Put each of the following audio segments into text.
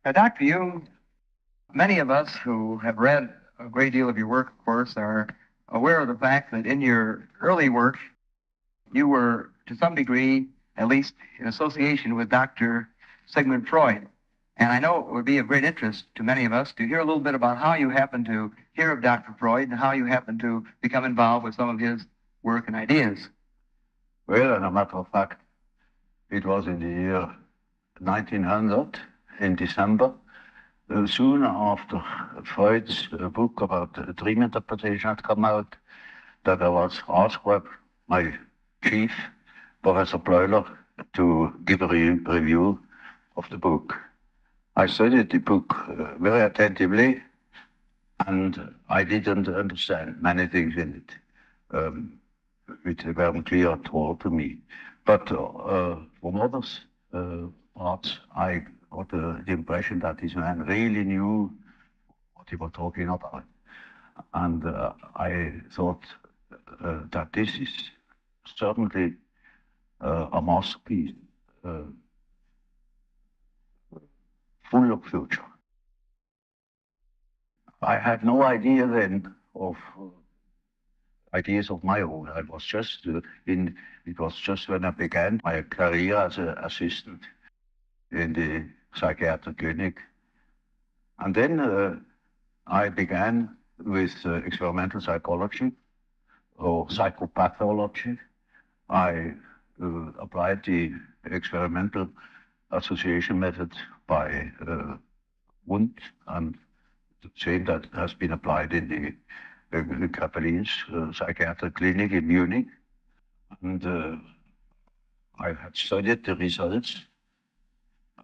Now, Dr. Jung, many of us who have read a great deal of your work, of course, are aware of the fact that in your early work, you were, to some degree, at least in association with Dr. Sigmund Freud. And I know it would be of great interest to many of us to hear a little bit about how you happened to hear of Dr. Freud and how you happened to become involved with some of his work and ideas. Well, as a matter of fact, it was in the year 1900, in December, soon after Freud's book about dream interpretation had come out, that I was asked by my chief, Professor Bleuler, to give a review of the book. I studied the book very attentively, and I didn't understand many things in it, which weren't clear at all to me. But from others parts, I got the impression that this man really knew what he was talking about. And I thought that this is certainly a masterpiece, full of future. I had no idea then of ideas of my own. I was just it was just when I began my career as an assistant in the psychiatric clinic. And then I began with experimental psychology or psychopathology. I applied the experimental association method by Wundt, and the same that has been applied in the Kapellin's psychiatric clinic in Munich. And I had studied the results,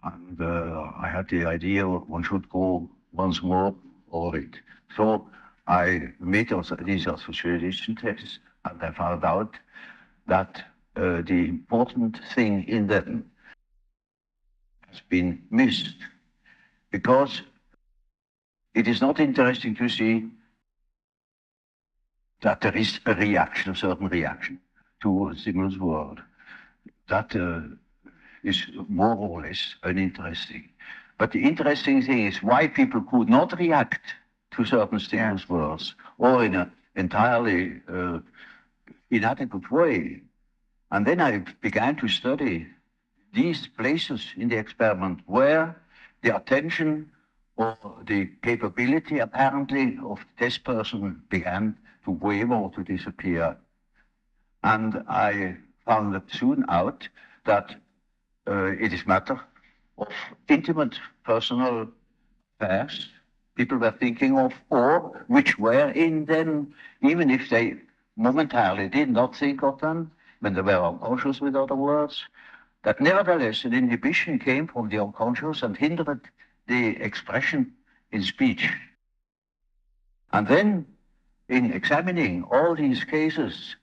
and I had the idea one should go once more over it. So I made these association tests, and I found out that the important thing in them has been missed, because it is not interesting to see that there is a reaction, a certain reaction to a stimulus world. That is more or less uninteresting. But the interesting thing is why people could not react to certain stimulus worlds, or in an entirely inadequate way. And then I began to study these places in the experiment where the attention or the capability apparently of the test person began to waver or to disappear. And I found soon out that it is matter of intimate personal affairs people were thinking of, or which were in them, even if they momentarily did not think of them, when they were unconscious, with other words, that nevertheless an inhibition came from the unconscious and hindered the expression in speech. And then, in examining all these cases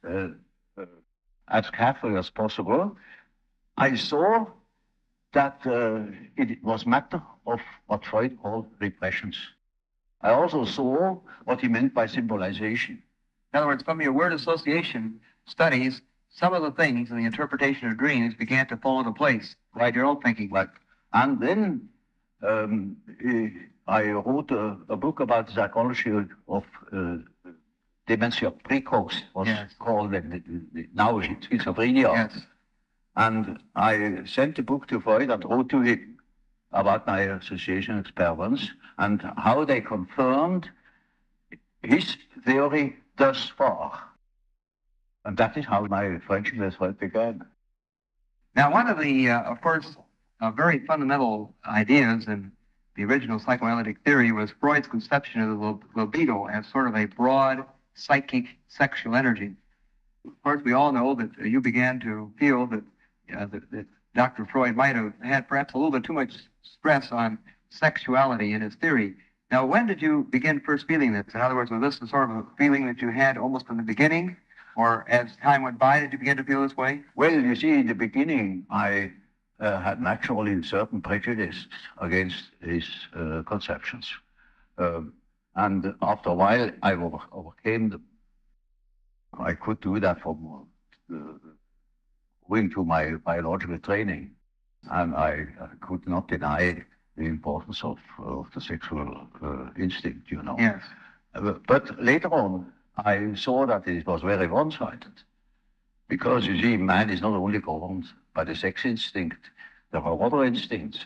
as carefully as possible, I saw that it was matter of what Freud called repressions. I also saw what he meant by symbolization. In other words, from your word association studies, some of the things in the interpretation of dreams began to fall into place, right? Your own thinking. Right. And then I wrote a book about the psychology of dementia precox, was called now schizophrenia. Yes. And I sent the book to Freud and wrote to him about my association experiments and how they confirmed his theory thus far. And that is how my friendship with Freud began. Now, one of the, of course, very fundamental ideas in the original psychoanalytic theory was Freud's conception of the libido as sort of a broad psychic sexual energy. Of course, we all know that you began to feel that, that Dr. Freud might have had perhaps a little bit too much stress on sexuality in his theory. Now, when did you begin first feeling this? In other words, was this the sort of a feeling that you had almost from the beginning? Or as time went by, did you begin to feel this way? Well, you see, in the beginning, I had naturally certain prejudice against his conceptions. And after a while, I overcame them. I could do that from owing to my biological training. And I could not deny the importance of the sexual instinct, you know. Yes. But later on, I saw that it was very one-sided. Because, you see, man is not only governed by the sex instinct, there are other instincts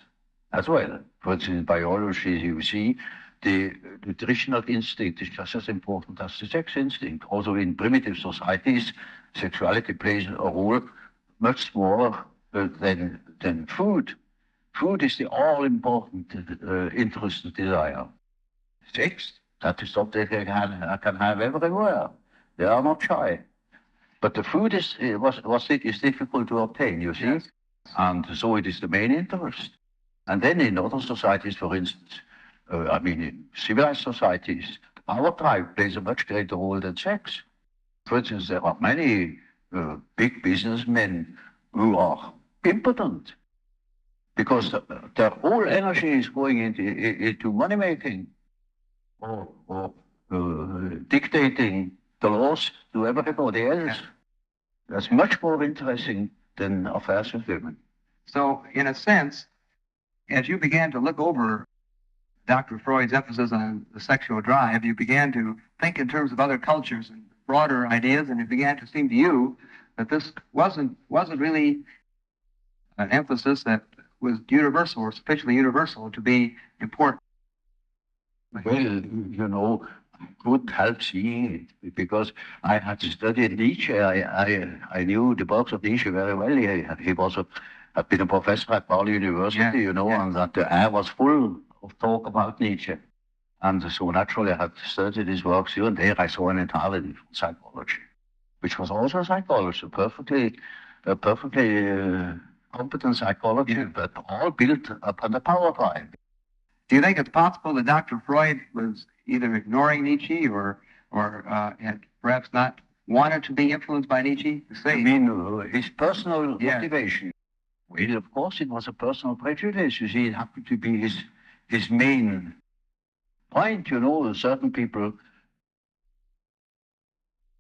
as well. For instance, in biology, you see, the nutritional instinct is just as important as the sex instinct. Also, in primitive societies, sexuality plays a role much smaller than food. Food is the all-important interest and desire. Sex, that is something I can have everywhere. They are not shy. But the food is difficult to obtain, you see, yes. And so it is the main interest. And then in other societies, for instance, in civilized societies, power drive plays a much greater role than sex. For instance, there are many big businessmen who are impotent because their whole energy is going into money making or dictating the laws to everybody else. That's much more interesting than affairs with women. So, in a sense, as you began to look over Dr. Freud's emphasis on the sexual drive, you began to think in terms of other cultures and broader ideas, and it began to seem to you that this wasn't really an emphasis that was universal or sufficiently universal to be important. Well, you know, I couldn't help seeing it because I had studied Nietzsche. I knew the works of Nietzsche very well. He had been a professor at Paul University, you know, and that the air was full of talk about Nietzsche. And so naturally I had studied his works here, and there I saw an entirely different psychology, which was also psychology, perfectly competent psychology, but all built upon the power drive. Do you think it's possible that Dr. Freud was either ignoring Nietzsche or had perhaps not wanted to be influenced by Nietzsche? I mean, his personal motivation. Well, of course, it was a personal prejudice. You see, it happened to be his main point. You know, certain people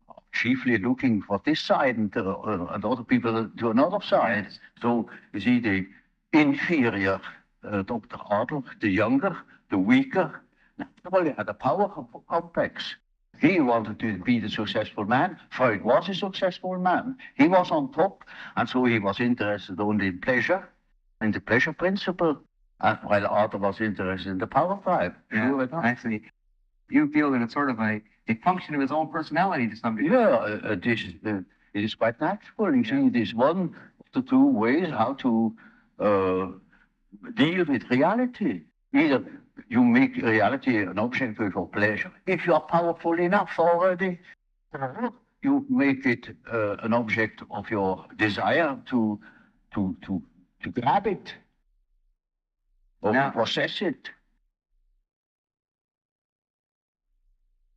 are chiefly looking for this side and other people to another side. Yes. So, you see, the inferior Dr. Adler, the younger, the weaker, naturally had a power complex. He wanted to be the successful man. Freud was a successful man. He was on top, and so he was interested only in pleasure, in the pleasure principle, while Adler was interested in the power drive. Yeah, I see. You feel that it's sort of a function of his own personality to some degree. Yeah, it is quite natural. You see, it is one of the two ways how to deal with reality. Either you make reality an object of your pleasure, if you are powerful enough already, or you make it an object of your desire to grab it or possess it.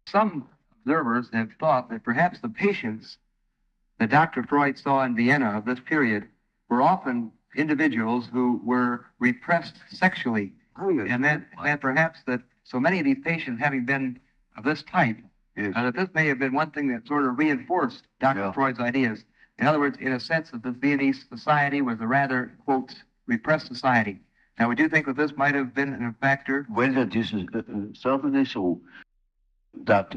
Some observers have thought that perhaps the patients that Dr. Freud saw in Vienna of this period were often individuals who were repressed sexually. Oh, yes. And that perhaps that so many of these patients having been of this type, that this may have been one thing that sort of reinforced Dr. Freud's ideas. In other words, in a sense that the Viennese society was a rather, quote, repressed society. Now, would you think that this might have been a factor? Well, this is certainly so, that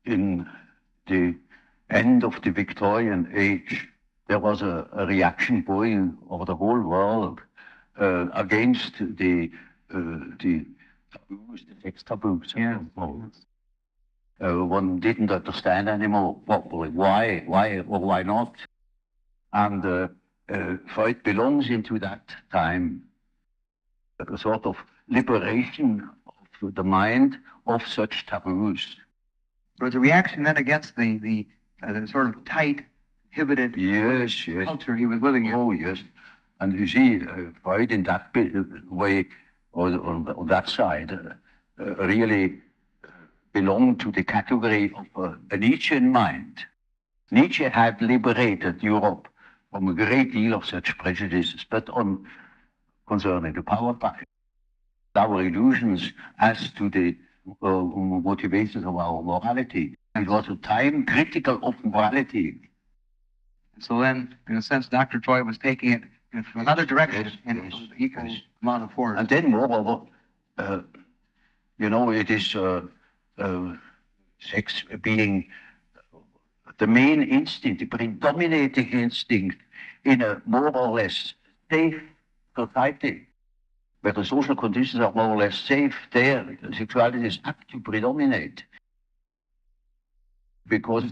in the end of the Victorian age, there was a reaction going over the whole world against the taboos, the sex taboos. Yeah. One didn't understand anymore properly why or why not. And Freud belongs into that time, a sort of liberation of the mind of such taboos. There was a reaction then against the sort of tight, inhibited culture he was living in. Oh, yes. And you see, Freud in that way, or on that side, really belonged to the category of a Nietzschean mind. Nietzsche had liberated Europe from a great deal of such prejudices, but concerning the power drive, our illusions as to the motivations of our morality. It was a time critical of morality. So then, in a sense, Dr. Freud was taking it It's another direction Yes, and yes, equal yes. amount of force. And then moreover, it is sex being the main instinct, the predominating instinct in a more or less safe society, where the social conditions are more or less safe, there sexuality is apt to predominate. Because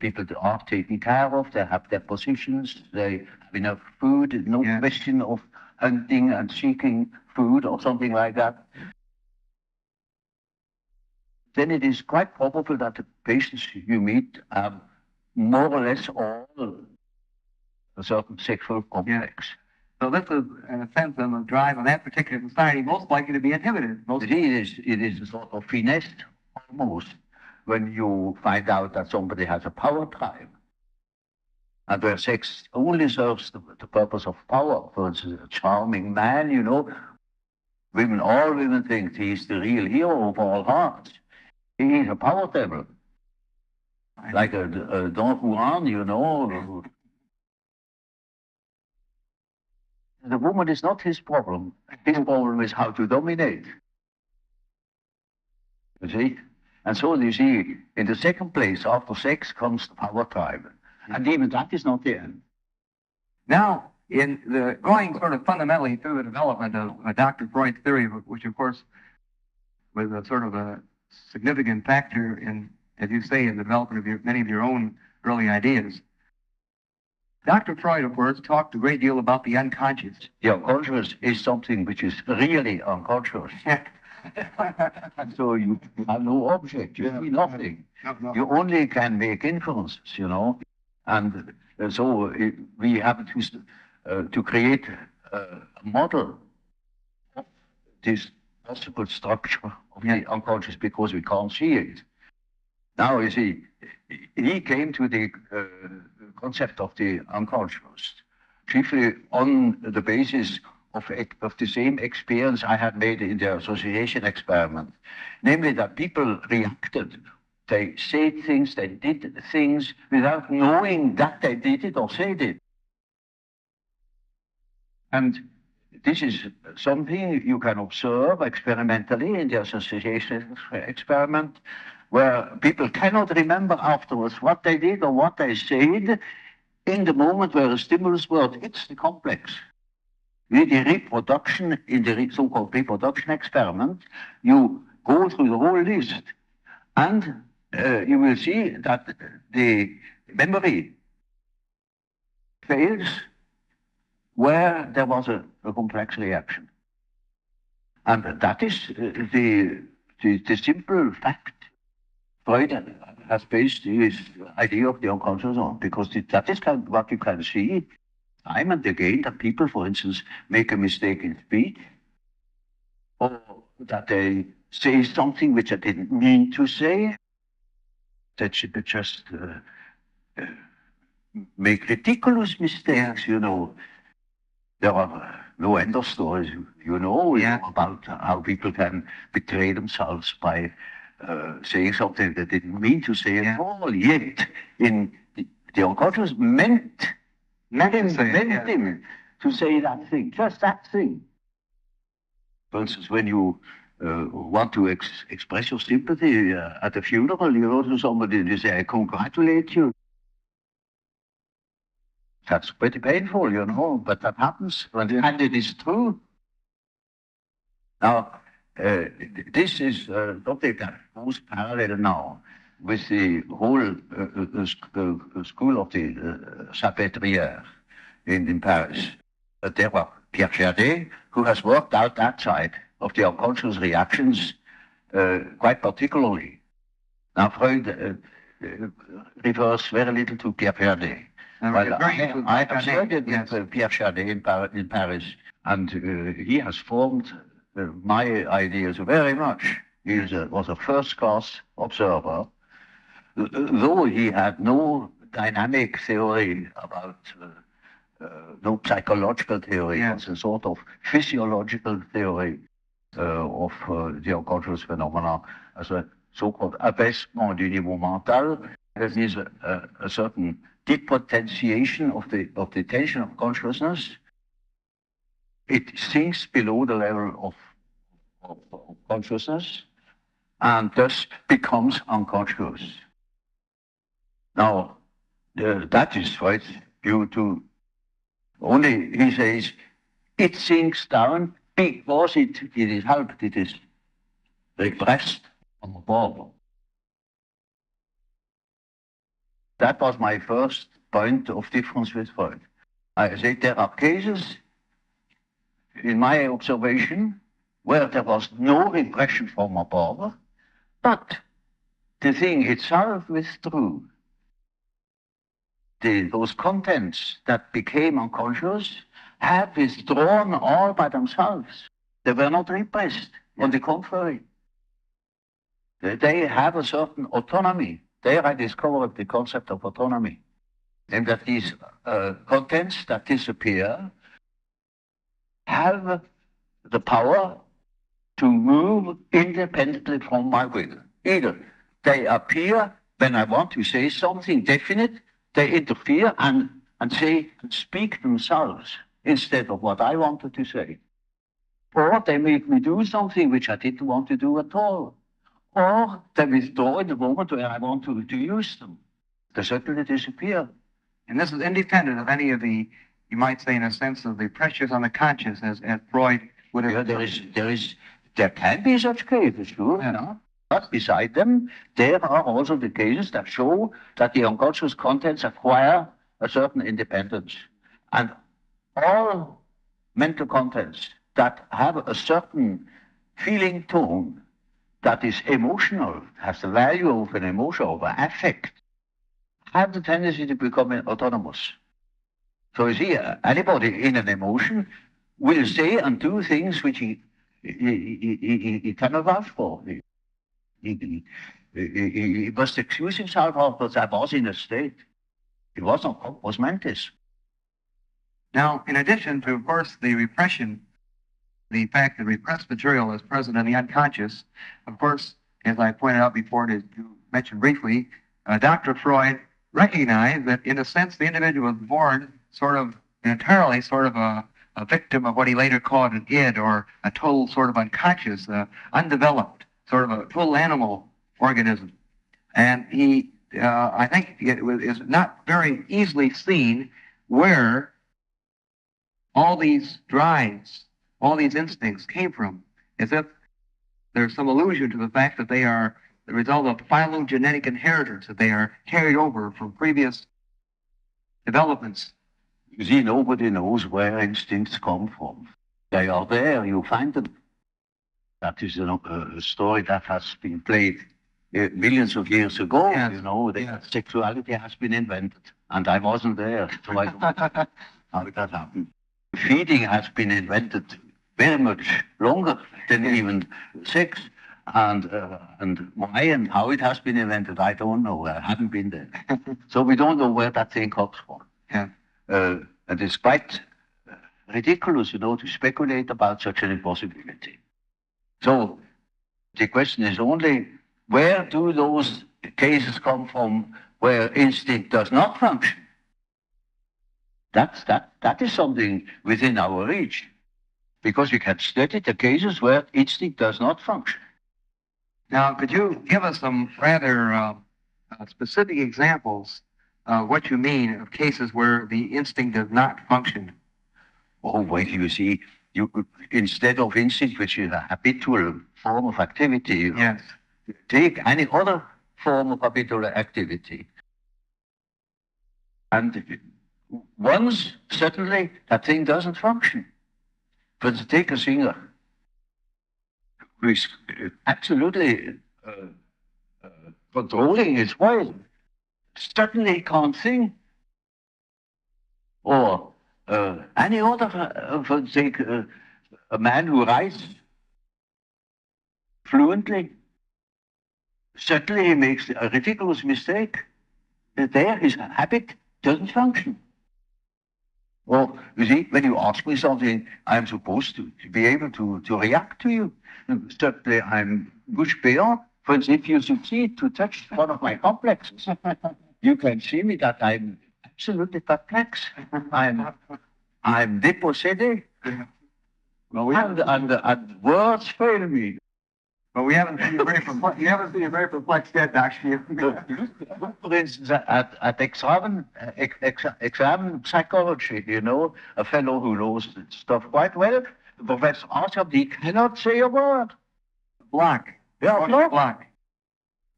people are taken care of, they have their positions, they have enough food, no question of hunting and seeking food or something like that. Then it is quite probable that the patients you meet have more or less all a certain sexual complex. So this is, in a sense, the drive of that particular society most likely to be inhibited. It is a sort of finesse almost when you find out that somebody has a power drive. And where sex only serves the purpose of power. For instance, a charming man, all women think he's the real hero of all hearts. He's a power devil. Like a Don Juan, The woman is not his problem. His problem is how to dominate. You see? And so you see, in the second place, after sex comes the power drive. And even that is not the end. Now, in the going sort of fundamentally through the development of Dr. Freud's theory, which of course was a sort of a significant factor in, as you say, in the development of many of your own early ideas. Dr. Freud, of course, talked a great deal about the unconscious. The unconscious is something which is really unconscious. And so you have no object, you see nothing. No. You only can make inferences, And so we have to create a model of this possible structure of the unconscious because we can't see it. Now, you see, he came to the concept of the unconscious, chiefly on the basis of the same experience I had made in the association experiment, namely that people reacted. They said things, they did things without knowing that they did it or said it. And this is something you can observe experimentally in the association experiment, where people cannot remember afterwards what they did or what they said in the moment where a stimulus word hits the complex. With the reproduction, in the so-called reproduction experiment, you go through the whole list, and you will see that the memory fails where there was a complex reaction. And that is the simple fact Freud has based his idea of the unconscious on, because that is what you can see time and again, that people, for instance, make a mistake in speech, or that they say something which they didn't mean to say, that should be just make ridiculous mistakes, There are no end of stories, about how people can betray themselves by saying something they didn't mean to say at all. Yet, in the unconscious meant him to say that thing, just that thing. For instance, when you want to express your sympathy at a funeral, you go to somebody and you say, "I congratulate you." That's pretty painful, but that happens, and it is true. Now, this is something that goes parallel now with the whole school of the Salpêtrière in Paris. There were Pierre Chardin, who has worked out that side of the unconscious reactions quite particularly. Now, Freud refers very little to Pierre Chardin. I have studied with Pierre Chardin in Paris, and he has formed my ideas very much. He was a first-class observer, though he had no dynamic theory about, no psychological theory. It was a sort of physiological theory of the unconscious phenomena as a so-called abaissement du niveau mental. That means a certain depotentiation of the tension of consciousness, it sinks below the level of consciousness and thus becomes unconscious. Now, that is Freud's view too. Only, he says, it sinks down because it is helped, it is repressed from above. That was my first point of difference with Freud. I say there are cases, in my observation, where there was no repression from above, but the thing itself withdrew. Those contents that became unconscious had withdrawn all by themselves. They were not repressed. On the contrary, they have a certain autonomy. There I discovered the concept of autonomy. And that these contents that disappear have the power to move independently from my will. Either they appear when I want to say something definite, they interfere and say and speak themselves instead of what I wanted to say. Or they make me do something which I didn't want to do at all. Or they withdraw in the moment where I want to use them. They suddenly disappear. And this is independent of any of the, you might say in a sense, of the pressures on the conscious as Freud would have. Yeah, there can be such cases, sure. Yeah. You know? But beside them, there are also the cases that show that the unconscious contents acquire a certain independence. And all mental contents that have a certain feeling tone that is emotional, has the value of an emotion, of an affect, have the tendency to become autonomous. So you see, anybody in an emotion will say and do things which he cannot vouch for. He must excuse himself of because I was in a state. It was not compos mentis. Now, in addition to, of course, the repression, the fact that repressed material is present in the unconscious, of course, as I pointed out before, as you mentioned briefly, Dr. Freud recognized that, in a sense, the individual was born sort of entirely sort of a victim of what he later called an id, or a total sort of unconscious, undeveloped, sort of a total animal organism. And he, I think it is not very easily seen where all these drives, all these instincts came from, as if there's some allusion to the fact that they are the result of phylogenetic inheritance, that they are carried over from previous developments. You see, nobody knows where instincts come from. They are there, you find them. That is a story that has been played millions of years ago. Yes. You know, sexuality has been invented, and I wasn't there, so I don't know how that happened. Feeding has been invented very much longer than even sex, and why and how it has been invented, I don't know. I haven't been there, so we don't know where that thing comes from. Yeah. And it's quite ridiculous, you know, to speculate about such an impossibility. So the question is only, where do those cases come from where instinct does not function? That is something within our reach, because we can study the cases where instinct does not function. Now, could you give us some rather specific examples of what you mean of cases where the instinct does not function? Oh, wait, you see, instead of instinct, which is a habitual form of activity, yes, take any other form of habitual activity. And once, suddenly, that thing doesn't function. But take a singer who is absolutely controlling his voice. Suddenly he can't sing. Or any other, take a man who writes fluently. Suddenly he makes a ridiculous mistake. There his habit doesn't function. Well, you see, when you ask me something, I'm supposed to be able to react to you. And suddenly I'm bouche béant. For instance, if you succeed to touch one of my complexes, you can see me that I'm absolutely perplexed. I'm dépossédé. Well, and words fail me. But we haven't seen you very perplexed. You haven't seen you very perplexed yet, actually. Look, for instance, at exam psychology, you know, a fellow who knows stuff quite well, the professor asks him, he cannot say a word. Block. Yeah, block.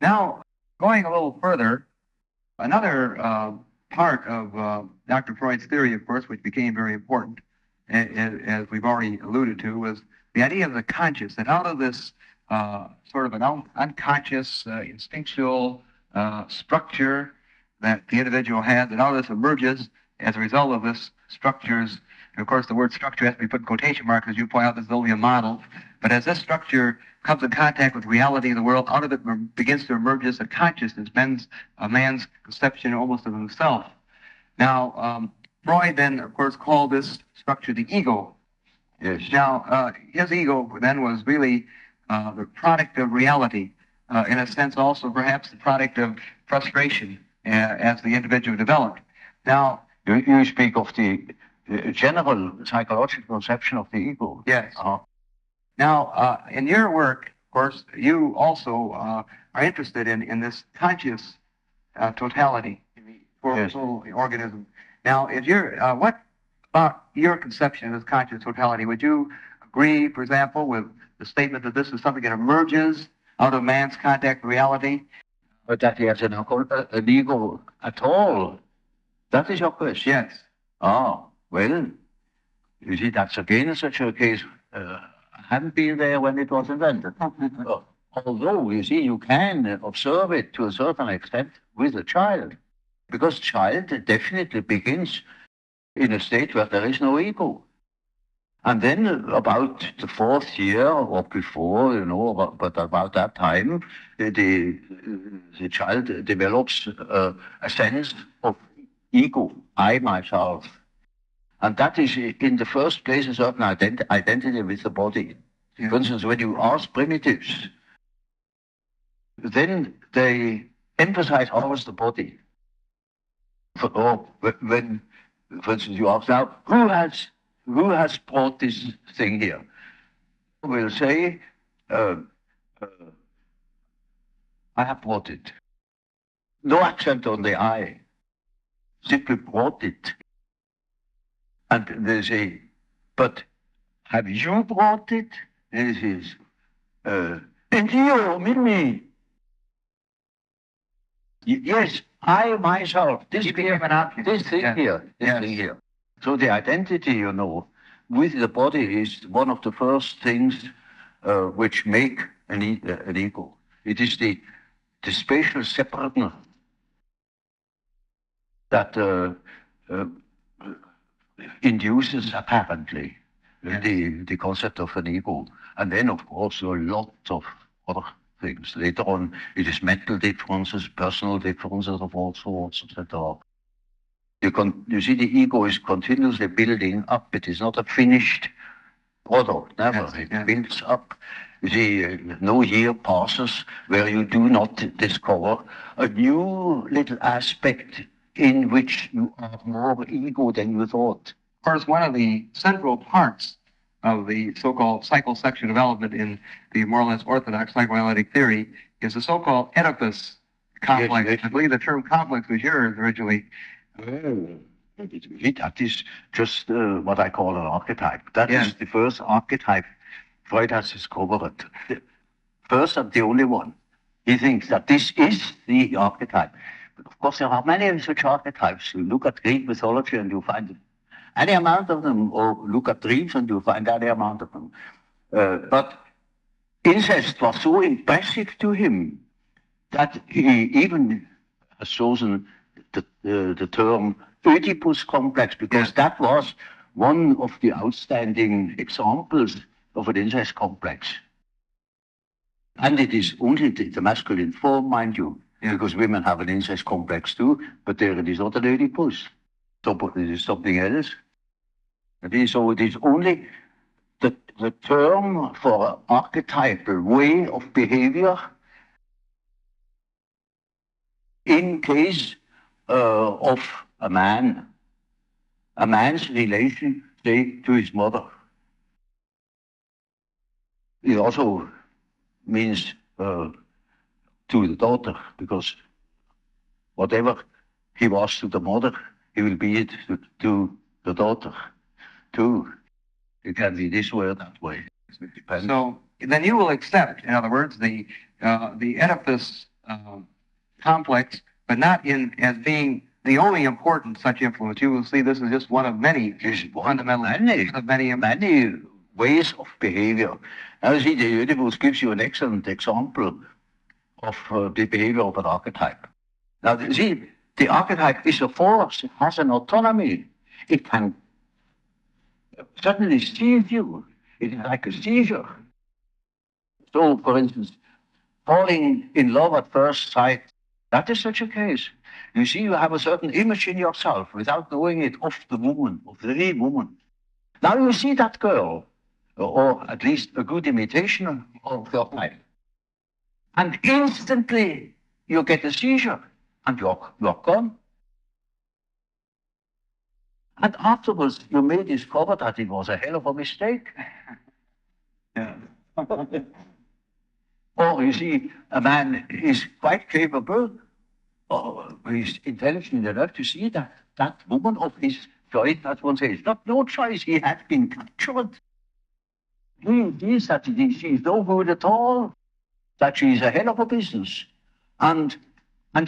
Now, going a little further, another part of Dr. Freud's theory, of course, which became very important, as we've already alluded to, was the idea of the conscious, that out of this sort of an unconscious, instinctual structure that the individual has, and out of this emerges as a result of this structures. And of course, the word structure has to be put in quotation marks, as you point out. This is only a model, but as this structure comes in contact with reality of the world, out of it begins to emerge as a consciousness, a man's conception almost of himself. Now, Freud then, of course, called this structure the ego. Yes. Now, his ego then was really the product of reality, in a sense also perhaps the product of frustration as the individual developed. Now, you speak of the general psychological conception of the ego. Yes. Now, in your work, of course, you also are interested in this conscious totality for Yes. the whole organism. Now, what about your conception of this conscious totality? Would you agree, for example, with the statement that this is something that emerges out of man's contact with reality? But that he has an ego at all. That is your question. Yes. Well, you see, that's again such a case. I haven't been there when it was invented. Although, you see, you can observe it to a certain extent with a child, because child definitely begins in a state where there is no ego. And then about the 4th year or before, you know, but about that time, the child develops a sense of ego, I, myself. And that is, in the first place, a certain identity with the body. Yeah. For instance, when you ask primitives, then they emphasize always the body. Or when, for instance, you ask now, who has brought this thing here? We'll say, I have brought it. No accent on the I. Simply brought it. And they say, but have you brought it? And he says, and you, me. Yes, I myself, this thing here. So the identity, you know, with the body is one of the first things which make an ego. It is the spatial separateness that induces apparently the concept of an ego. And then, of course, a lot of other things. Later on, it is mental differences, personal differences of all sorts, etc. You see, the ego is continuously building up. It is not a finished product, never. Yes, it builds up. You see, no year passes where you do not discover a new little aspect in which you have more ego than you thought. Of course, one of the central parts of the so-called psychosexual development in the more or less orthodox psychoanalytic theory is the so-called Oedipus complex. Yes. I believe the term complex was yours originally. That is just what I call an archetype. That is the first archetype Freud has discovered. The first and the only one. He thinks that this is the archetype. But of course, there are many such archetypes. You look at Greek mythology and you find any amount of them, or look at dreams and you find any amount of them. But incest was so impressive to him that he even has chosen the term Oedipus complex, because that was one of the outstanding examples of an incest complex. And it is only the masculine form, mind you, because women have an incest complex too, but there it is not an Oedipus. So it is something else. So it is only the term for archetypal way of behavior in case of a man's relation, say, to his mother. it also means to the daughter, because whatever he was to the mother, he will be it to the daughter too. It can be this way or that way. It depends. So then you will accept, in other words, the Oedipus complex, but not as being the only important such influence. You will see this is just one of many fundamental, many ways of behavior. Now, you see, the Oedipus gives you an excellent example of the behavior of an archetype. Now, you see, the archetype is a force. It has an autonomy. It can suddenly seize you. It is like a seizure. So, for instance, falling in love at first sight, that is such a case. You see, you have a certain image in yourself without knowing it of the woman, of the real woman. Now you see that girl, or at least a good imitation of your type, and instantly you get a seizure, and you're gone. And afterwards, you may discover that it was a hell of a mistake. Yeah. Or you see, a man is quite capable, or he's intelligent enough to see that that woman of his choice, as one says, not no choice, he had been captured. He sees that she's no good at all, that she's a hell of a business. And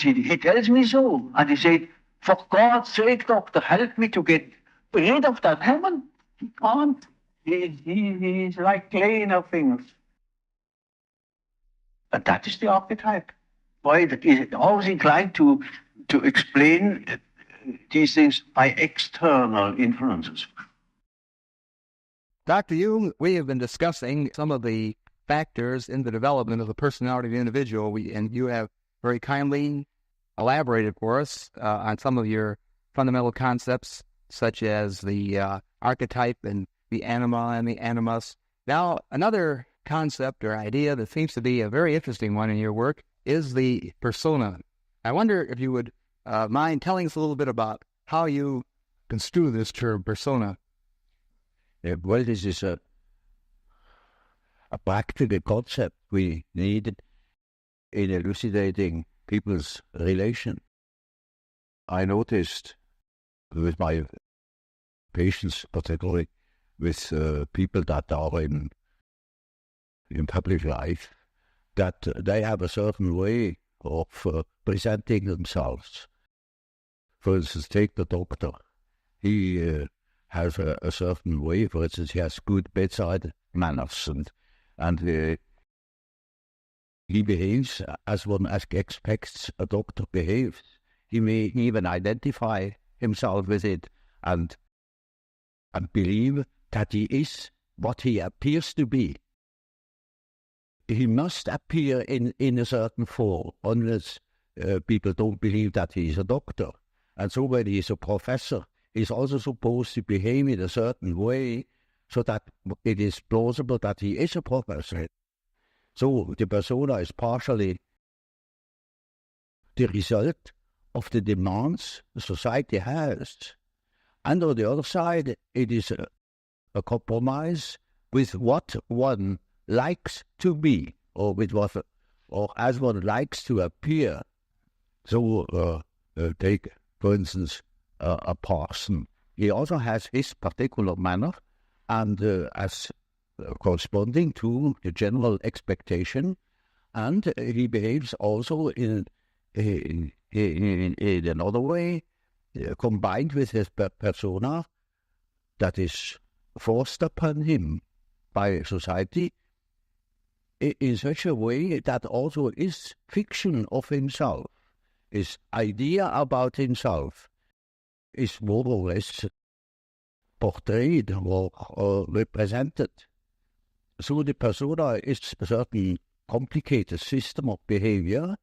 he tells me so. And he said, for God's sake, doctor, help me to get rid of that woman. He can't. He's like clay in her fingers. And that is the archetype. Freud is always inclined to explain these things by external influences. Dr. Jung, we have been discussing some of the factors in the development of the personality of the individual, and you have very kindly elaborated for us on some of your fundamental concepts, such as the archetype and the anima and the animus. Now, another concept or idea that seems to be a very interesting one in your work is the persona. I wonder if you would mind telling us a little bit about how you construe this term, persona. Well, this is a practical concept we need in elucidating people's relation. I noticed with my patients, particularly with people that are in public life, that they have a certain way of presenting themselves. For instance, take the doctor. He has a certain way. For instance, he has good bedside manners, and he behaves as one expects a doctor behaves. He may even identify himself with it and believe that he is what he appears to be. He must appear in a certain form, unless people don't believe that he is a doctor. And so when he is a professor, he's also supposed to behave in a certain way so that it is plausible that he is a professor. So the persona is partially the result of the demands the society has. And on the other side, it is a compromise with what one likes to be, or with what, or as one likes to appear. So take, for instance, a parson. He also has his particular manner, and as corresponding to the general expectation, and he behaves also in another way, combined with his persona that is forced upon him by society in such a way that also is fiction of himself, his idea about himself is more or less portrayed or represented. So the persona is a certain complicated system of behavior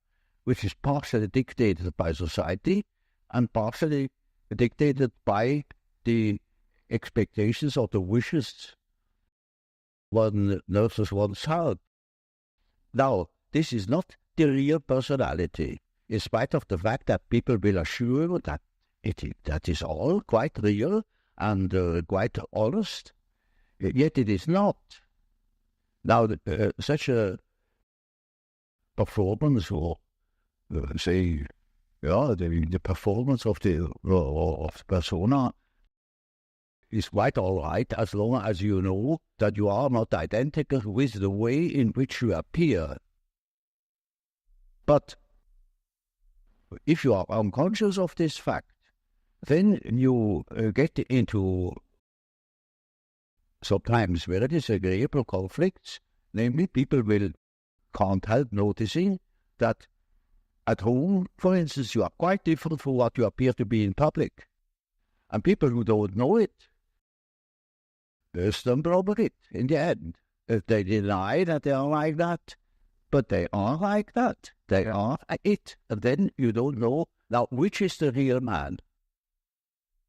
which is partially dictated by society and partially dictated by the expectations or the wishes one nurses oneself. Now, this is not the real personality, in spite of the fact that people will assure that that is all quite real and quite honest, yet it is not. Now, such a performance, or the performance of the persona is quite all right as long as you know that you are not identical with the way in which you appear. But if you are unconscious of this fact, then you get into sometimes very disagreeable conflicts. Namely, people can't help noticing that at home, for instance, you are quite different from what you appear to be in public. And people who don't know it stumble over it in the end. They deny that they are like that, but they are like that. They are it. And then you don't know, now, which is the real man?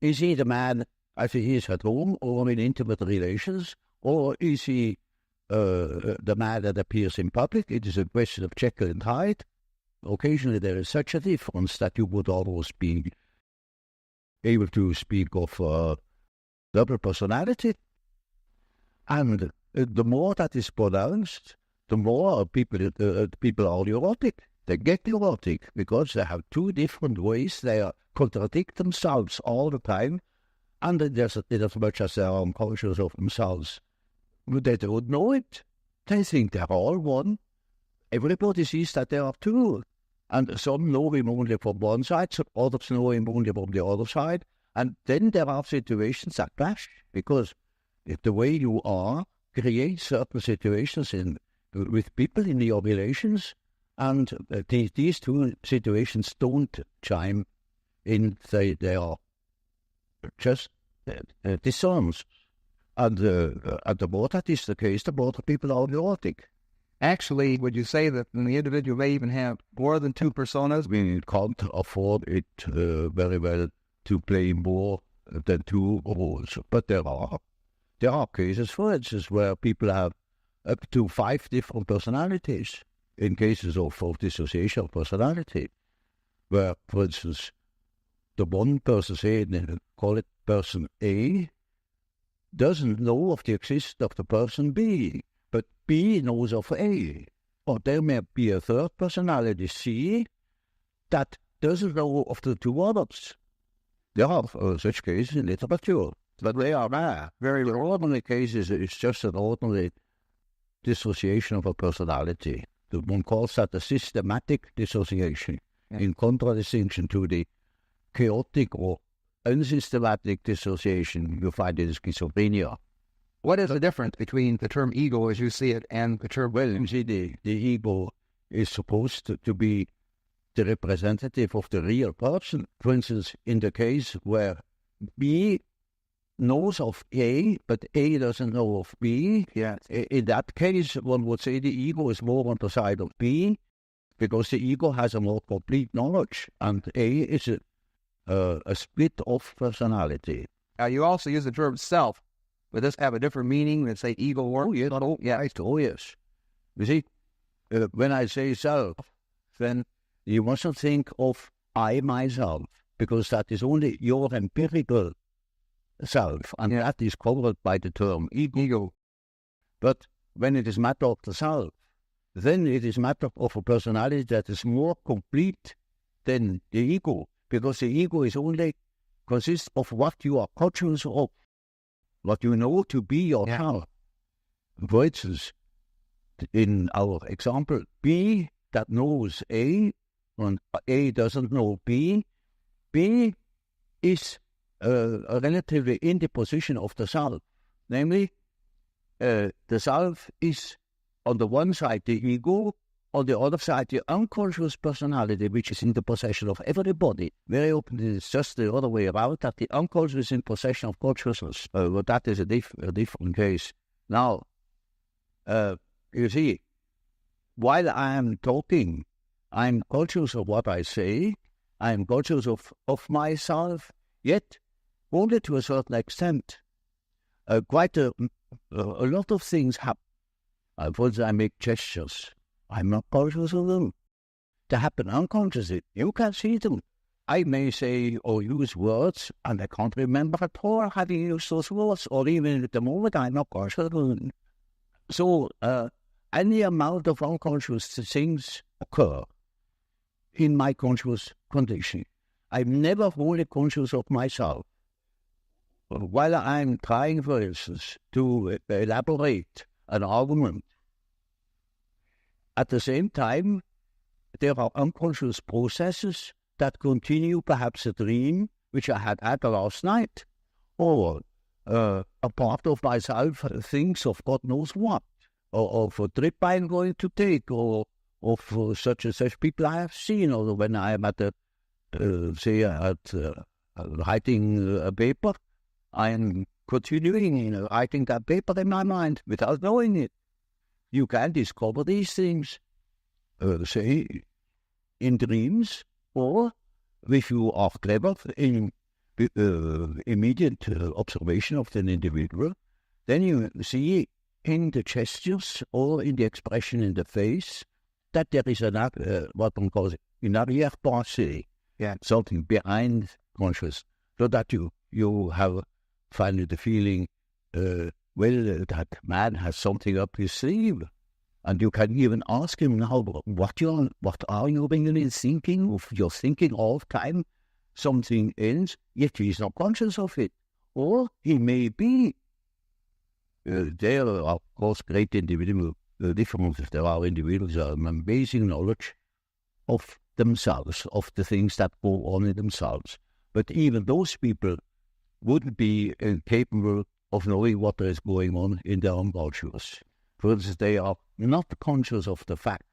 Is he the man as he is at home or in intimate relations? Or is he the man that appears in public? It is a question of Jekyll and Hyde. Occasionally there is such a difference that you would almost be able to speak of double personality. And the more that is pronounced, the more people are neurotic. They get neurotic because they have two different ways. They contradict themselves all the time. And there's as much as they are unconscious of themselves. But they don't know it. They think they're all one. Everybody sees that there are two. And some know him only from one side, some others know him only from the other side. And then there are situations that clash, because if the way you are creates certain situations with people in your relations, and these two situations don't chime in, they are just dissonance. And the more that is the case, the more the people are neurotic. Actually, would you say that the individual may even have more than two personas? We can't afford it very well to play more than two roles. But there are cases, for instance, where people have up to 5 different personalities in cases of dissociation of personality, where, for instance, the one person, say, call it person A, doesn't know of the existence of the person B, but B knows of A. Or there may be a third personality, C, that doesn't know of the two others. There are such cases in literature, but they are rare. Very ordinary cases, it's just an ordinary dissociation of a personality. One calls that a systematic dissociation, in contradistinction to the chaotic or unsystematic dissociation you find in schizophrenia. What is the difference between the term ego, as you see it, and the term... Well, you see, the ego is supposed to be the representative of the real person. For instance, in the case where B knows of A, but A doesn't know of B, in that case, one would say the ego is more on the side of B, because the ego has a more complete knowledge, and A is a split-off personality. You also use the term self. Would this have a different meaning than, say, ego or... Oh, yes. Yes. You see, when I say self, then you mustn't think of I, myself, because that is only your empirical self, and that is covered by the term ego. But when it is matter of the self, then it is matter of a personality that is more complete than the ego, because the ego is only consists of what you are conscious of, what you know to be yourself. For instance, in our example, B that knows A, and A doesn't know B, B is relatively in the position of the self. Namely, the self is on the one side the ego, on the other side the unconscious personality, which is in the possession of everybody. Very often it is just the other way around, that the unconscious is in possession of consciousness. But that is a different case. Now, you see, while I am talking, I am conscious of what I say, I am conscious of myself, yet only to a certain extent. Quite a lot of things happen. For instance, I make gestures. I'm not conscious of them. They happen unconsciously. You can see them. I may say or use words, and I can't remember at all having used those words, or even at the moment I'm not conscious of them. So any amount of unconscious things occur in my conscious condition. I'm never wholly conscious of myself. While I'm trying, for instance, to elaborate an argument, at the same time, there are unconscious processes that continue, perhaps a dream which I had last night, or a part of myself thinks of God knows what, or of a trip I'm going to take, or of such and such people I have seen, or when I am at writing a paper, I am continuing writing that paper in my mind without knowing it. You can discover these things, say, in dreams, or if you are clever in immediate observation of an individual, then you see in the gestures or in the expression in the face that there is what one calls an arrière-pensée, something behind conscious, so that you have finally the feeling, that man has something up his sleeve. And you can even ask him now, what are you really thinking? If you're thinking all the time something else, yet he's not conscious of it. Or he may be. There are, of course, great individual differences. There are individuals who have amazing knowledge of themselves, of the things that go on in themselves. But even those people wouldn't be capable of knowing what there is going on in their unconscious. For instance, they are not conscious of the fact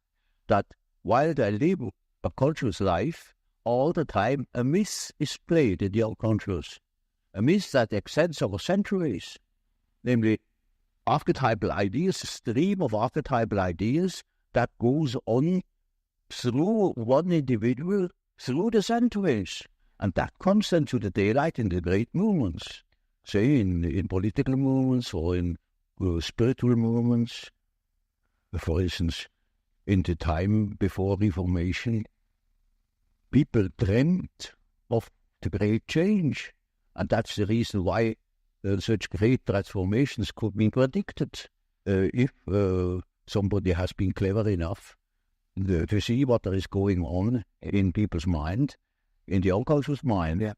that while they live a conscious life, all the time a myth is played in the unconscious. A myth that extends over centuries, namely archetypal ideas, a stream of archetypal ideas that goes on through one individual, through the centuries. And that comes then to the daylight in the great movements, say in political movements or in spiritual movements. For instance, in the time before Reformation, people dreamt of the great change. And that's the reason why such great transformations could be predicted. If somebody has been clever enough to see what there is going on in people's mind, in the unconscious mind,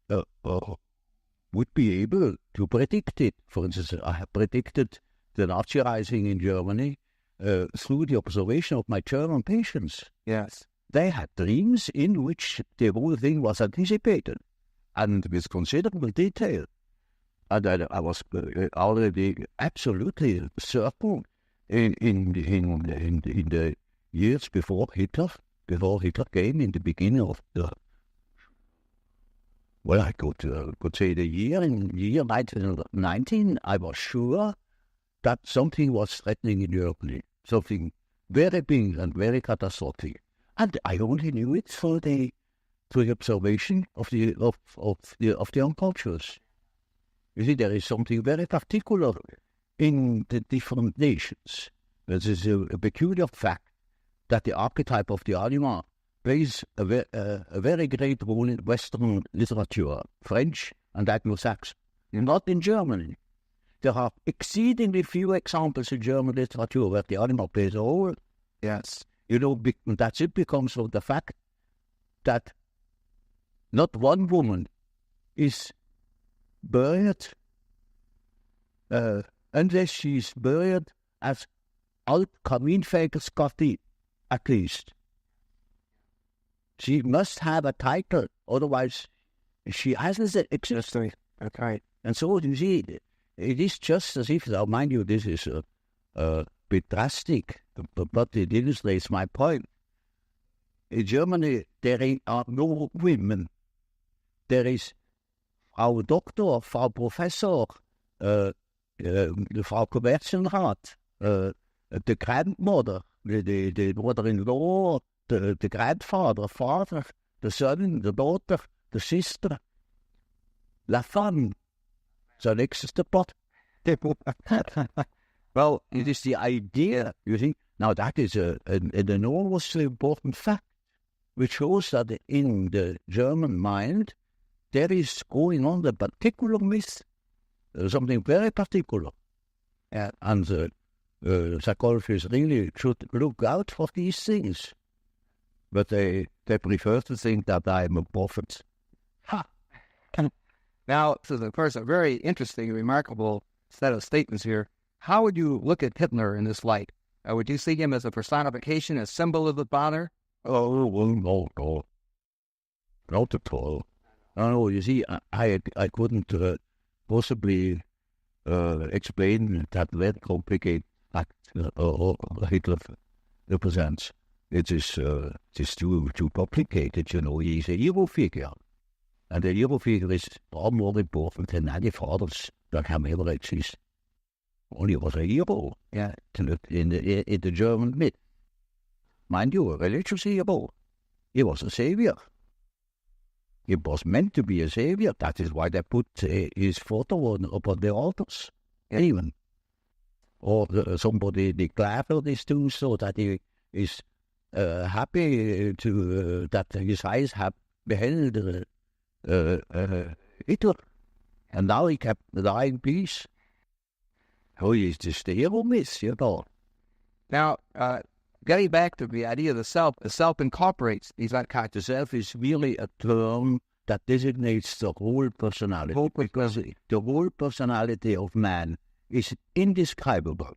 would be able to predict it. For instance, I have predicted the Nazi rising in Germany through the observation of my German patients. Yes. They had dreams in which the whole thing was anticipated, and with considerable detail. And I was already absolutely certain in the years before Hitler came, in the beginning of the, well, I could say in year 1919, I was sure that something was threatening in Germany, something very big and very catastrophic. And I only knew it through the observation of the unconscious. You see, there is something very particular in the different nations. This is a peculiar fact that the archetype of the anima plays a very great role in Western literature, French and Anglo-Saxon, not in Germany. There are exceedingly few examples in German literature where the anima plays a role. Yes. You know, that's it becomes from the fact that not one woman is buried unless she's buried as Altkaminfegerskatti, at least. She must have a title, otherwise she hasn't existed. Okay. And so, you see, it is just as if, now mind you, this is a bit drastic, but it illustrates my point. In Germany, there are no women. There is Frau Doktor, Frau Professor, Frau Kommerzienrat, the grandmother, the mother-in-law, the grandfather, father, the son, the daughter, the sister, la femme. So next is the pot. Well, it is the idea, you see. Now that is an enormously important fact, which shows that in the German mind, there is going on a particular myth, something very particular. And psychologists really should look out for these things. But they prefer to think that I'm a prophet. Ha! Now, this is, of course, a very interesting, remarkable set of statements here. How would you look at Hitler in this light? Would you see him as a personification, a symbol of the father? Oh, well, no. Not at all. No, you see, I couldn't possibly explain that very complicated fact Hitler represents. It is too complicated, you know. He's a hero figure. And a hero figure is far more important than any fathers that have ever existed. Only was a hero, yeah, in the German myth. Mind you, a religious hero. He was a savior. He was meant to be a savior. That is why they put his photo upon the altars, even. Or somebody declared this too, so that he is happy to that his eyes have beheld Hitler, and now he kept dying in peace. Oh, he's just the hero myth, you know. Now, getting back to the idea of the self incorporates these unconscious. The self is really a term that designates the whole personality, because the whole personality of man is indescribable.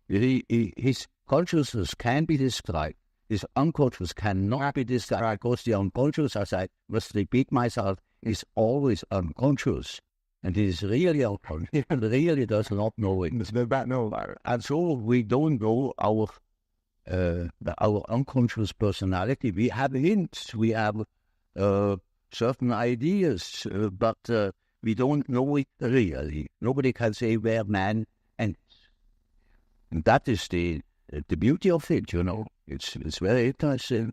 His consciousness can be described. His unconscious cannot be described, because the unconscious, as I must repeat myself, is always unconscious. And it is really unconscious. It really does not know it. And so we don't know our unconscious personality. We have hints, we have certain ideas, but we don't know it really. Nobody can say where man ends. And that is the beauty of it, you know. It's very interesting.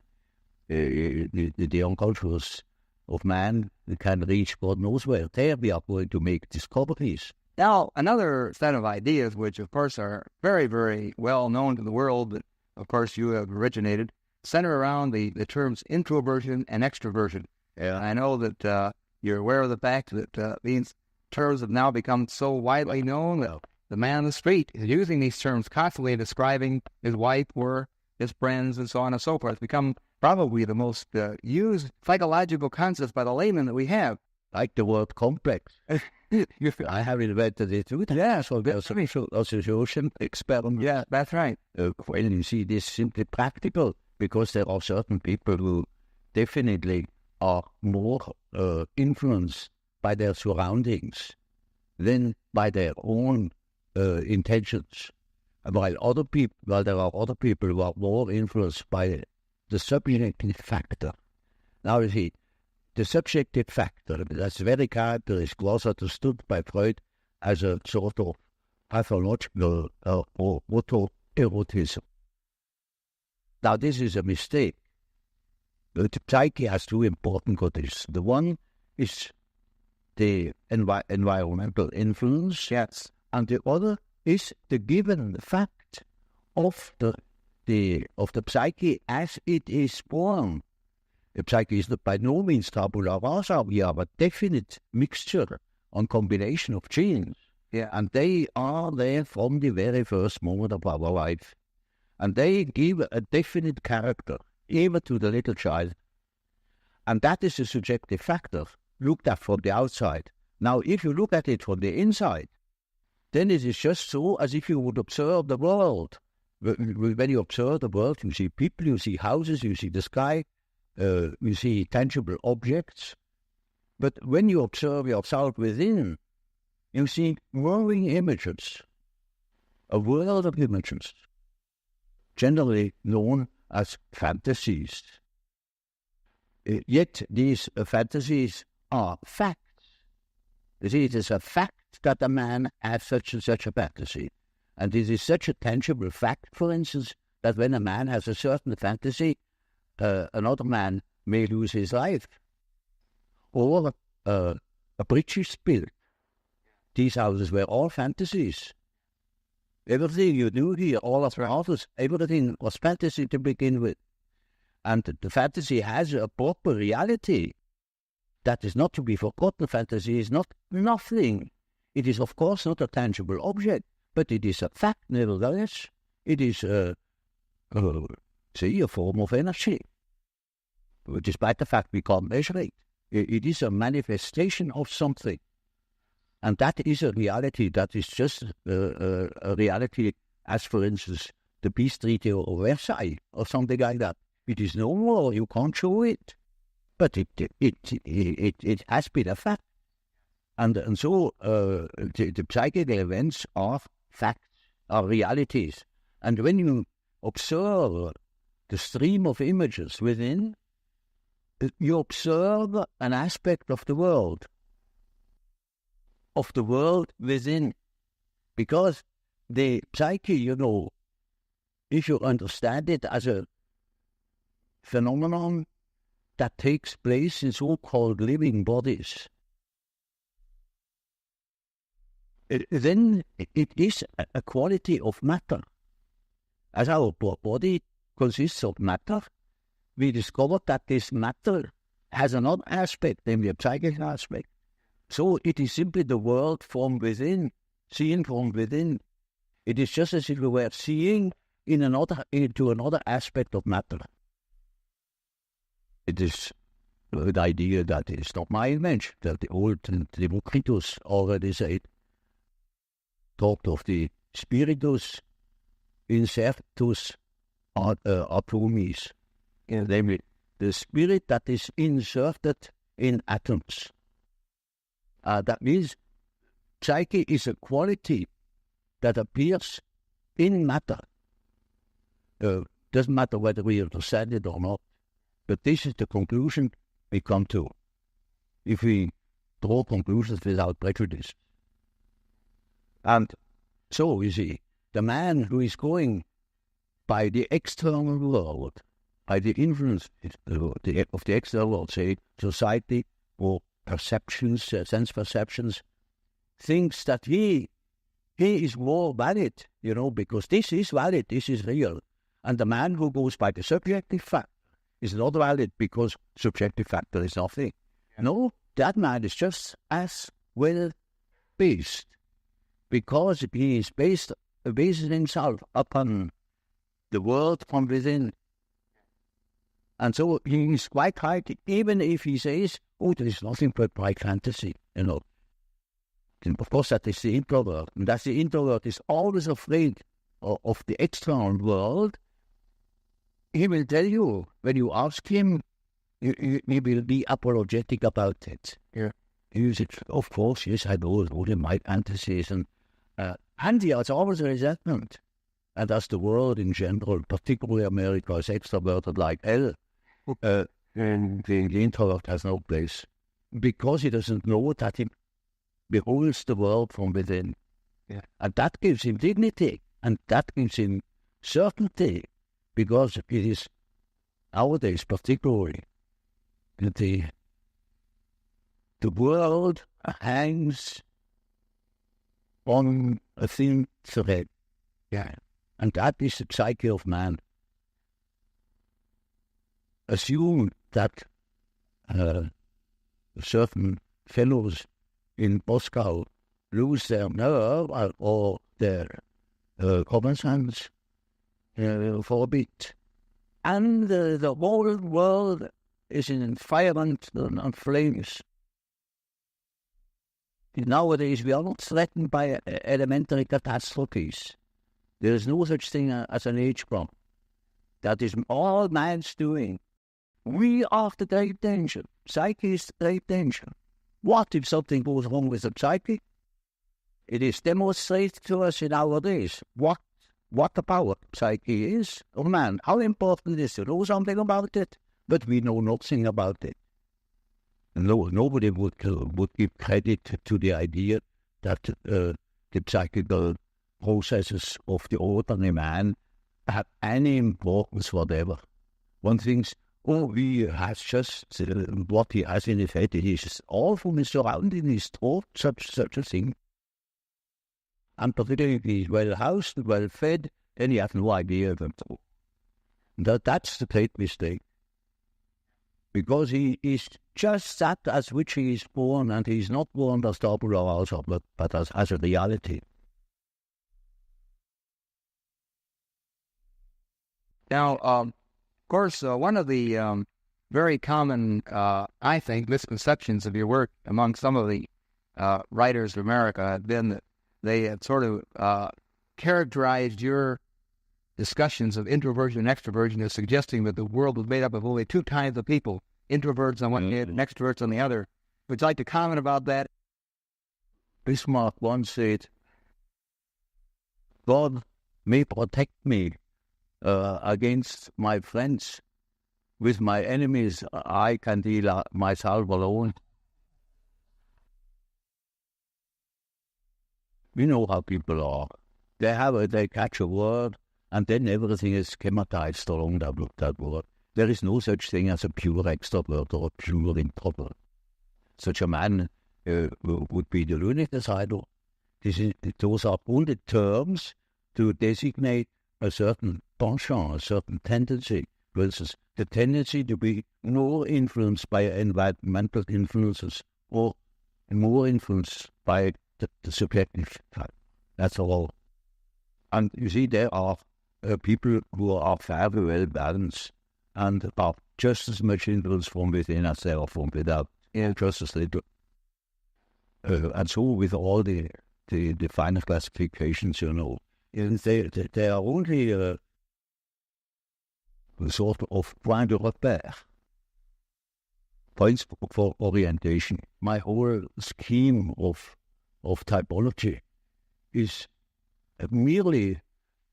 The unconscious of man can reach God knows where. There we are going to make discoveries. Now, another set of ideas, which of course are very, very well known to the world, that of course you have originated, center around the terms introversion and extroversion. Yeah. I know that you're aware of the fact that these terms have now become so widely known that the man on the street is using these terms constantly, describing his wife or his friends and so on and so forth. It's become probably the most used psychological concepts by the layman that we have. Like the word complex. I have invented it too. Yeah, so there's a dissociation experiment. Yeah, that's right. When you see this simply practical, because there are certain people who definitely are more influenced by their surroundings than by their own intentions. While there are other people who are more influenced by the subjective factor. Now you see, the subjective factor, that's very characteristic, was understood by Freud as a sort of pathological or autoerotism. Now this is a mistake. The psyche has two important conditions. The one is the environmental influence, yes, and the other is the given fact of the psyche as it is born. The psyche is by no means tabula rasa. We have a definite mixture and combination of genes. Yeah. And they are there from the very first moment of our life. And they give a definite character, even to the little child. And that is a subjective factor, looked at from the outside. Now, if you look at it from the inside, then it is just so as if you would observe the world. When you observe the world, you see people, you see houses, you see the sky, you see tangible objects. But when you observe yourself within, you see whirling images, a world of images, generally known as fantasies. Yet these fantasies are facts. You see, it is a fact that a man has such and such a fantasy. And it is such a tangible fact, for instance, that when a man has a certain fantasy, another man may lose his life. Or a bridge is built. These houses were all fantasies. Everything you do here, all of the houses, everything was fantasy to begin with. And the fantasy has a proper reality. That is not to be forgotten. Fantasy is not nothing. It is, of course, not a tangible object, but it is a fact nevertheless. It is a form of energy, despite the fact we can't measure it. It is a manifestation of something. And that is a reality. That is just a reality as, for instance, the peace treaty of Versailles or something like that. It is no more. You can't show it. But it has been a fact. And so the psychical events are facts, are realities. And when you observe the stream of images within, you observe an aspect of the world within. Because the psyche, if you understand it as a phenomenon that takes place in so-called living bodies, then it is a quality of matter. As our body consists of matter, we discovered that this matter has another aspect, namely a psychic aspect. So it is simply the world from within, seen from within. It is just as if we were seeing into another aspect of matter. It is an idea that is not my invention, that the old Democritus already said, talked of the spiritus insertus atomis, namely the spirit that is inserted in atoms. That means psyche is a quality that appears in matter. Doesn't matter whether we understand it or not, but this is the conclusion we come to if we draw conclusions without prejudice. And so, you see, the man who is going by the external world, by the influence of the external world, say society or perceptions, sense perceptions, thinks that he is more valid, because this is valid, this is real. And the man who goes by the subjective fact is not valid because subjective factor is nothing. No, that man is just as well based, because he is basing himself upon the world from within. And so he is quite right, even if he says, there is nothing but bright fantasy, And of course, that is the introvert. And that the introvert is always afraid of the external world. He will tell you, when you ask him, he will be apologetic about it. Yeah. He will say, of course, yes, I know all of my fantasies. And he has always a resentment. And as the world in general, particularly America, is extroverted like hell, and the introvert has no place, because he doesn't know that he beholds the world from within. Yeah. And that gives him dignity, and that gives him certainty, because it is nowadays particularly the world hangs on a thin thread. Yeah. And that is the psyche of man. Assume that certain fellows in Moscow lose their nerve or their common sense for a bit. And the whole world is in environment and flames. Nowadays, we are not threatened by elementary catastrophes. There is no such thing as an age bomb. That is all man's doing. We are the great danger. Psyche is the great danger. What if something goes wrong with the psyche? It is demonstrated to us in our days what the power of psyche is of man. How important it is to know something about it, but we know nothing about it. Nobody would give credit to the idea that the psychical processes of the ordinary man have any importance whatever. One thinks, he has just what he has in his head. It is all from his surrounding, his thought, such a thing. And particularly if he's well housed, well fed, then he has no idea of himself. That's the great mistake. Because he is just that as which he is born, and he is not born as tabula rasa, but as a reality. Now, of course, one of the very common, I think, misconceptions of your work among some of the writers of America have been that they had sort of characterized your discussions of introversion and extroversion as suggesting that the world was made up of only two kinds of people, introverts on one hand and extroverts on the other. Would you like to comment about that? Bismarck once said, God may protect me against my friends. With my enemies, I can deal myself alone. We know how people are. They catch a word, and then everything is schematized along that word. There is no such thing as a pure extrovert or a pure introvert. Such a man would be the lunatic asylum. Those are only terms to designate a certain penchant, a certain tendency. For instance, the tendency to be more influenced by environmental influences or more influenced by the subjective type. That's all. And you see, there are people who are fairly well balanced and are just as much influence from within as they are from without, just as little. And so with all the finer classifications, they are only a sort of point de repère, points for orientation. My whole scheme of typology is merely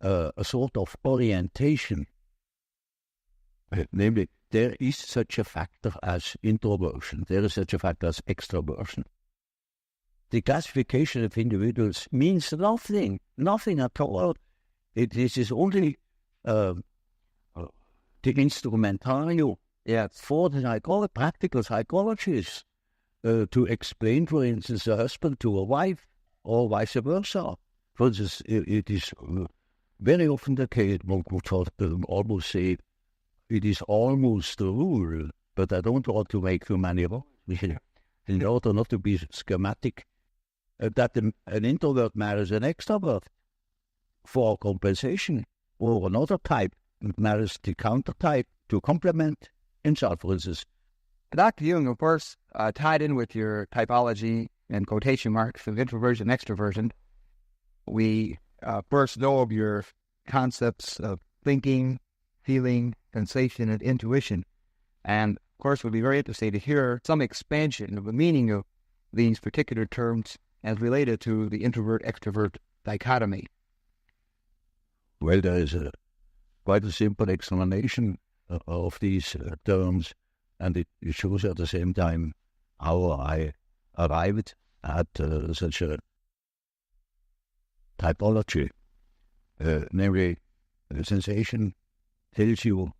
a sort of orientation. Namely, there is such a factor as introversion. There is such a factor as extroversion. The classification of individuals means nothing at all. This is only the instrumentarium for the practical psychologists to explain, for instance, a husband to a wife or vice versa. For instance, it is very often the case, one could almost say, it is almost the rule, but I don't want to make too many rules in order not to be schematic, that an introvert marries an extrovert for compensation, or another type marries the counter type to complement himself, for instance. Dr. Jung, of course, tied in with your typology and quotation marks of introversion, extroversion, we first know of your concepts of thinking, feeling, sensation, and intuition. And, of course, it would be very interesting to hear some expansion of the meaning of these particular terms as related to the introvert-extrovert dichotomy. Well, there is quite a simple explanation of these terms, and it shows at the same time how I arrived at such a typology. Namely, sensation tells you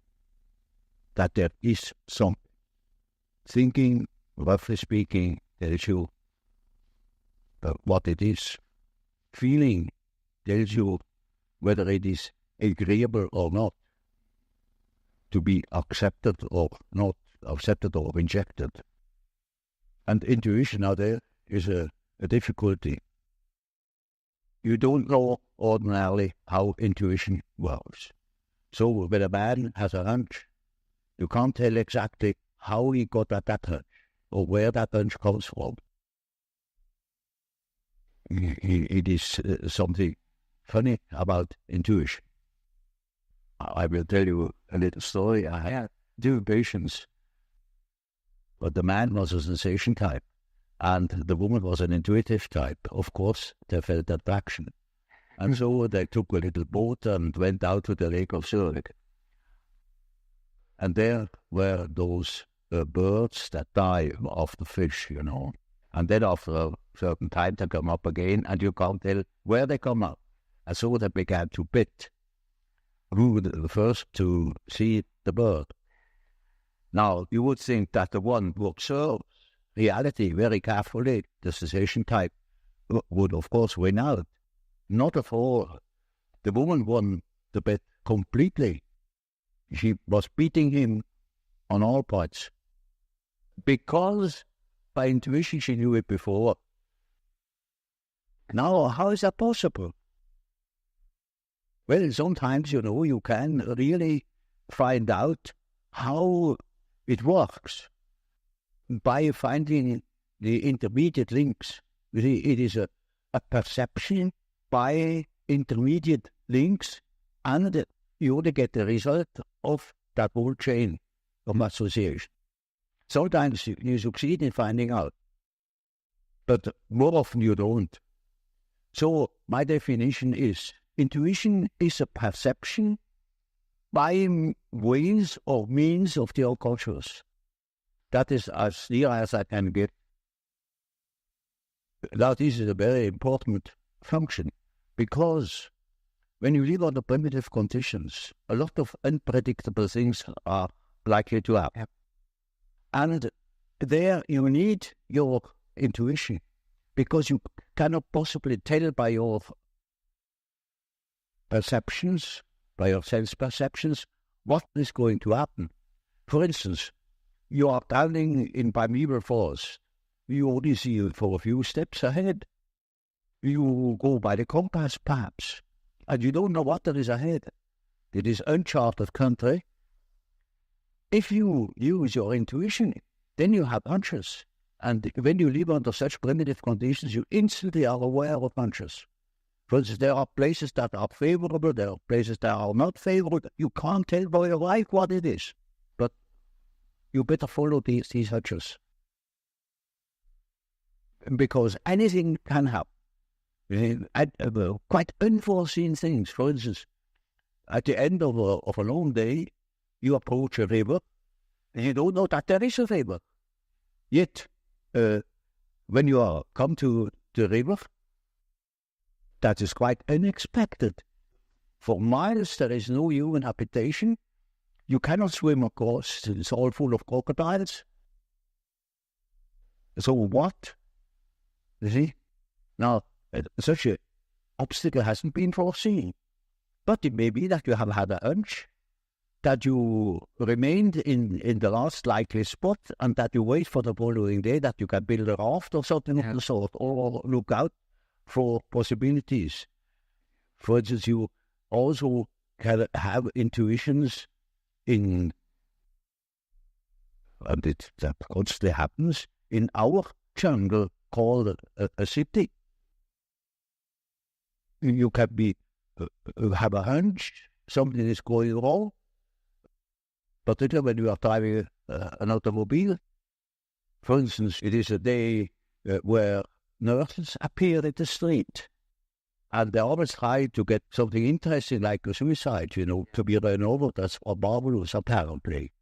that there is something. Thinking, roughly speaking, tells you what it is. Feeling tells you whether it is agreeable or not, to be accepted or not, accepted or rejected. And intuition, now there is a difficulty. You don't know ordinarily how intuition works. So when a man has a hunch, you can't tell exactly how he got at that hunch or where that hunch comes from. It is something funny about intuition. I will tell you a little story. I had two patients, but the man was a sensation type and the woman was an intuitive type. Of course, they felt attraction. And so they took a little boat and went out to the Lake of Zurich. And there were those birds that die off the fish, And then after a certain time they come up again, and you can't tell where they come up. And so they began to bid who was the first to see the bird. Now, you would think that the one who observes reality very carefully, the sensation type, would of course win out. Not at all. The woman won the bet completely. She was beating him on all points. Because by intuition she knew it before. Now, how is that possible? Well, sometimes, you can really find out how it works by finding the intermediate links. You see, it is a perception by intermediate links, and you only get the result of that whole chain of association. Sometimes you succeed in finding out, but more often you don't. So my definition is, intuition is a perception by ways or means of the unconscious. That is as near as I can get. Now, this is a very important function, because when you live under primitive conditions, a lot of unpredictable things are likely to happen. And there you need your intuition, because you cannot possibly tell by your perceptions, by your sense perceptions, what is going to happen. For instance, you are traveling in primeval forest. You only see for a few steps ahead. You go by the compass, perhaps, and you don't know what there is ahead. It is uncharted country. If you use your intuition, then you have hunches. And when you live under such primitive conditions, you instantly are aware of hunches. For instance, there are places that are favorable, there are places that are not favorable. You can't tell by your life what it is, but you better follow these hunches, because anything can happen. Quite unforeseen things. For instance, at the end of a long day, you approach a river, and you don't know that there is a river. Yet, when you come to the river, that is quite unexpected. For miles, there is no human habitation. You cannot swim across. It's all full of crocodiles. So what? You see? Now, such an obstacle hasn't been foreseen. But it may be that you have had a hunch, that you remained in the last likely spot, and that you wait for the following day that you can build a raft or something of the sort, or look out for possibilities. For instance, you also can have intuitions that constantly happens in our jungle called a city. You can have a hunch, something is going wrong, particularly when you are driving an automobile. For instance, it is a day where nurses appear in the street, and they always try to get something interesting like a suicide, to be run over. That's marvelous, apparently.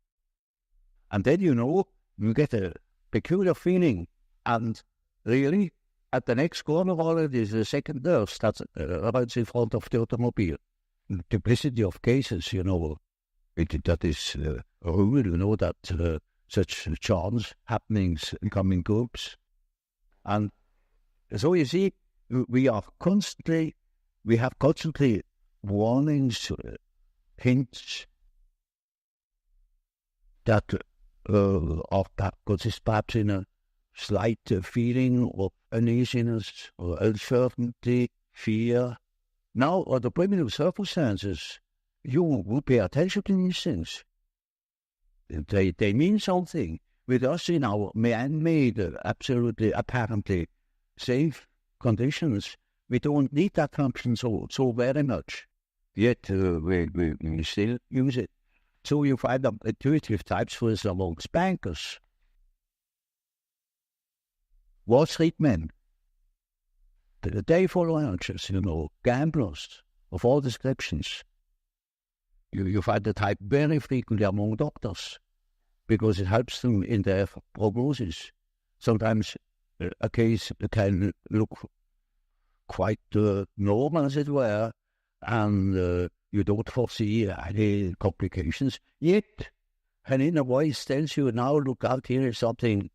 And then, you get a peculiar feeling, and really, at the next corner already is a second nurse that runs in front of the automobile. Multiplicity of cases, that is a rule, that such chance happenings come in groups. And so you see, we have constantly warnings, hints that consist perhaps in a slight feeling of uneasiness or uncertainty, fear. Now, under primitive circumstances, you will pay attention to these things. They mean something. With us in our man-made, absolutely, apparently safe conditions, we don't need that function so very much. Yet we still use it. So you find that intuitive types, for instance, amongst bankers, Wall Street men, they follow hunches, gamblers of all descriptions. You find the type very frequently among doctors, because it helps them in their prognosis. Sometimes a case can look quite normal, as it were, and you don't foresee any complications. Yet, an inner voice tells you, now look out, here is something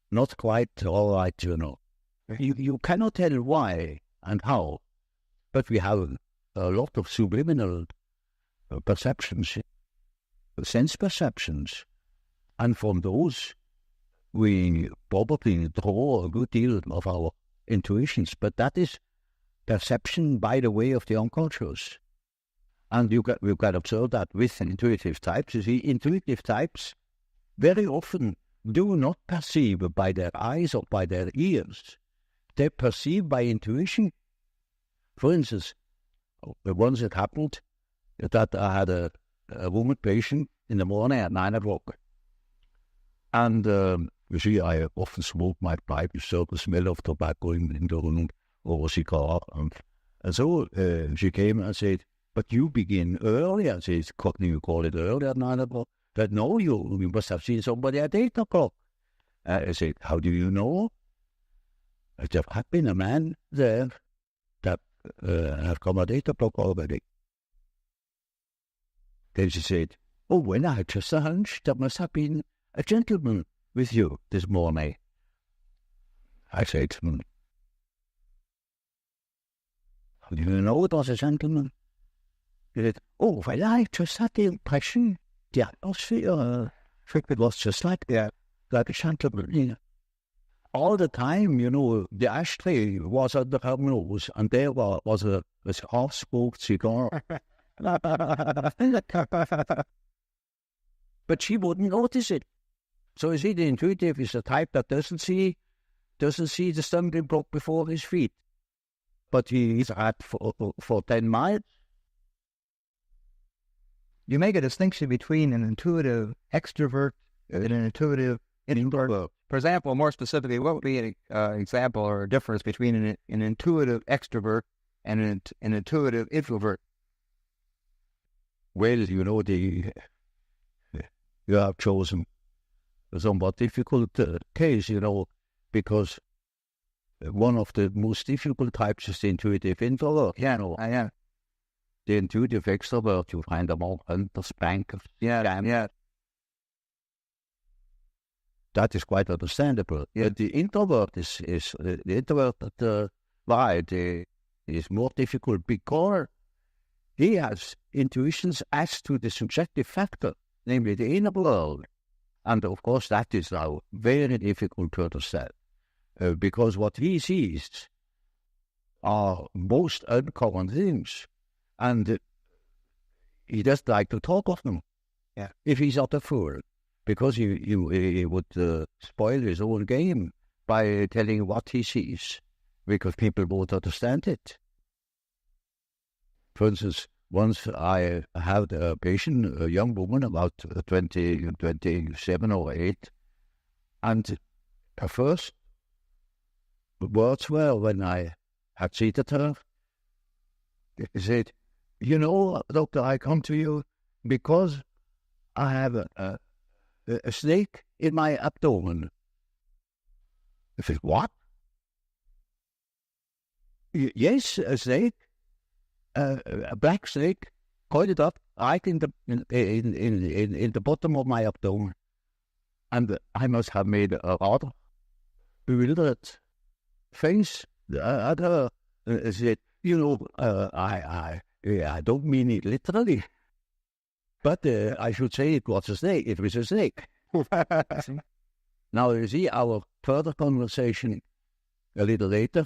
not quite all right, You cannot tell why and how, but we have a lot of subliminal perceptions, sense perceptions, and from those we probably draw a good deal of our intuitions, but that is perception by the way of the unconscious. And you can observe that with intuitive types. You see, intuitive types very often do not perceive by their eyes or by their ears. They perceive by intuition. For instance, once it happened that I had a woman patient in the morning at 9 o'clock. And you see, I often smoke my pipe, you saw the smell of tobacco in the room, or a cigar. And so she came and said, "But you begin early." I said, "Can you call it early at 9 o'clock?" But no, you must have seen somebody at 8 o'clock. I said, "How do you know?" There had been a man there that had come at 8 o'clock already. Then she said, "Oh, well, I had just a hunch. There must have been a gentleman with you this morning." I said, "How do you know it was a gentleman?" He said, "Oh, well, I just had the impression, the atmosphere, it was just like a gentleman. You know. All the time, you know, the ashtray was under her nose, and there was a half-smoked cigar." But she wouldn't notice it. So you see, the intuitive is a type that doesn't see the stumbling block before his feet. But he's at for 10 miles. You make a distinction between an intuitive extrovert and an intuitive introvert. For example, more specifically, what would be an example or a difference between an intuitive extrovert and an intuitive introvert? Well, you know, you have chosen a somewhat difficult case, you know, because one of the most difficult types is the intuitive introvert. Yeah, you know. I am. The intuitive extrovert, you find them all hunters, bankers. Yeah. That is quite understandable. Yeah. But the introvert the introvert variety is more difficult because he has intuitions as to the subjective factor, namely the inner world. And of course, that is now very difficult to understand because what he sees are most uncommon things, and he doesn't like to talk of them. Yeah. If he's not a fool, because he would spoil his own game by telling what he sees, because people won't understand it. For instance, once I had a patient, a young woman, about 27 or 8, and her first words were, when I had seated her, she said, "You know, doctor, I come to you because I have a snake in my abdomen." I said, "What?" "Yes, a snake. A black snake coiled up right in the bottom of my abdomen." And I must have made a rather bewildered face at her. I said, "You know, I don't mean it literally, but I should say it was a snake. It was a snake." Now, you see, our further conversation a little later,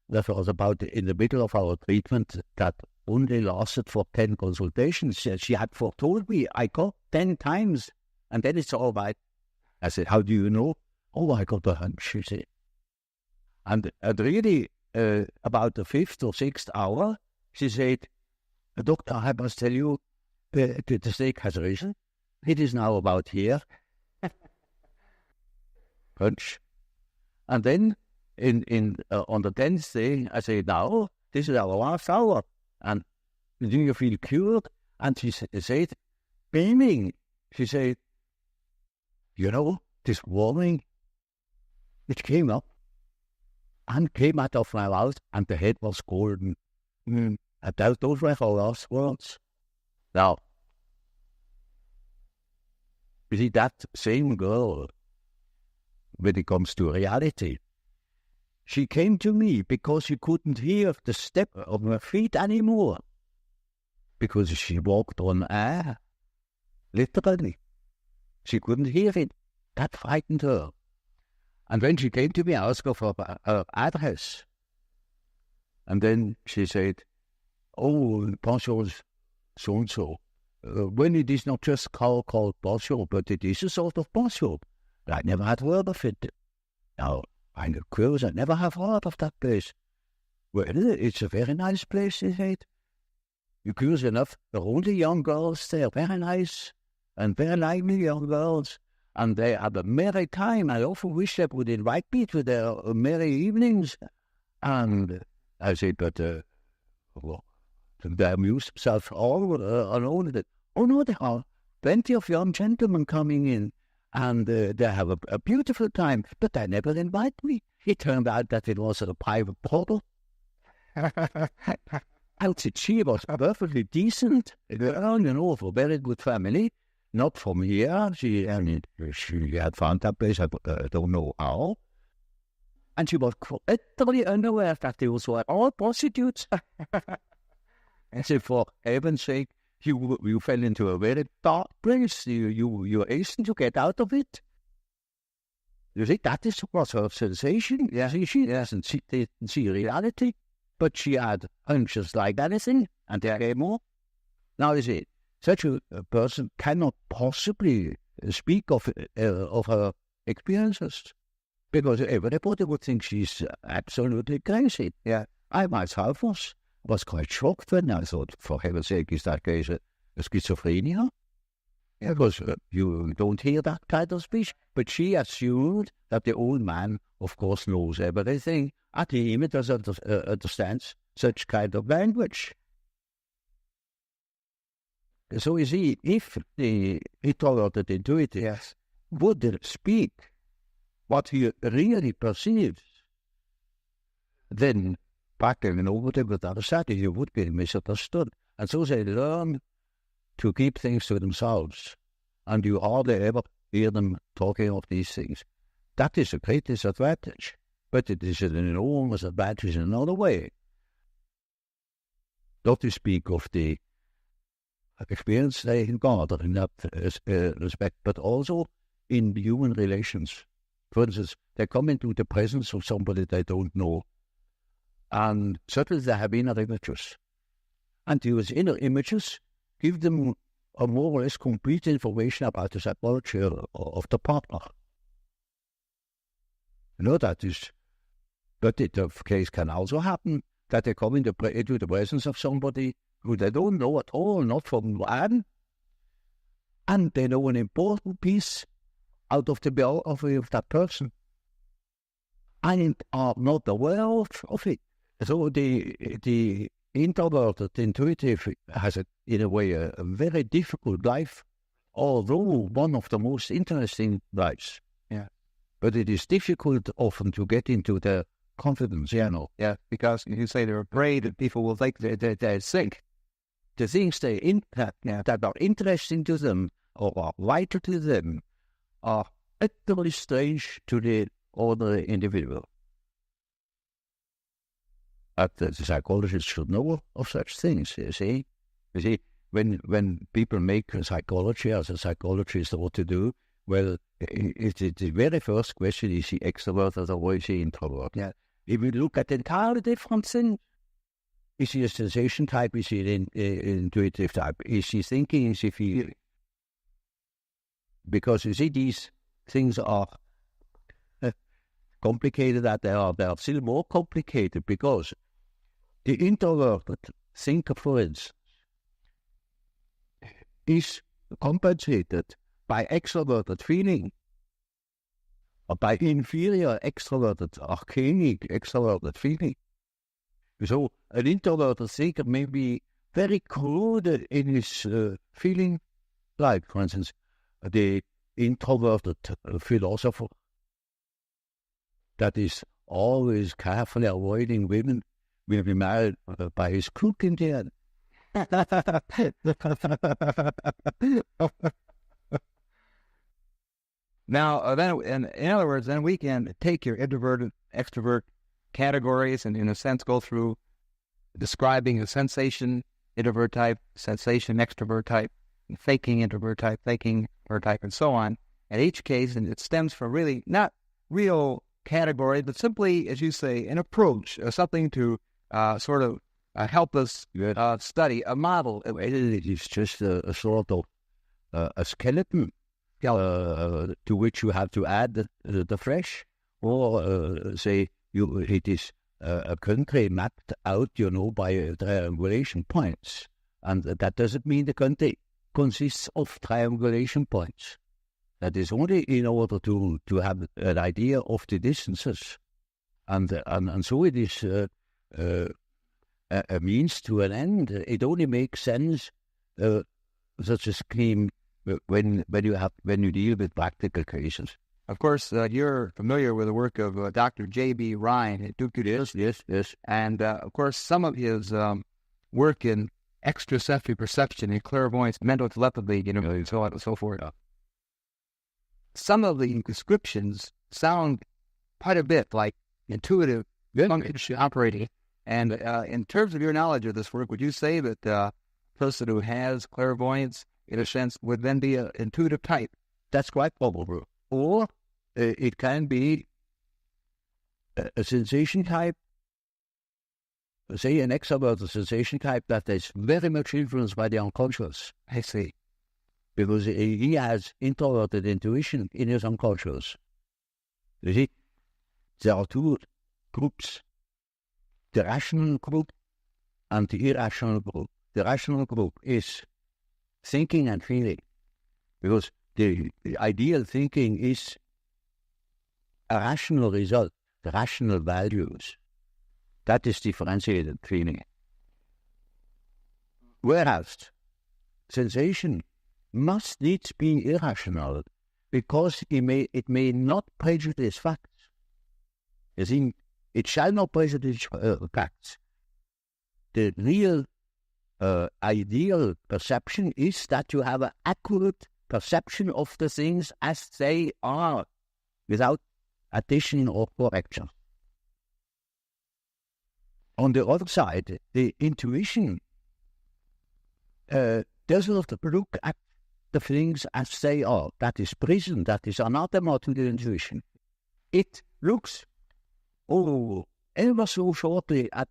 that was about in the middle of our treatment, that only lasted for 10 consultations. She had foretold me, "I got 10 times, and then it's all right." I said, "How do you know?" "Oh, I got a hunch," she said. And really, about the 5th or 6th hour, she said, "Doctor, I must tell you, the snake has risen. It is now about here." Hunch. And then on the 10th day, I said, "Now, this is our last hour. And do you feel cured?" And she said, beaming, she said, "You know, this morning, it came up and came out of my mouth, and the head was golden." And those were her last words. Now, you see, that same girl, when it comes to reality, she came to me because she couldn't hear the step of her feet anymore, because she walked on air, literally. She couldn't hear it. That frightened her. And when she came to me, I asked her for her address. And then she said, "Oh, bonjour, so-and-so. When it is not just called partial, but it is a sort of partial. I never had heard of it. Now, I'm curious, I never have heard of that place. Well, it's a very nice place, they say. You're curious enough, there are only young girls there, very nice and very lively young girls. And they have a merry time. I often wish they would invite me to their merry evenings. And I say, but well, they amuse themselves all alone. Oh no, there are plenty of young gentlemen coming in, and they have a beautiful time, but they never invite me. It turned out that it was a private portal. She was perfectly decent girl, of a very good family. Not from here. She had found that place. I don't know how. And she was utterly unaware that those were all prostitutes. And so, for heaven's sake, you fell into a very dark place. You hastened to get out of it. You see, that was her sensation. Yeah. She didn't see reality, but she had hunches like anything, and there came more. Now, you see, such a person cannot possibly speak of her experiences, because everybody would think she's absolutely crazy. Yeah, I myself was quite shocked when I thought, for heaven's sake, is that case a schizophrenia? Yeah, because you don't hear that kind of speech. But she assumed that the old man, of course, knows everything, and he even doesn't understands such kind of language. So you see, if the introverted intuitive would speak what he really perceives, then practically nobody would understand it. You would be misunderstood. And so they learn to keep things to themselves, and you hardly ever hear them talking of these things. That is a great disadvantage, but it is an enormous advantage in another way. Not to speak of the experience they gather in that respect, but also in human relations. For instance, they come into the presence of somebody they don't know, and certainly they have inner images. And these inner images give them a more or less complete information about the psychology of the partner. You know, that is, but the case can also happen that they come into the presence of somebody who they don't know at all, not from Adam, and they know an important piece out of the biography of that person, and are not aware of it. So the introverted intuitive has, in a way, a very difficult life, although one of the most interesting lives. Yeah. But it is difficult often to get into their confidence, you know. Yeah, because you say they're afraid that people will think they're sick. The things that are interesting to them or are vital to them are utterly strange to the ordinary individual. But the psychologists should know of such things, you see. You see, when people make psychology as a psychologist what to do, well, the very first question is he extroverted or is he introvert? Yeah. If you look at entirely different things, is he a sensation type? Is he an intuitive type? Is he thinking? Is he feeling? Because you see, these things are complicated, that they are still more complicated, because the introverted thinker, for instance, is compensated by extroverted feeling, or by inferior extroverted, archaic extroverted feeling. So an introverted thinker may be very crude in his feeling, like, for instance, the introverted philosopher that is always carefully avoiding women will be married by his cook in the end. Now, then, in other words, then we can take your introvert, extrovert categories and, in a sense, go through describing a sensation introvert type, sensation extrovert type, faking introvert type, faking introvert type, and so on. In each case, and it stems from really not real category, but simply, as you say, an approach, something to sort of help us study a model. It is just a sort of a skeleton to which you have to add the flesh, or say it is a country mapped out, by triangulation points, and that doesn't mean the country consists of triangulation points. That is only in order to have an idea of the distances, and so it is a means to an end. It only makes sense such a scheme when you deal with practical cases. Of course, you're familiar with the work of Dr. J.B. Rhine at Duke University. Yes. And, of course, some of his work in extrasensory perception and clairvoyance, mental telepathy, and so on and so forth. Some of the descriptions sound quite a bit like intuitive function operating. And in terms of your knowledge of this work, would you say that a person who has clairvoyance, in a sense, would then be an intuitive type? That's quite probable. Or it can be a sensation type, say an extroverted sensation type that is very much influenced by the unconscious. I see. Because he has introverted intuition in his unconscious. You see, there are two groups, the rational group and the irrational group. The rational group is thinking and feeling, because the ideal thinking is a rational result, the rational values. That is differentiated feeling. Whereas sensation must needs be irrational, because it may not prejudice facts. You see, it shall not prejudice facts. The real ideal perception is that you have an accurate perception of the things as they are, without addition or correction. On the other side, the intuition does not look at the things as they are. That is prison, that is anathema to the intuition. It looks, ever so shortly at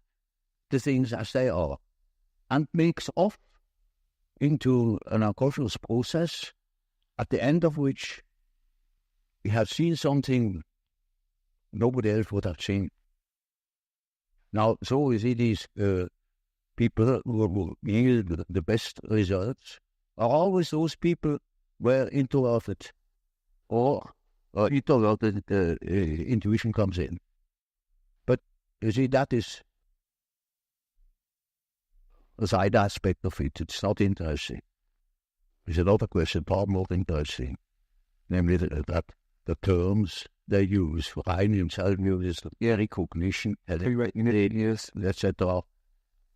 the things as they are, and makes off into an unconscious process, at the end of which we have seen something nobody else would have seen. Now, so you see these people who yield the best results are always those people where introverted or introverted intuition comes in. But you see, that is a side aspect of it. It's not interesting. There's another question, far more interesting, namely that the terms they use, Rhine himself uses recognition, etc.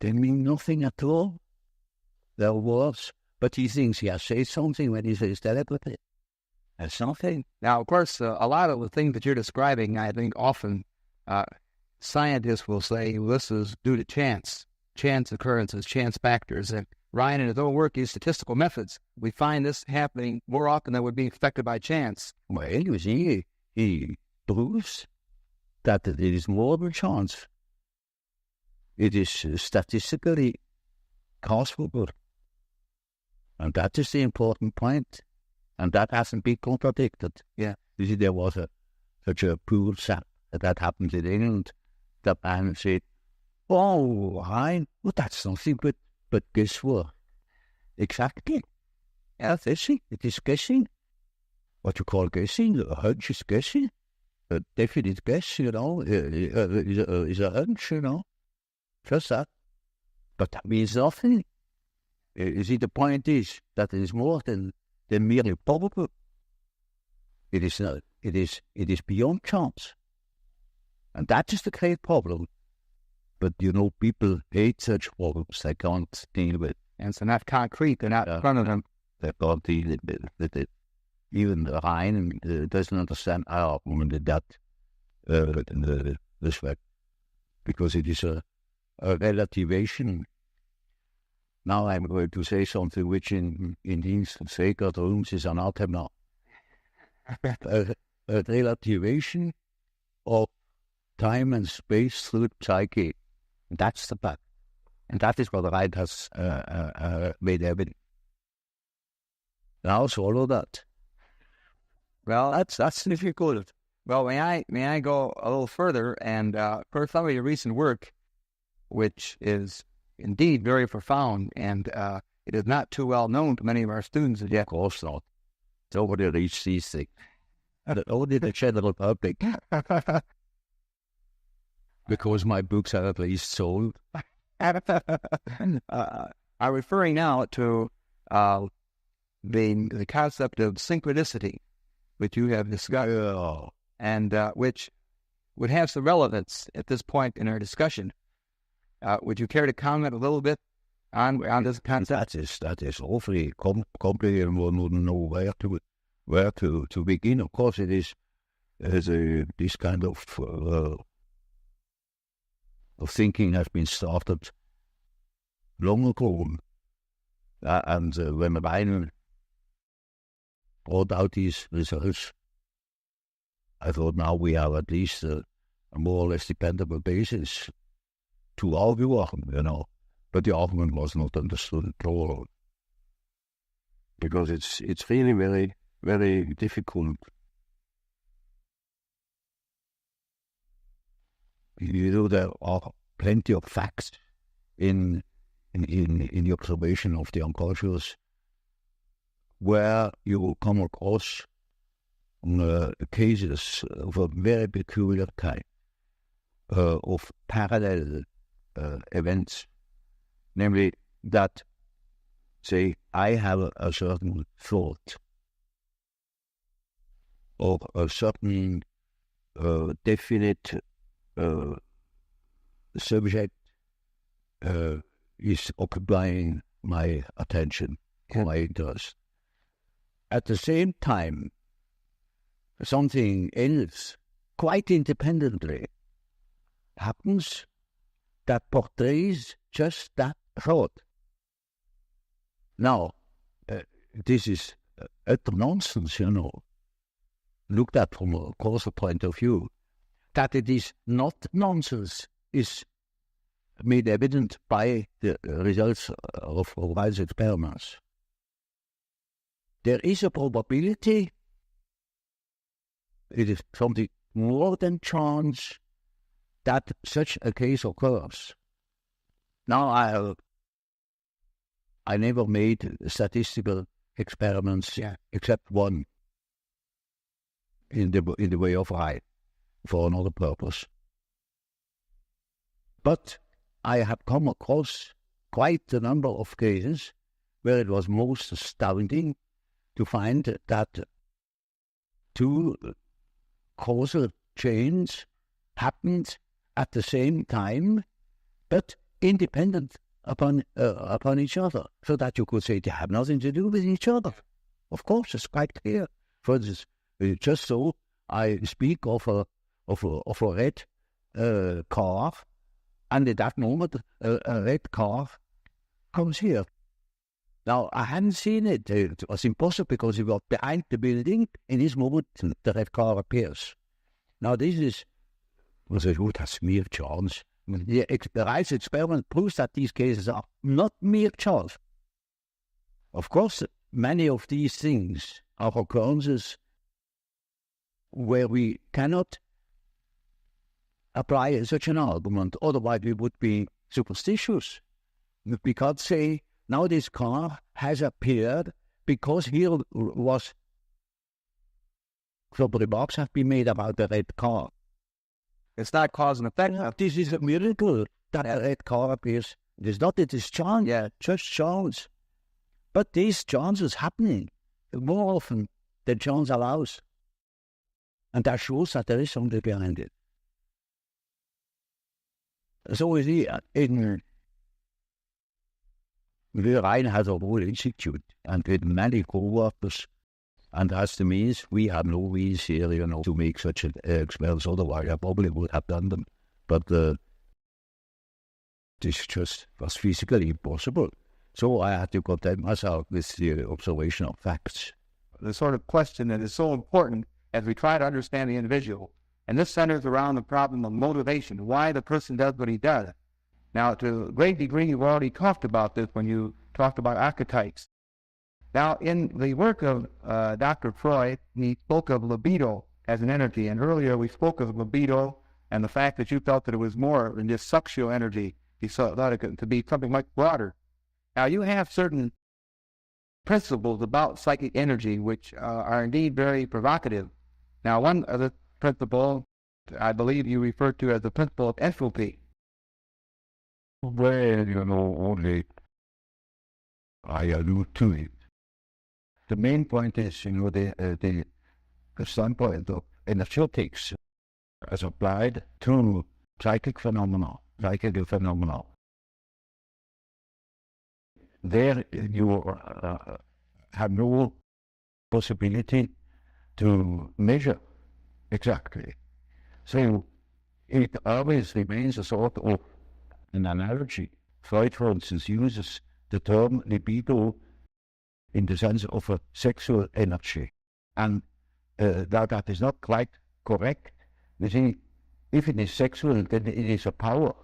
They mean nothing at all. They're words, but he thinks he has said something when he says telepathy. That's nothing. Now, of course, a lot of the things that you're describing, I think often scientists will say, well, this is due to chance occurrences, chance factors. And Ryan, in his own work, used statistical methods. We find this happening more often than would be affected by chance. Well, you see, he proves that it is more than chance. It is statistically causable. And that is the important point. And that hasn't been contradicted. Yeah. You see, there was such a pool sap that happened in England. The man said, "Oh, Hein, well, that's nothing but guesswork." Exactly. Yeah, that's it. It is guessing. What you call guessing, a hunch is guessing. A definite guess, is a hunch, Just that. But that means nothing. You see, the point is that it is more than merely probable. It is not. It is beyond chance. And that is the great problem. But, people hate such problems. They can't deal with. And so not concrete. They're not in front of them. They can't deal with it. Even Rhine doesn't understand our argument in that respect. Because it is a relativation. Now I'm going to say something which in these sacred rooms is anathema. A relativation of time and space through psyche. That's the fact. And that is what Freud has made evident. Now swallow that. Well, That's difficult. well, may I go a little further and for some of your recent work, which is indeed very profound, and it is not too well known to many of our students as yet. Of course not. Nobody reads these things. Only the general public. Because my books are at least sold. I'm referring now to the concept of synchronicity, which you have discussed, and which would have some relevance at this point in our discussion. Would you care to comment a little bit on this concept? That is awfully complicated, and one wouldn't know where to begin. Of course, it is this kind of thinking has been started long ago, and when Ryan brought out these results, I thought now we have at least a more or less dependable basis to argue on, But the argument was not understood at all, because it's really very, very difficult. There are plenty of facts in the observation of the unconscious where you come across cases of a very peculiar kind of parallel events, namely that, say, I have a certain thought or a certain definite subject is occupying my attention, my interest. At the same time, something else, quite independently, happens that portrays just that thought. Now, this is utter nonsense, looked at from a causal point of view. That it is not nonsense is made evident by the results of Freud's experiments. There is a probability, it is something more than chance, that such a case occurs. Now, I never made statistical experiments except one in the way of Freud for another purpose. But I have come across quite a number of cases where it was most astounding to find that two causal chains happened at the same time, but independent upon each other, so that you could say they have nothing to do with each other. Of course, it's quite clear. For instance, just so I speak of a red car, and at that moment a red car comes here. Now, I hadn't seen it. It was impossible because it was behind the building. In this moment, the red car appears. Now, this was a that's mere chance. The Reit's experiment proves that these cases are not mere chance. Of course, many of these things are occurrences where we cannot apply such an argument. Otherwise, we would be superstitious. We can't say, now this car has appeared because here was some remarks have been made about the red car. It's not cause and effect. This is a miracle that a red car appears. It is not, it is chance, just chance. But these chances happening more often than chance allows. And that shows that there is something behind it. So you see, Ryan has a whole institute and with many co-workers, and as the means, we have no means here, to make such experiments. Otherwise, I probably would have done them. But this just was physically impossible. So I had to content myself with the observation of facts. The sort of question that is so important as we try to understand the individual, and this centers around the problem of motivation, why the person does what he does. Now, to a great degree, you've already talked about this when you talked about archetypes. Now, in the work of Dr. Freud, he spoke of libido as an energy, and earlier we spoke of libido and the fact that you felt that it was more than just sexual energy. He thought it to be something much broader. Now, you have certain principles about psychic energy which are indeed very provocative. Now, one of the principle I believe you refer to as the principle of entropy. Well, only I allude to it. The main point is, the standpoint of energetics as applied to psychical phenomena. There you have no possibility to measure exactly. So it always remains a sort of an analogy. Freud, for instance, uses the term libido in the sense of a sexual energy. And that is not quite correct. You see, if it is sexual, then it is a power,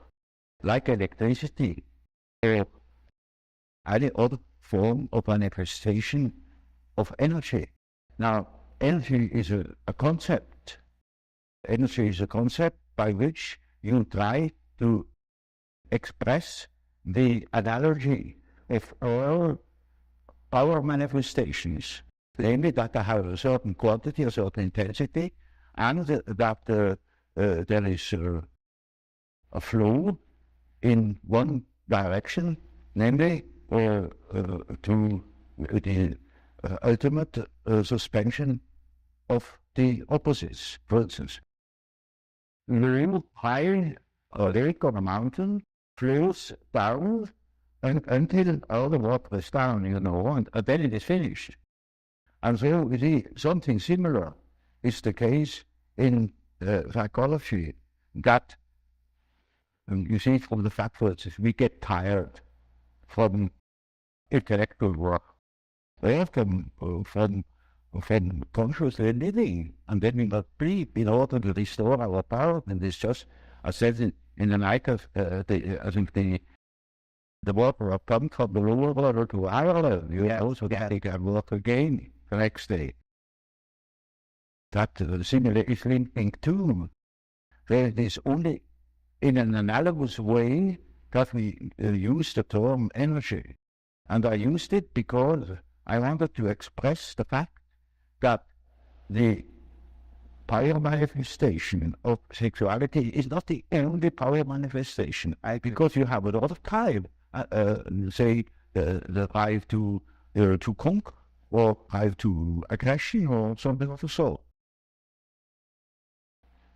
like electricity, or any other form of manifestation of energy. Now, energy is a concept. Energy is a concept by which you try to express the analogy of all power manifestations, namely that they have a certain quantity, a certain intensity, and that there is a flow in one direction, namely to the ultimate suspension of the opposites. For instance, the real high lake on a mountain flows down until all the water is down, and then it is finished. And so you see, something similar is the case in psychology, that you see from the fact that we get tired from intellectual work. We have come from consciously living, and then we must sleep in order to restore our power. And it's just, I said in the night of the water are pumped from the lower level to higher level. You also get to work again the next day. That similar is linking too. There it is only in an analogous way that we use the term energy. And I used it because I wanted to express the fact that the power manifestation of sexuality is not the only power manifestation, because you have a lot of time, say the drive to conquer, or drive to aggression, or something of the sort.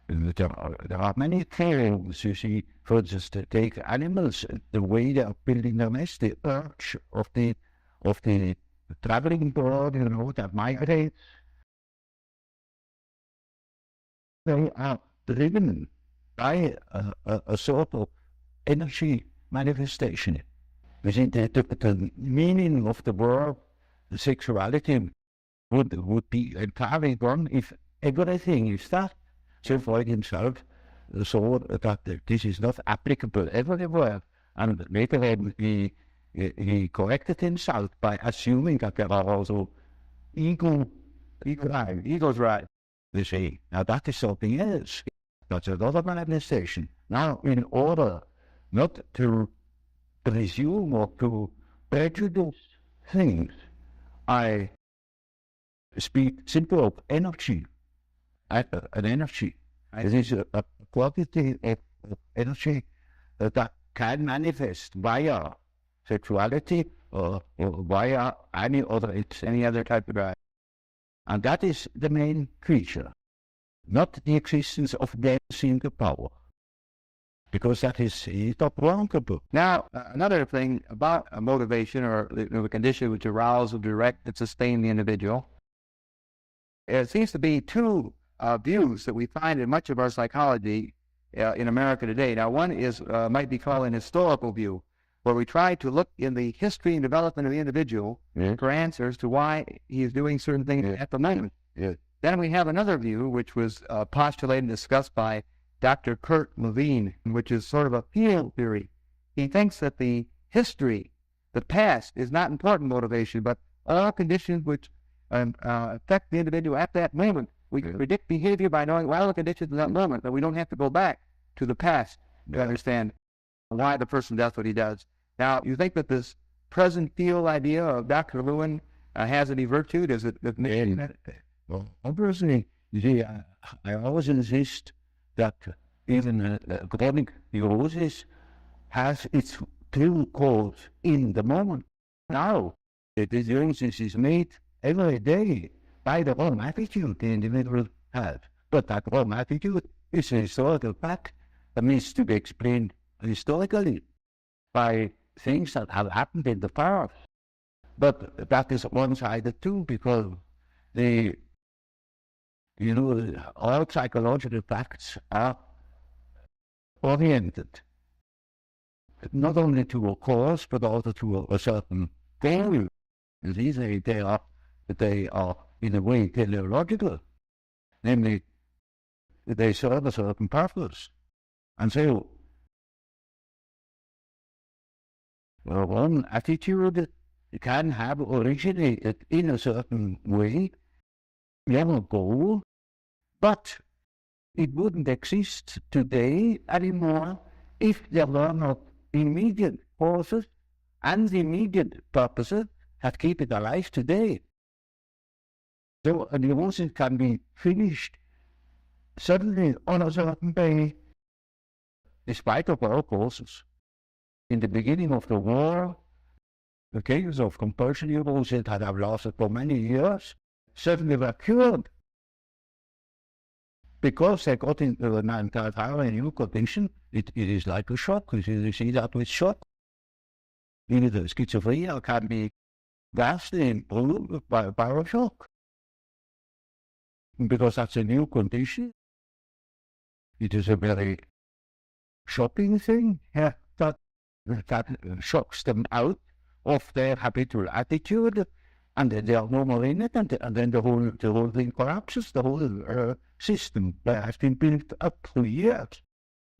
There are many theories, you see, for instance, to take animals, the way they are building their nest, the urge of the traveling bird, that migrates. They are driven by a sort of energy manifestation. You see, the meaning of the word sexuality would be entirely gone if everything is that. So Freud himself saw that this is not applicable everywhere, and later he corrected himself by assuming that there are also ego's right. You see, now that is something else. That's another manifestation. Now, in order not to presume or to prejudice things, I speak simply of energy. An energy. It is a quantity of energy that can manifest via sexuality or via any other type of drive. And that is the main creature, not the existence of dancing the power, because that is not workable. Now, another thing about a motivation, or the condition which arouse, direct, and sustain the individual, it seems to be two views that we find in much of our psychology in America today. Now, one is might be called an historical view, where we try to look in the history and development of the individual for answers to why he is doing certain things at the moment. Then we have another view, which was postulated and discussed by Dr. Kurt Lewin, which is sort of a field theory. he thinks that the history, the past, is not important motivation, but all conditions which affect the individual at that moment. We can predict behavior by knowing all the conditions in that moment, but we don't have to go back to the past to understand why the person does what he does. Now, you think that this present feel idea of Dr. Lewin has any virtue? Does it? Well, obviously, you see, I always insist that even chronic neurosis has its true cause in the moment. Now, the diagnosis is made every day by the wrong attitude the individual has. But that wrong attitude is a historical fact that needs to be explained historically by things that have happened in the past. But that is one-sided too, because all psychological facts are oriented not only to a cause, but also to a certain goal. And they are in a way teleological, namely, they serve a certain purpose. And so, one attitude can have originated in a certain way, a goal, but it wouldn't exist today anymore if there were not immediate causes and immediate purposes that keep it alive today. So a neurosis can be finished suddenly on a certain day, despite of all causes. In the beginning of the war, the cases of compulsion neurosis that have lasted for many years suddenly were cured because they got into an entirely new condition. It is like a shock. You see that with shock. The schizophrenia can be vastly improved by a shock, because that's a new condition. It is a very shocking thing that shocks them out of their habitual attitude, and then they are no more in it, and then the whole thing collapses. The whole system that has been built up through years.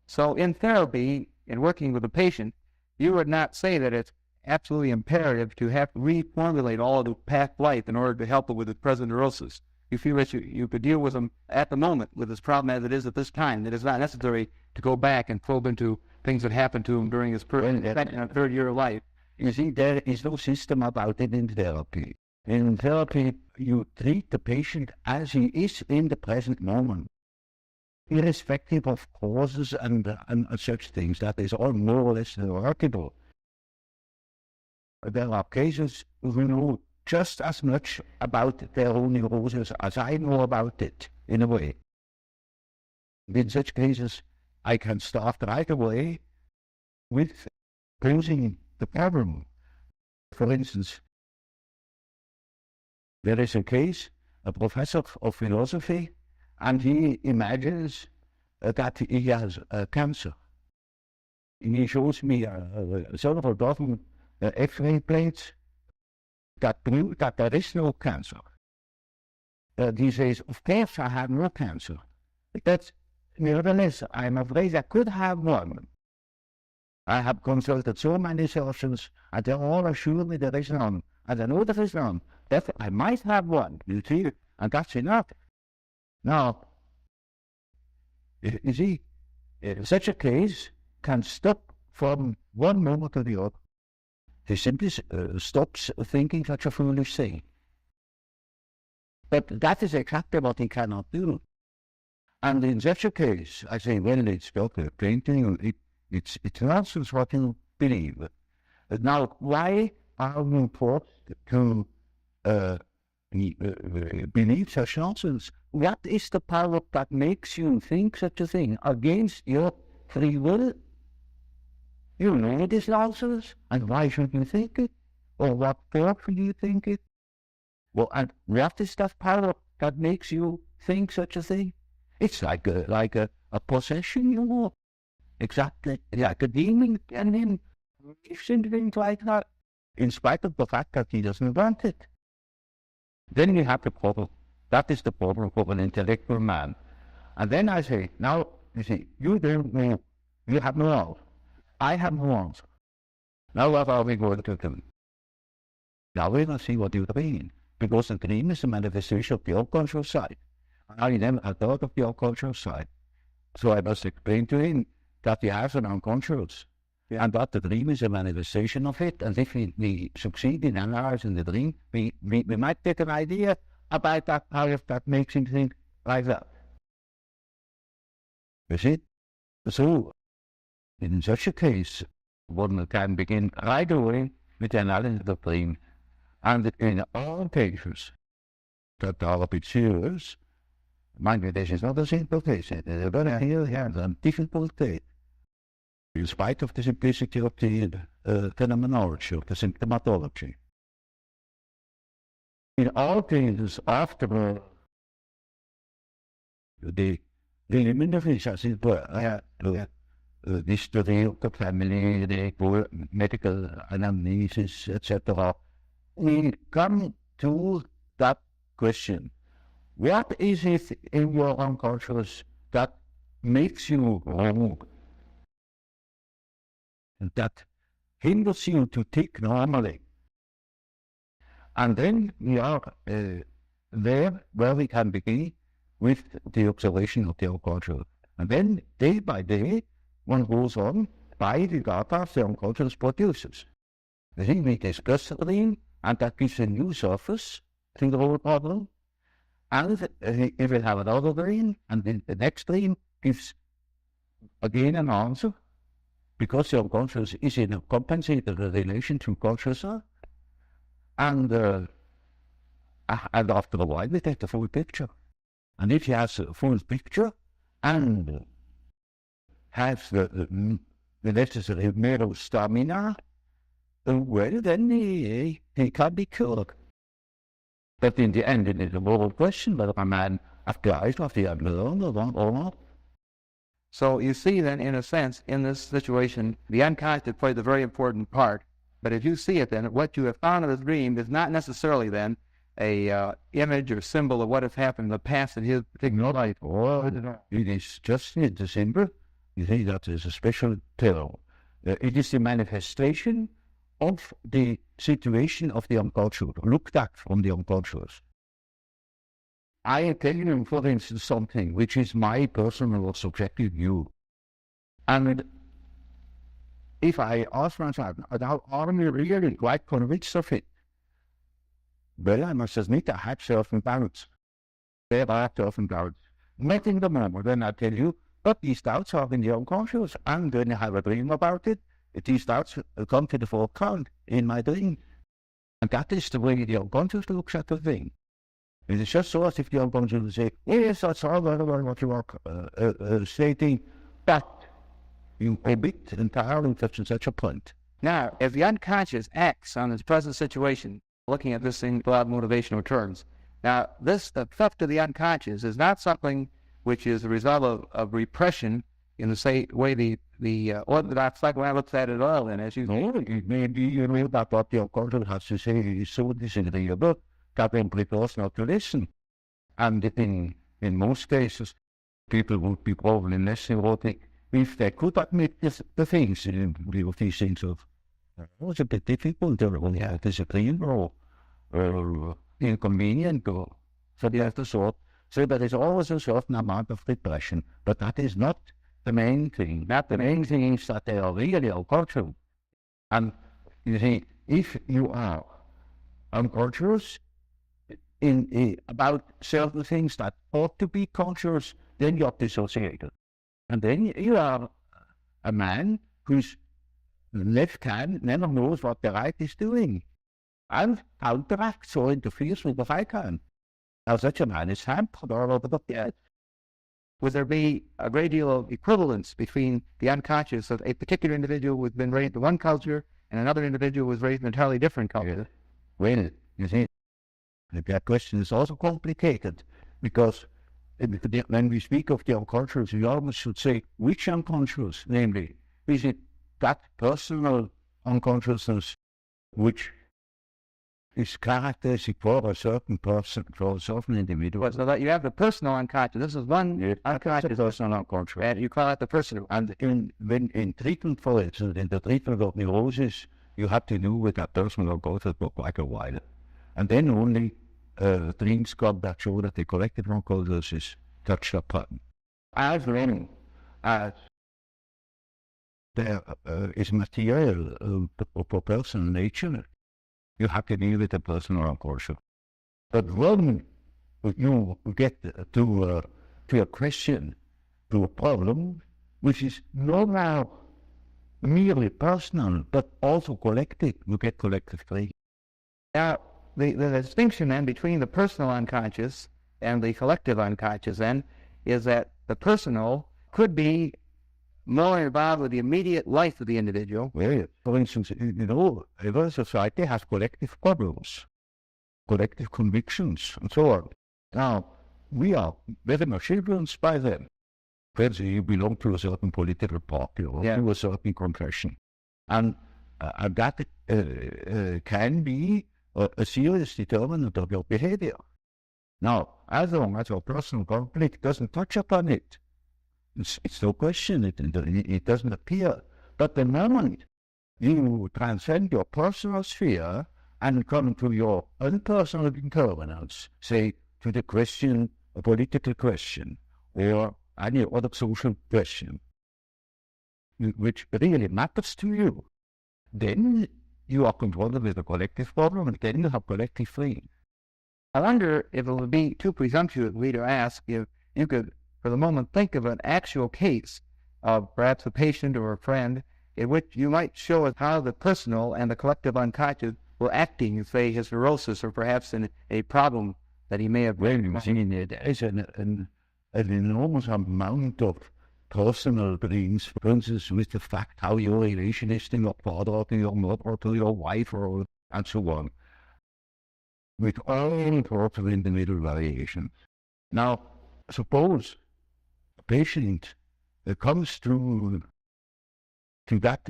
So in therapy, in working with a patient, you would not say that it's absolutely imperative to have to reformulate all of the past life in order to help it with the present neurosis. You feel that you could deal with them at the moment with this problem as it is at this time, that it's not necessary to go back and probe into things that happened to him during his third year of life. You see, there is no system about it in therapy. In therapy, you treat the patient as he is in the present moment, irrespective of causes and such things. That is all more or less workable. There are cases who know just as much about their own neurosis as I know about it, in a way. In such cases, I can start right away with posing the problem. For instance, there is a case, a professor of philosophy, and he imagines that he has cancer. And he shows me several dozen X-ray plates that prove that there is no cancer. He says, of course I have no cancer. But nevertheless, I'm afraid I could have one. I have consulted so many surgeons, and they all assure me there is none. And I know there is none. Therefore, I might have one, you see, and that's enough. Now, you see, such a case can stop from one moment to the other. He simply stops thinking such a foolish thing. But that is exactly what he cannot do. And in such a case, I say, well, it's got a painting, it's nonsense what you believe. Now, why are we forced to believe such nonsense? What is the power that makes you think such a thing against your free will? You know it is nonsense, and why should you think it? Or what for do you think it? Well, and what is that power that makes you think such a thing? It's like a possession, you know. Exactly, like a demon and him lives in things like that, in spite of the fact that he doesn't want it. Then you have the problem. That is the problem of an intellectual man. And then I say, now, you see, you don't know, you have no knowledge. I have no answer. Now what are we going to do? Now we will see what you dream, because the dream is a manifestation of the unconscious side. I never had thought of the unconscious side. So I must explain to him that he has an unconscious, and that the dream is a manifestation of it. And if we succeed in analyzing the dream, we might get an idea about that, how if that makes him think like that. You see? So, in such a case, one can begin right away with the analysis of the dream. And in all cases that are a bit serious, mind me, this is not a simple case. It is a very difficult case. In spite of the simplicity of the phenomenology, of the symptomatology. In all cases, after the elimination, as it were, the history of the family, the medical anamnesis, etc., we come to that question. What is it in your unconscious that makes you wrong? That hinders you to think normally? And then we are there where we can begin with the observation of the unconscious. And then day by day, one goes on by the data the unconscious produces. You see, we discuss the dream, and that gives a new surface to the whole problem. And if we have another dream, and then the next dream gives again an answer, because the unconscious is in a compensated relation to consciousness. And after a while, we take the full picture. And if he has a full picture and has the necessary mental stamina, well, then he can be cured. But in the end, it is a moral question whether a man applies what he has learned or not. So you see then, in a sense, in this situation, the unconscious played a very important part. But if you see it then, what you have found in the dream is not necessarily then a image or symbol of what has happened in the past in his particular life. Oh, it is just the symbol. You see, that is a special term. It is the manifestation of the situation of the unconscious, looked at from the unconscious. I tell you, for instance, something which is my personal or subjective view. And if I ask myself, now, are we really quite convinced of it? Well, I must admit, I have certain doubts. There are certain doubts. Not in the moment, then I tell you, but these doubts are in the unconscious, and when I have a dream about it, these doubts come to the forefront in my dream. And that is the way the unconscious looks at the thing. It is just so as if the unconscious will say, yes, that's all very well what you are stating, but you omit entirely such and such a point. Now, if the unconscious acts on its present situation, looking at this in broad motivational terms, now this theft of the unconscious is not something which is a result of repression in the same way the orthodox psychoanalysts at it all. And as you know, it may be, you know, that what the unconscious has to say is so disagreeable that one prefers not to listen. And in most cases, people would be probably less neurotic if they could admit the things, of these things of, it's a bit difficult to really have disagreement or inconvenient or something of the sort. So there is always a certain amount of repression, but that is not the main thing. The main thing is that they are really unconscious. And you see, if you are unconscious about certain things that ought to be conscious, then you are dissociated. And then you are a man whose left hand never knows what the right is doing, and counteracts or interferes with the right hand. Now such a man is hampered all over the place. Would there be a great deal of equivalence between the unconscious of a particular individual who has been raised in one culture and another individual who was raised in an entirely different culture? Well, you see, that question is also complicated, because when we speak of the unconscious, we almost should say which unconscious, namely, is it that personal unconsciousness which is characteristic for a certain person, for a certain individual. So that you have the personal unconscious. This is one unconscious. Personal unconscious. And you call it the personal. And in treatment, for instance, in the treatment of neurosis, you have to do with that personal unconscious for quite a while. And then only dreams come that show that the collective unconscious is touched upon. As long as there is material for personal nature, you have to deal with the personal unconscious. But when you get to a question, to a problem, which is not now merely personal, but also collective, you get collective thinking. Now, the distinction then between the personal unconscious and the collective unconscious then is that the personal could be more involved with the immediate life of the individual. Well, for instance, every society has collective problems, collective convictions, and so on. Now, we are very much influenced by them. Whether you belong to a certain political party or to a certain confession. And that can be a serious determinant of your behavior. Now, as long as your personal conflict doesn't touch upon it, it's no question, it doesn't appear. But the moment you transcend your personal sphere and come to your unpersonal determinants, say to the question, a political question, or any other social question, which really matters to you, then you are confronted with a collective problem, and then you have collective freedom. I wonder if it would be too presumptuous of me to ask if you could, for the moment, think of an actual case of perhaps a patient or a friend in which you might show us how the personal and the collective unconscious were acting, say, his neurosis, or perhaps in a problem that he may have. Well, you see, there is an enormous amount of personal dreams, for instance, with the fact how your relation is to your father, or to your mother, or to your wife, and so on, with all sorts of individual variations. Now, suppose a patient comes to that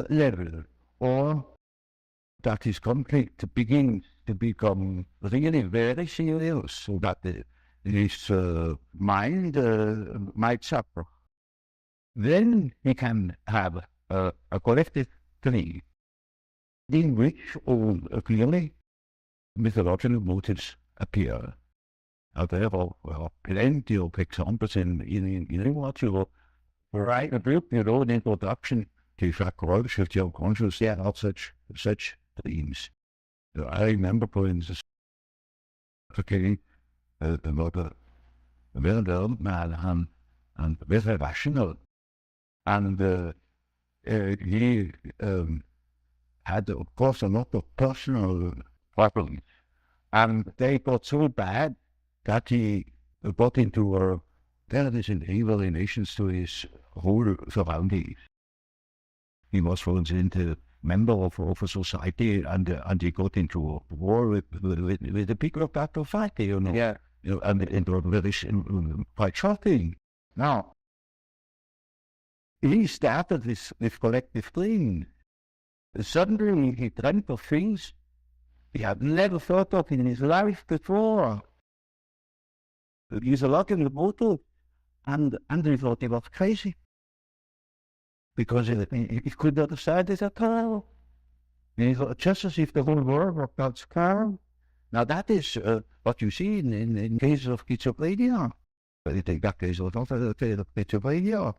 level, or that his conflict begins to become really very serious, so that his mind might suffer. Then he can have a collective dream in which clearly mythological motives appear. Now, there are plenty of examples in what you write about, an introduction to psychology of the unconscious, of such dreams. I remember, for instance, about a very learned man and very rational, and he had, of course, a lot of personal problems, and they got so bad that he got into various evil relations to his whole surroundings. He was, for instance, a member of a society, and he got into a war with the people of that society, Yeah. And it was very quite shocking. Now, he started this collective dream. Suddenly he dreamt of things he had never thought of in his life before. He's a lot in the motor, and he thought he was crazy, because he could not decide this at all. And he thought, just as if the whole world were God's car. Now that is what you see in cases of schizophrenia. But you take that case of schizophrenia.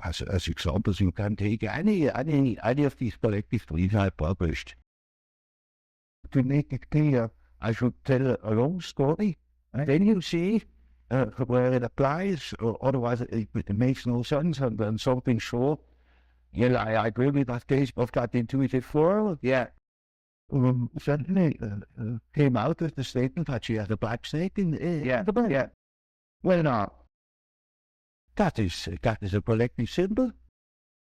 As examples, you can take any of these collective dreams I published. To make it clear, I should tell a long story. Then you see where it applies, or otherwise it makes no sense, and then something short. Yeah, I agree with that case of that intuitive world. Yeah. Suddenly came out with the statement that she had a black snake in the bed. Yeah. Well, now, that is a collective symbol.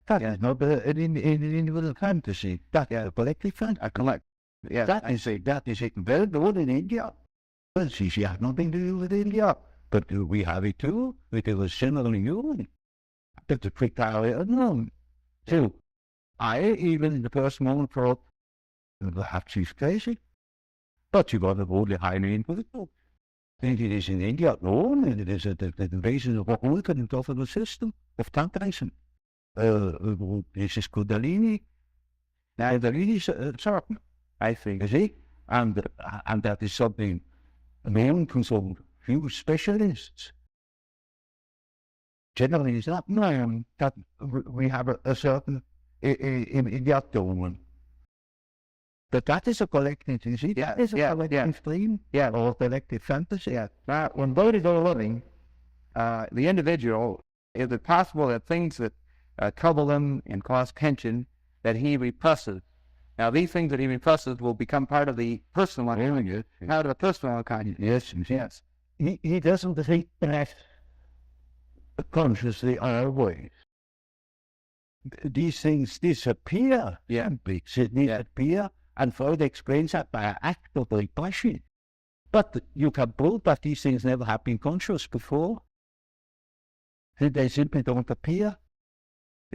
That is not an individual fantasy. That is a collective fantasy. Yeah, that is well known in India. Well, she had nothing to do with India, but we have it too. It was similarly human. That's a quick unknown too. I, even in the first moment, thought, perhaps she's crazy. But she was only highly individual. And it is in India known, and it is the basis of a whole government system of tantrism. This is Kundalini. Now, Kundalini is certain, I think, you see? And that is something known to some few specialists. Generally, it's not known that we have a certain in that domain. But that is a collective, you see? That is a collective dream, or collective fantasy. Yeah. Now, when both is all living, the individual, is it possible that things that trouble him and cause tension, that he represses? Now, these things that he represses will become part of the personal consciousness. Part of the personal consciousness. Yes. He doesn't repress consciously always. These things disappear. Yeah. They disappear, and Freud explains that by an act of repression. But you can prove that these things never have been conscious before. They simply don't appear.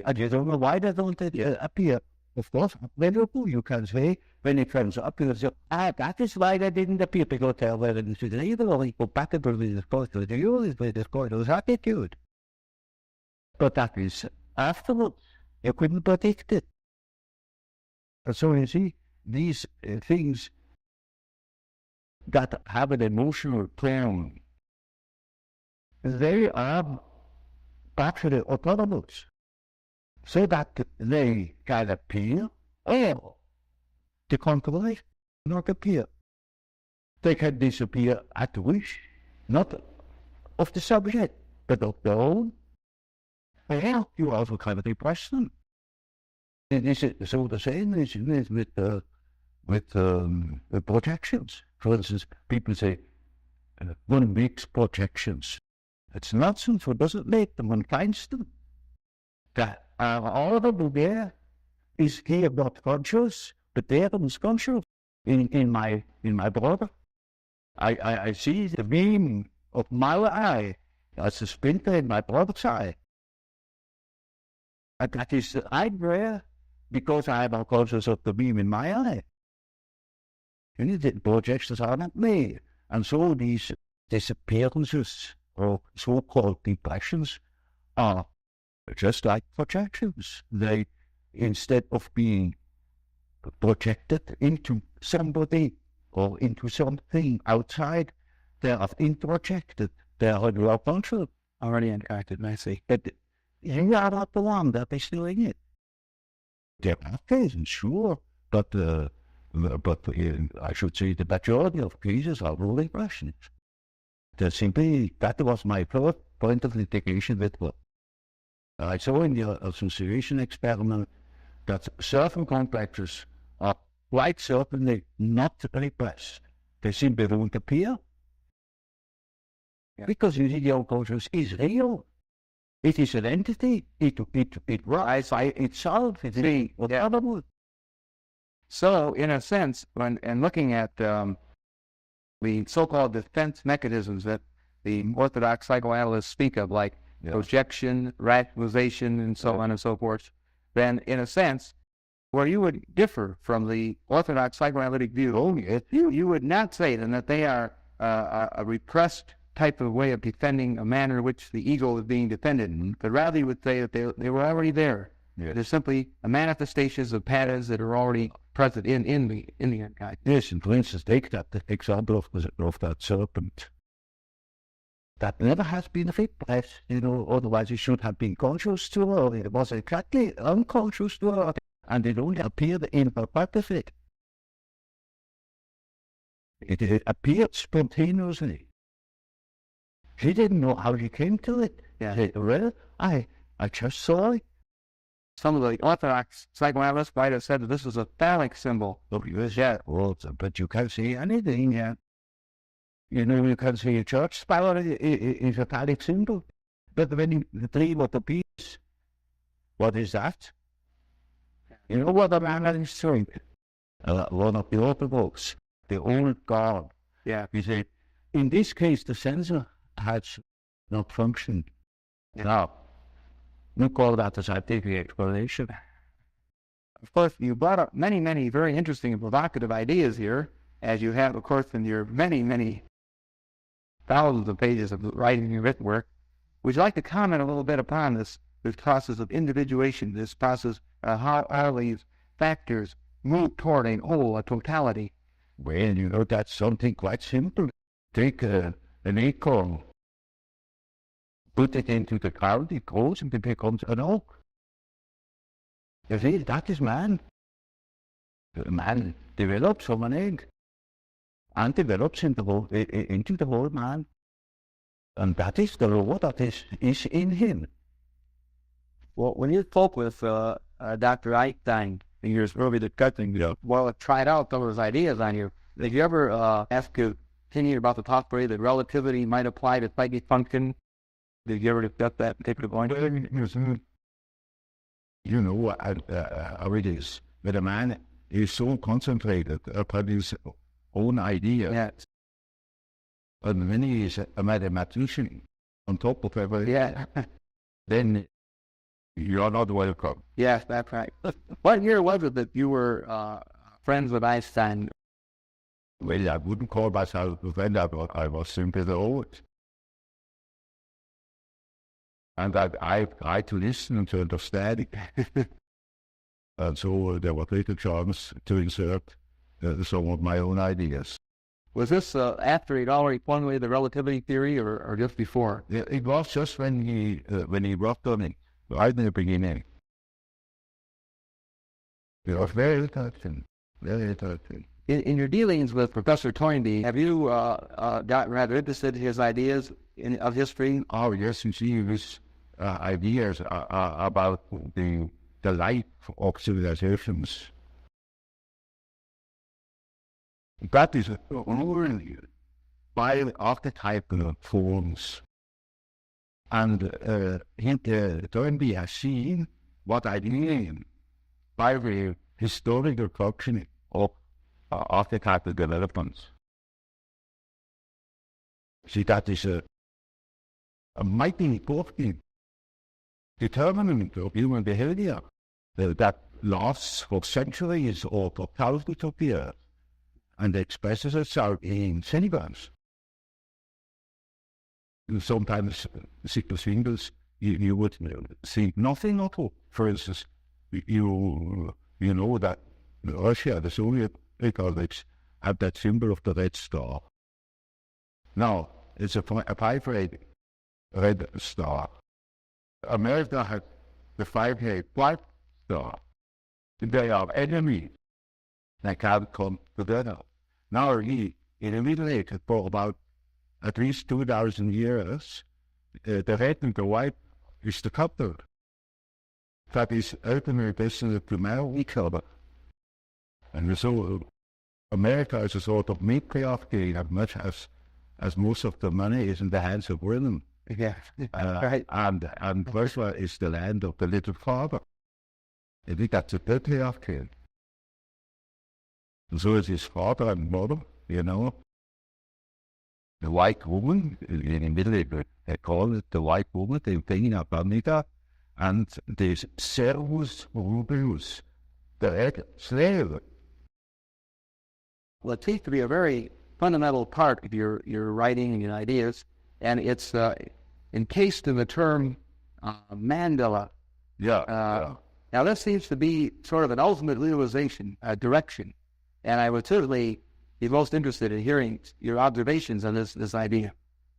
And you don't know why they don't appear. Of course, available, you can say, when it comes up, you can say, that is why they didn't appear, because they were either or incompatible with the Psychotic view, with the Psychotic attitude. But that is afterwards. You couldn't predict it. And so you see, these things that have an emotional tone, they are actually autonomous, so that they can appear or they control not appear. They can disappear at wish, not of the subject, but of their own. Well, you also kind of repress them. It is so the same is with projections. For instance, people say one makes projections. It's nonsense. One doesn't make them. One finds them. That all of them there is here not conscious, but there is conscious. In my brother, I see the beam of my eye as a splinter in my brother's eye. And that is right there because I am conscious of the beam in my eye. And the projections are not me. And so these disappearances or so-called depressions are just like projections. They, instead of being projected into somebody or into something outside, they are introjected. They are unconscious. Already encoded, I see. But you are not the one that is doing it. There are cases, sure, but I should say the majority of cases are rule repressions. Simply, that was my first point of litigation with what I saw in the association experiment, that certain complexes are quite certainly not repressed. They simply don't appear. Yeah. Because you see, the unconscious is real. It is an entity. It rises by itself. It's being whatever. So, in a sense, when looking at the so-called defense mechanisms that the Orthodox psychoanalysts speak of, like projection, rationalization, and so on and so forth, then, in a sense, where you would differ from the Orthodox psychoanalytic view, you would not say then that they are a repressed type of way of defending a manner in which the ego is being defended, but rather you would say that they were already there. Yes. They're simply a manifestations of patterns that are already present in the unconscious. Yes, and for instance, take that example of that serpent. That never has been repressed, otherwise it should have been conscious to her. It was exactly unconscious to her, and it only appeared in her pacific. It appeared spontaneously. She didn't know how she came to it. Yeah. She said, well, I just saw it. Some of the Orthodox psychoanalysts might have said that this was a phallic symbol. Oh, yes, yeah. Well, but you can't see anything yet. You can see a church spire is a phallic symbol. But when the dream of the peace, what is that? You know what a man is showing? One of the Orthodox, the old God. Yeah. He said, in this case, the sensor has not functioned. Now, we call that a scientific explanation. of course, you brought up many, many very interesting and provocative ideas here, as you have, of course, in your many, many thousands of pages of writing and written work. Would you like to comment a little bit upon this process of individuation, this process, how all these factors move toward a whole, a totality? Well, that's something quite simple. Take an acorn, put it into the ground, it grows and it becomes an oak. You see, that is man. Man develops from an egg and develops into the whole man. And that is the law that is in him. Well, when you spoke with Dr. Einstein in your early discussion, tried out some of his ideas on you, did you ever ask his opinion about the possibility that relativity might apply to psychic function? Did you ever discuss that particular point? You know how it is. But a man is so concentrated upon his own idea. Yes. And when he is a mathematician on top of everything, then you are not welcome. Yes, that's right. What year was it that you were friends with Einstein? Well, I wouldn't call myself a friend. I was simply the old. And I tried to listen and to understand it. And so there was little chance to insert some of my own ideas. Was this after he'd already formulated the relativity theory, or just before? It was just when he worked on it, right in the beginning. It was very interesting, very interesting. In your dealings with Professor Toynbee, have you got rather interested in his ideas of history? Oh, yes, you see his ideas about the life of civilizations. That is only by archetypal forms. And Toynbee has seen what I mean by the historical functioning of archetypal developments. See, that is a mighty important determinant of human behavior that lasts for centuries or for thousands of years and expresses itself in synonyms. Sometimes singles you would see nothing at all. For instance, you know that Russia, the Soviet Republics, had that symbol of the red star. Now, it's a five-red red star. America had the five-red white star. They are enemies. They can't come together. Now, in the Middle Ages, for about at least 2,000 years, the red and the white is the couple. That is ultimately destined to marry each other. And so America is a sort of matriarchy as much as most of the money is in the hands of women. Yeah, right. And Russia is the land of the little father. I think that's a patriarchy. And so is his father and mother, you know. The white woman, in the Middle Ages, they call it the white woman, the Eugenia Panita, and the servus rubius, the red slave. Well, it seems to be a very fundamental part of your writing and your ideas, and it's encased in the term mandala. Yeah. Now, this seems to be sort of an ultimate realization, direction, and I would certainly be most interested in hearing your observations on this idea.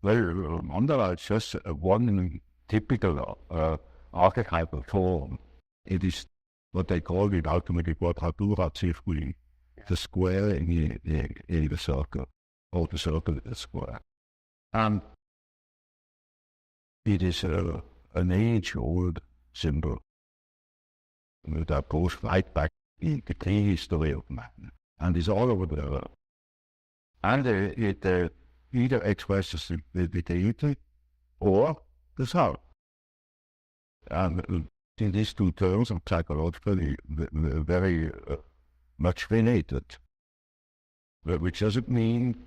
Well, mandala is just one typical archetypal form. It is what they call in alchemy quadratura circuli, the square in the circle, or the circle in the square. And it is an age-old symbol that goes right back in the prehistory of man, and is all over the world. And it either expresses the deity or the soul. And in these two terms are psychologically very much related, which doesn't mean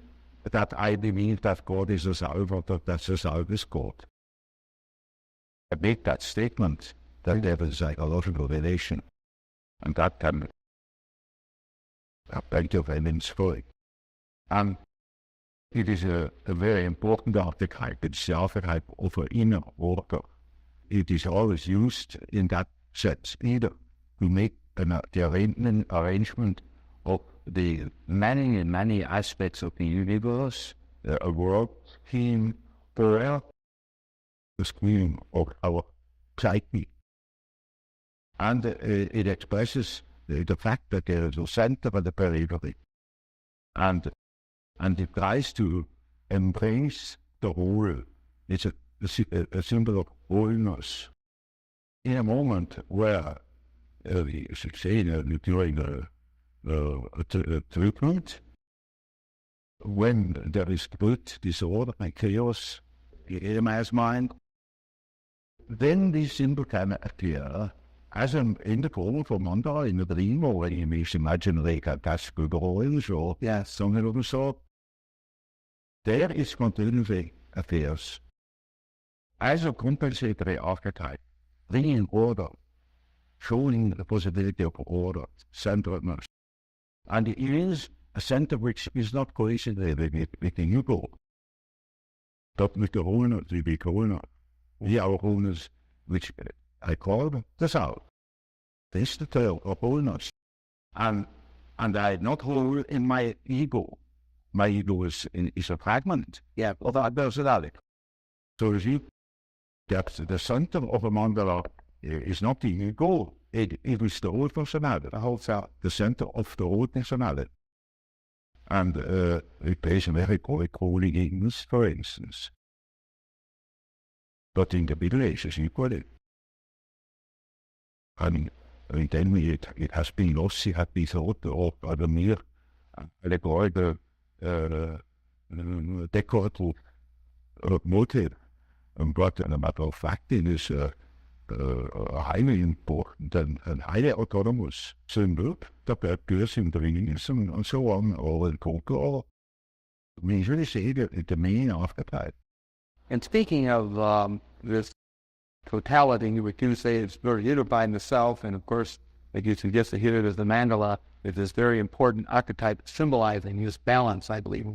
that I believe that God is a soul, or that the soul is God. I make that statement that there is a psychological relation And that can have plenty of elements for it. And it is a very important archetype. It's the archetype of an inner order. It is always used in that sense, either to make the arrangement of the many aspects of the universe, a world scheme, or the scheme of our psyche. And it expresses the fact that there is a center and a periphery. And it tries to embrace the whole. It's a symbol of wholeness. In a moment where we should say during a treatment, when there is truth, disorder, and chaos in a man's mind, then this symbol can appear as in the form of a mandala in a dream, or when you may imagine like a catastrophe or something of the sort. There is continuity affairs as a compensatory archetype, bringing order, showing the possibility of order, centeredness. And it is a center which is not coincident with the ego, but with the wholeness, the big wholeness. We are wholeness, which I call the South. This is the term of wholeness. And I not whole in my ego. My ego is a fragment of that personality. So you see, that the center of a mandala is not the ego. It is the whole personality, the whole self, the center of the whole personality. And it plays a very calling English, for instance. But in the Middle Ages, equally. And then it has been lost. It has been thought of a mere allegorical, decorative motive. But as a matter of fact, it is a highly important and highly autonomous symbol that appears in dreams and so on, or in folklore. We usually say that the main archetype. And speaking of this totality, you would say it's very unified in the self, and of course, like you suggested here, there's the mandala, is this very important archetype symbolizing this balance, I believe.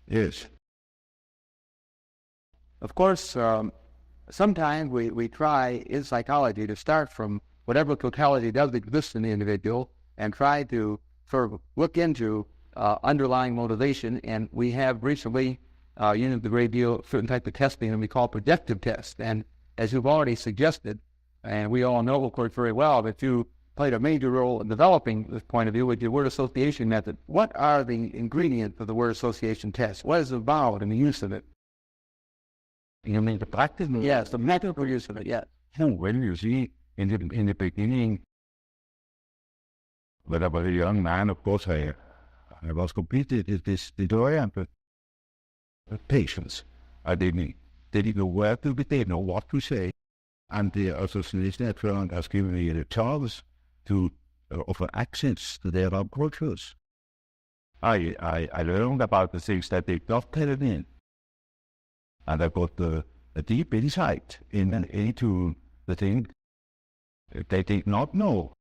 Yes. Of course, sometimes we try in psychology to start from whatever totality does exist in the individual and try to sort of look into underlying motivation. And we have recently used a great deal of certain type of testing that we call projective tests. And as you've already suggested, and we all know, of course, very well, that you played a major role in developing this point of view with your word association method. What are the ingredients of the word association test? What is involved in the use of it? You mean the practice? Yes, the method for use of it, yes. Well, you see, in the beginning, when I was a young man, of course, I was completed this tutorial, but patience. I didn't know where to begin or what to say. And the association at Freud has given me the chance to offer access to their approaches. I learned about the things that they not telling in. And I got a deep insight into the thing they did not know.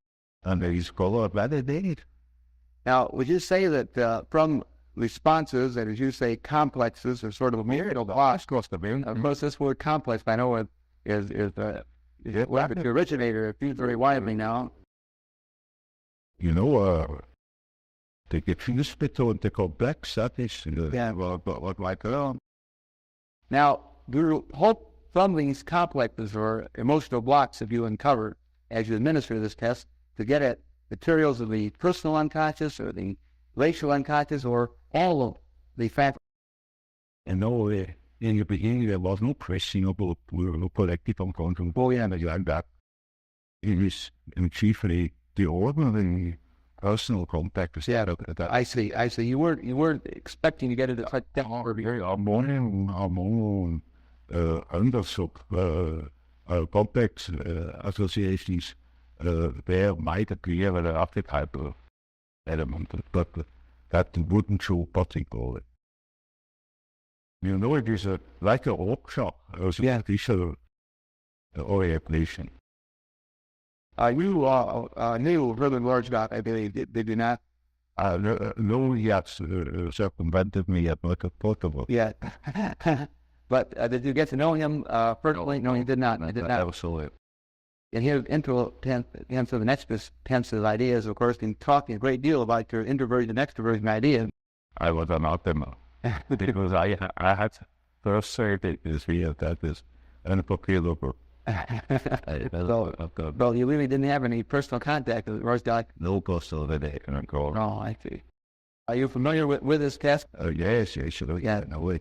And they discovered what they did. Now, would you say that from responses, and as you say, complexes, are sort of a myriad of blocks? Of course, this word complex, I know, is the originator, it's used very widely now. You know, the diffuse between the complex, that is what I learned. Now, do you hope from these complexes or emotional blocks that you uncover as you administer this test to get at materials of the personal unconscious or the racial unconscious or all of the fact? And no, in the beginning there was no question about collective unconscious like that. It was chiefly the ordinary personal contact. Yeah, I see. You weren't expecting to get it like that. Among hundreds of complex associations there might appear an archetype element, but that wouldn't show particularly. You know, it is like a workshop, a superficial orientation. You knew really large about, I believe, did you not? No, he had circumvented me as much as possible. Yeah. But did you get to know him personally? No, you did not. I did not. Absolutely. And his into the next expensive ideas, of course, in talking a great deal about your introversion and extroversion ideas. I was an optimist because I had first survey this year that is unpopular. Well, you really didn't have any personal contact with Roosevelt. No personal relation at all. No, I see. Are you familiar with his test? Yes, actually, Yeah. in a way.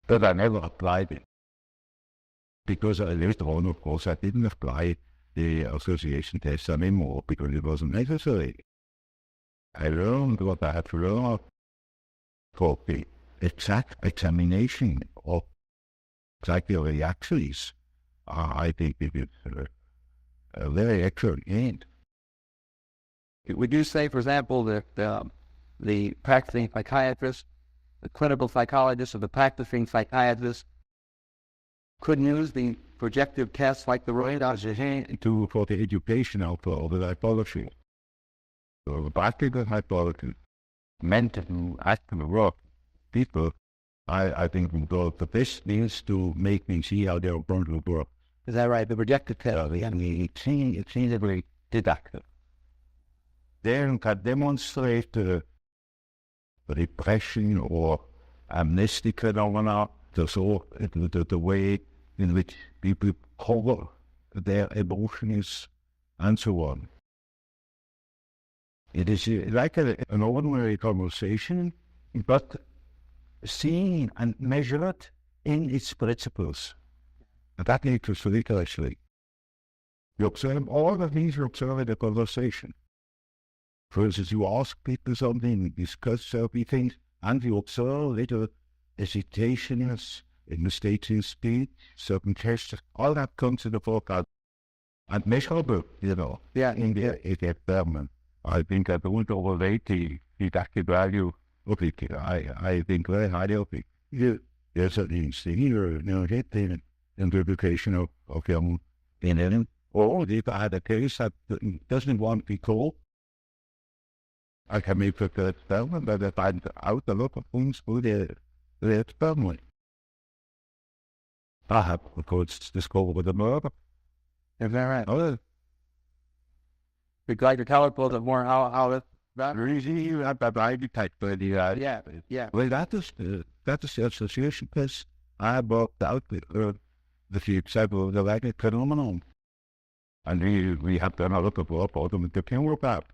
But I never applied it. Because later on, of course, I didn't apply the association test anymore because it wasn't necessary. I learned what I had to learn for the exact examination of psychic reactions. I think it is a very excellent end. Would you say, for example, that the practicing psychiatrist, the clinical psychologist, or the practicing psychiatrist couldn't use the projective tests like the Freud for the education of the psychology? So the practical psychology meant to actually work people. I think the best means to make me see how they're going to work. Is that right? The projective test. And it seems very deductive. Then can demonstrate the repression or amnestic phenomena, the way in which people cover their emotions and so on. It is like an ordinary conversation, but seen and measured in its principles. And that makes us really actually. You observe all the things you observe in a conversation. For instance, you ask people something, discuss certain things, and you observe little hesitations in the state of speech, certain gestures, all that comes in the forecast. And measurable, Yeah. in the experiment. I think I don't overrate the deductive value of it. I think very highly of it. There's an instinct, interpretation of your opinion. Or if I had a case that doesn't want to be told, I can make the experiment, but I find out a lot of things through the experiment. I have, of course, discovered the murder. Is that right? Oh, Would you like to tell us a little bit more how that? really, I detect Yeah. Well, that is the association test I worked out with the example of the magnetic phenomenon. And we have done a lot of work on the camera map.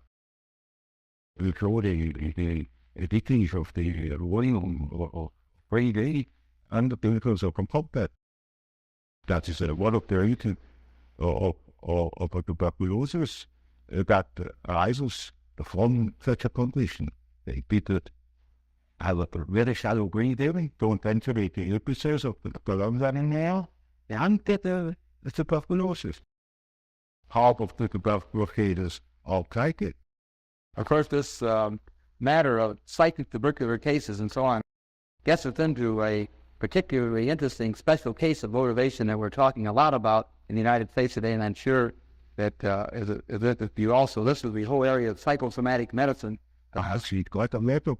We show the decrease of the volume of 3D and the particles of composite. That is one of the reasons of tuberculosis that arises from such a condition. People have a very shallow breathing, don't ventilate the epicenters of the lungs anymore, and get the tuberculosis. Half of the tuberculosis are psychic. Of course, this matter of psychic tubercular cases and so on gets us into a particularly interesting special case of motivation that we're talking a lot about in the United States today, and I'm sure that if you also listen to the whole area of psychosomatic medicine. Actually, quite a lot of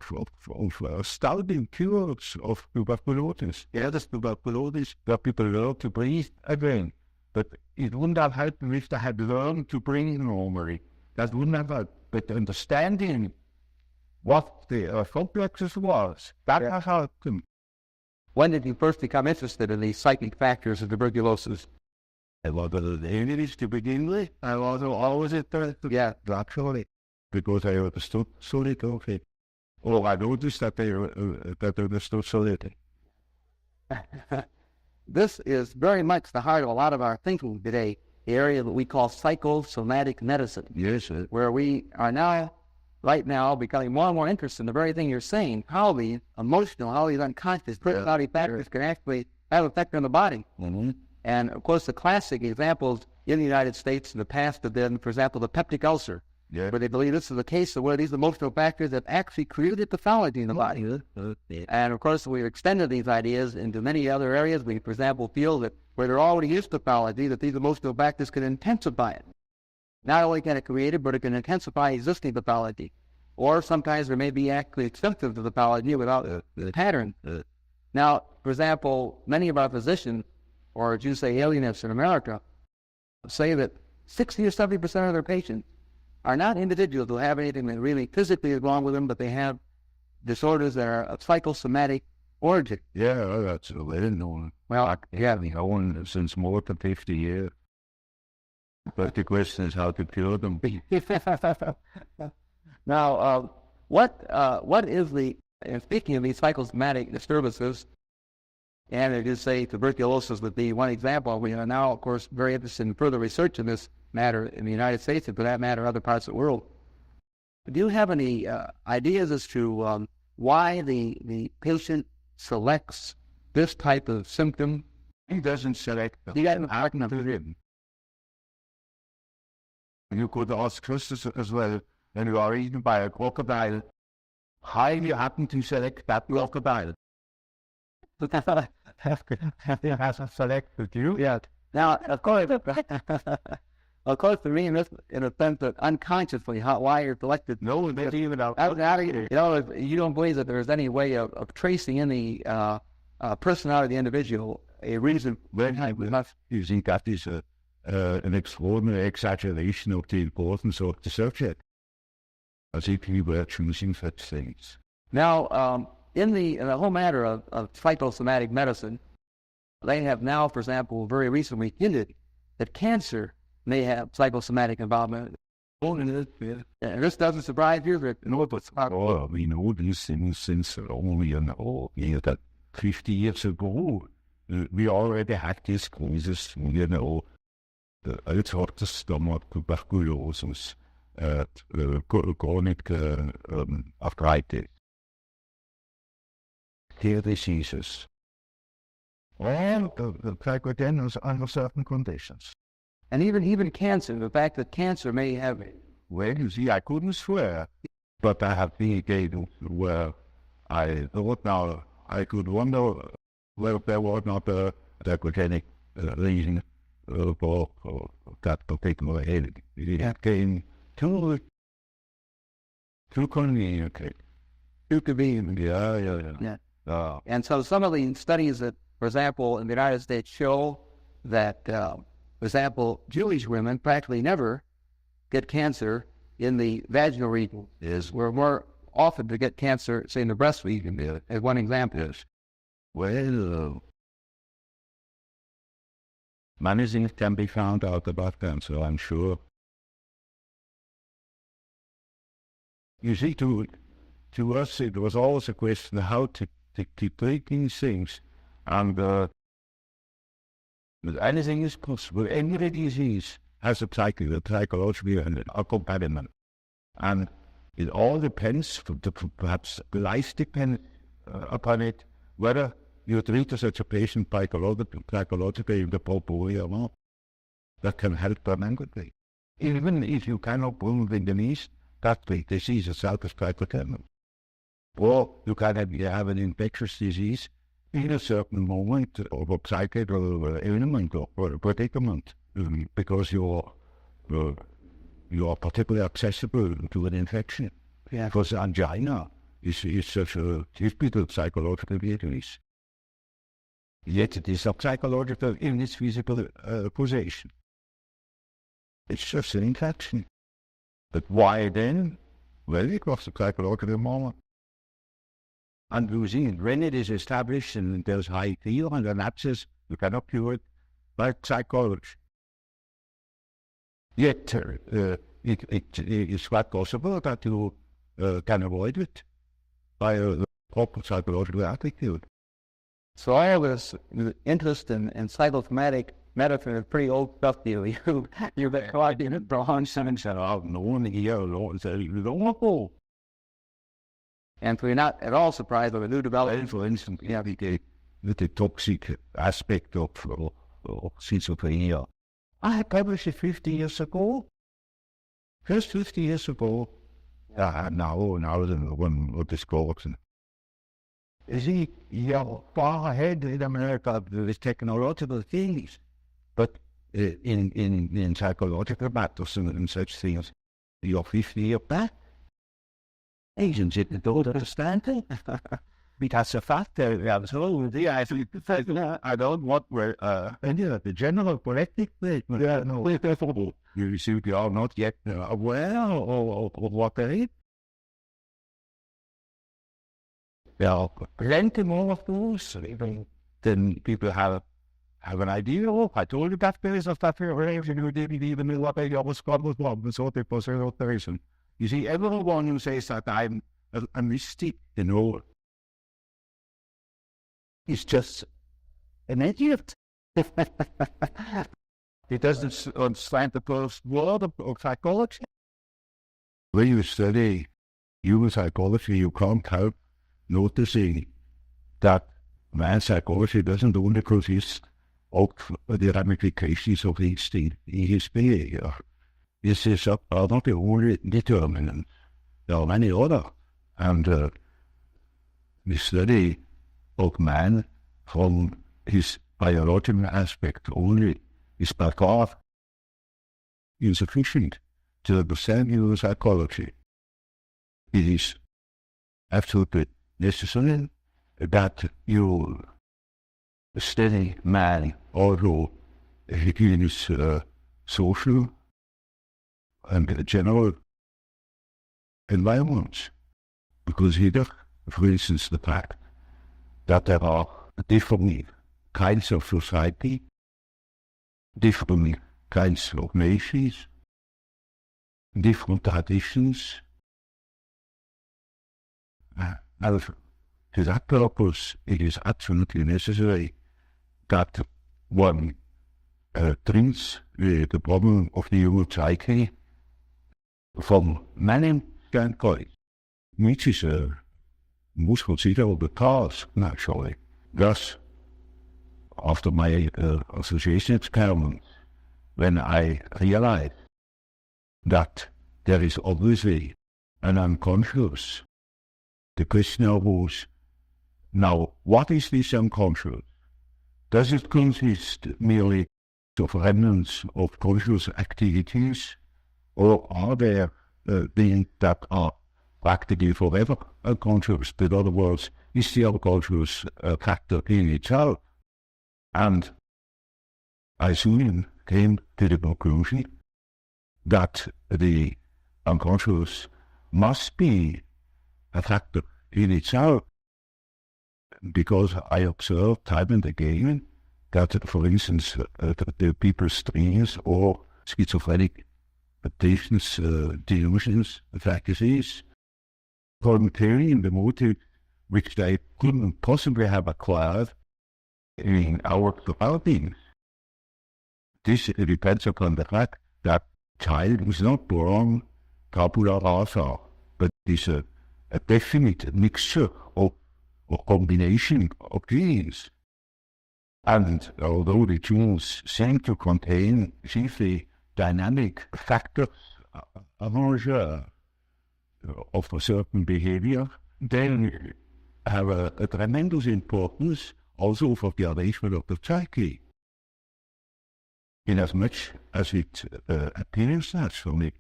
astounding cures of tuberculosis. Yeah, there's tuberculosis where people learn to breathe again. But it wouldn't have helped if they had learned to breathe normally. That wouldn't have helped. But understanding what the complexes was, that has helped them. When did you first become interested in the psychic factors of tuberculosis? I was an analyst to begin with. I was always interested. Yeah. Actually, because I understood so little of it. Or I noticed that they understood so little. This is very much the heart of a lot of our thinking today, the area that we call psychosomatic medicine. Yes, sir. Where we are right now, becoming more and more interested in the very thing you're saying, how the emotional, how these unconscious personality factors can actually have an effect on the body. Mm-hmm. And, of course, the classic examples in the United States in the past have been, for example, the peptic ulcer, Yeah. But they believe this is the case of where these emotional factors have actually created pathology in the body. And of course, we've extended these ideas into many other areas. We, for example, feel that where there already is pathology, that these emotional factors can intensify it. Not only can it create it, but it can intensify existing pathology. Or sometimes there may be actually extensive to pathology without the pattern. Now, for example, many of our physicians, or as you say, alienists in America, say that 60 or 70% of their patients are not individuals who have anything that really physically is wrong with them, but they have disorders that are of psychosomatic origin. Yeah, that's well known. Well, yeah. Known since more than 50 years. But the question is how to cure them. Now, what is the, and speaking of these psychosomatic disturbances, and it is, say, tuberculosis would be one example. We are now, of course, very interested in further research in this matter in the United States, and for that matter, other parts of the world. Do you have any ideas as to why the patient selects this type of symptom? He doesn't select them. You got an argument to him. You could ask us as well, when you are eaten by a crocodile, how you happen to select that crocodile? Hasn't selected you. Yeah. Now, of course, for me, in a sense that unconsciously, why you're selected. No, they even out. You don't believe that there's any way of tracing in the personality of the individual a reason. You think that is an extraordinary exaggeration of the importance of the subject, as if we were choosing such things. Now, in the whole matter of psychosomatic medicine, they have now, for example, very recently hinted that cancer may have psychosomatic involvement. And this doesn't surprise you. We know these things since only that 50 years ago. We already had these causes, all sorts of stomach tuberculosis, chronic arthritis, hair diseases, all the psychogenesis under certain conditions. And even cancer, the fact that cancer may have it. Well, you see, I couldn't swear, but I have been a case where I thought now I could wonder whether there was not a psychogenic reason for that particular ailment. It came too convenient. Too convenient. Yeah. And so some of the studies that, for example, in the United States show that, for example, Jewish women practically never get cancer in the vaginal region. Yes. We're more often to get cancer, say, in the breast region, as one example. Yes. Well, many things can be found out about cancer, I'm sure. You see, to us, it was always a question of how to treat these things. And anything is possible. Any disease has a psychological accompaniment. And it all depends, perhaps life depends upon it, whether you treat such a patient psychologically in the proper way or not. That can help tremendously. Even if you cannot prove in the least that the disease itself is psychogenic. Or you can have an infectious disease in a certain moment of a psychic or ailment or a predicament, because you are particularly accessible to an infection. Yeah. Because angina is such a typical psychological disease. Yet it is a psychological in its physical causation. It's just an infection. But why then? Well, it was a psychological moment. And you see, when it is established and there's high fear and an abscess, you cannot cure it by psychology. Yet it is quite possible that you can avoid it by a proper psychological attitude. So I have this interest in psychosomatic medicine. It's pretty old stuff to you. You've been collecting it for since I've known here long. And so you're not at all surprised by the new development. For instance, the toxic aspect of schizophrenia. I published it 50 years ago. Just 50 years ago, now when with this course. You see, you're far ahead in America with technological things, but in psychological matters and such things, you're 50 years back. Asians don't understand it. Because the fact absolutely, I don't want the general collective you see, we are not yet aware of what there is. There are plenty more of those, even than people have an idea of. I told you that there is a federation who didn't even know what they was called was one, so it was an alteration. You see, everyone who says that I'm a mystic, is just an idiot. He doesn't understand the first word of psychology. When you study human psychology, you can't help noticing that man's psychology doesn't only consist of the ramifications of instinct in his behavior. This is not the only determinant. There are many other. And the study of man from his biological aspect only is by far insufficient to understand human psychology. It is absolutely necessary that you study man also in his social and general environments. Because here, for instance, the fact that there are different kinds of society, different kinds of nations, different traditions. And to that purpose, it is absolutely necessary that one treats the problem of the human psyche from many standpoints, which is a most considerable task, naturally. Thus, after my association experiment, when I realized that there is obviously an unconscious, the question arose, now, what is this unconscious? Does it consist merely of remnants of conscious activities, or are there beings that are practically forever unconscious? In other words, is the unconscious factor in itself? And I soon came to the conclusion that the unconscious must be a factor in itself, because I observed time and again that, for instance, the people's dreams or schizophrenic patients, delusions, fantasies, contain the motive which they couldn't possibly have acquired in our surroundings. This depends upon the fact that child is not born tabula rasa, but is a definite mixture of or combination of genes. And although the genes seem to contain chiefly dynamic factors of a certain behavior, they have a tremendous importance also for the arrangement of the psyche. Inasmuch as it appears naturally,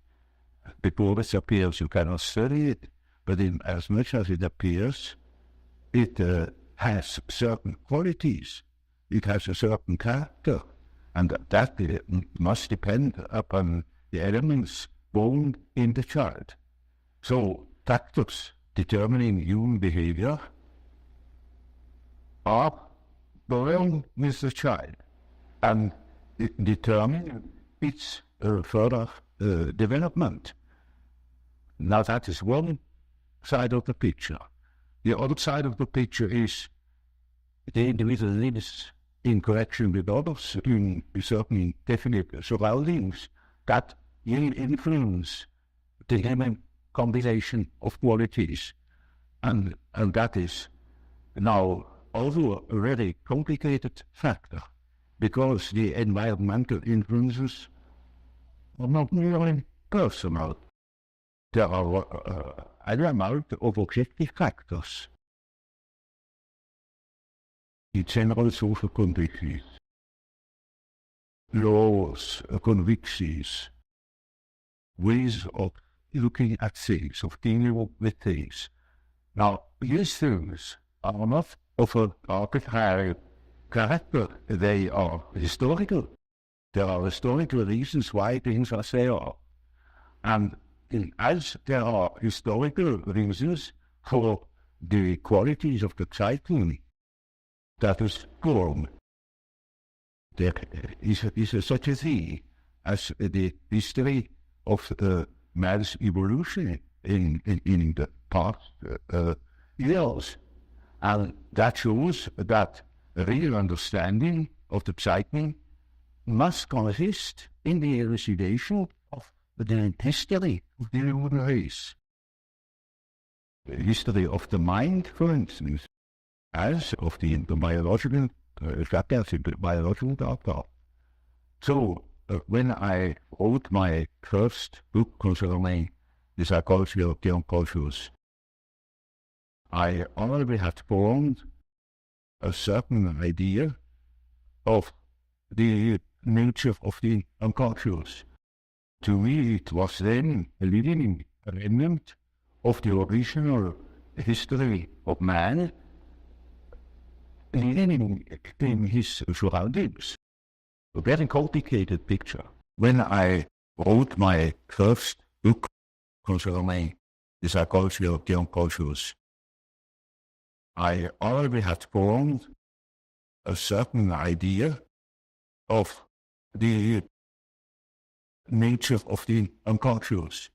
before it appears you cannot study it, but in as much as it appears, it has certain qualities, it has a certain character, and that must depend upon the elements born in the child. So factors determining human behavior are born with the child and determine its further development. Now that is one side of the picture. The other side of the picture is the individual lives in connection with others in certain definite surroundings that will influence the human combination of qualities. And that is now also a very complicated factor, because the environmental influences are not merely personal. There are an amount of objective factors. The general social conditions, laws, convictions, ways of looking at things, of dealing with things. Now, these things are not of an arbitrary character. They are historical. There are historical reasons why things are as they are. And as there are historical reasons for the qualities of the psyche that is born, there is such a thing as the history of man's evolution in the past years. And that shows that a real understanding of the psyche must consist in the elucidation of the history of the human race. The history of the mind, for instance, as of the biological factors in the biological data. So, when I wrote my first book concerning the psychology of the unconscious, I already had formed a certain idea of the nature of the unconscious. To me, it was then a living remnant of the original history of man, living in his surroundings. A very complicated picture. When I wrote my first book concerning the psychology of the unconscious, I already had formed a certain idea of the nature of the unconscious.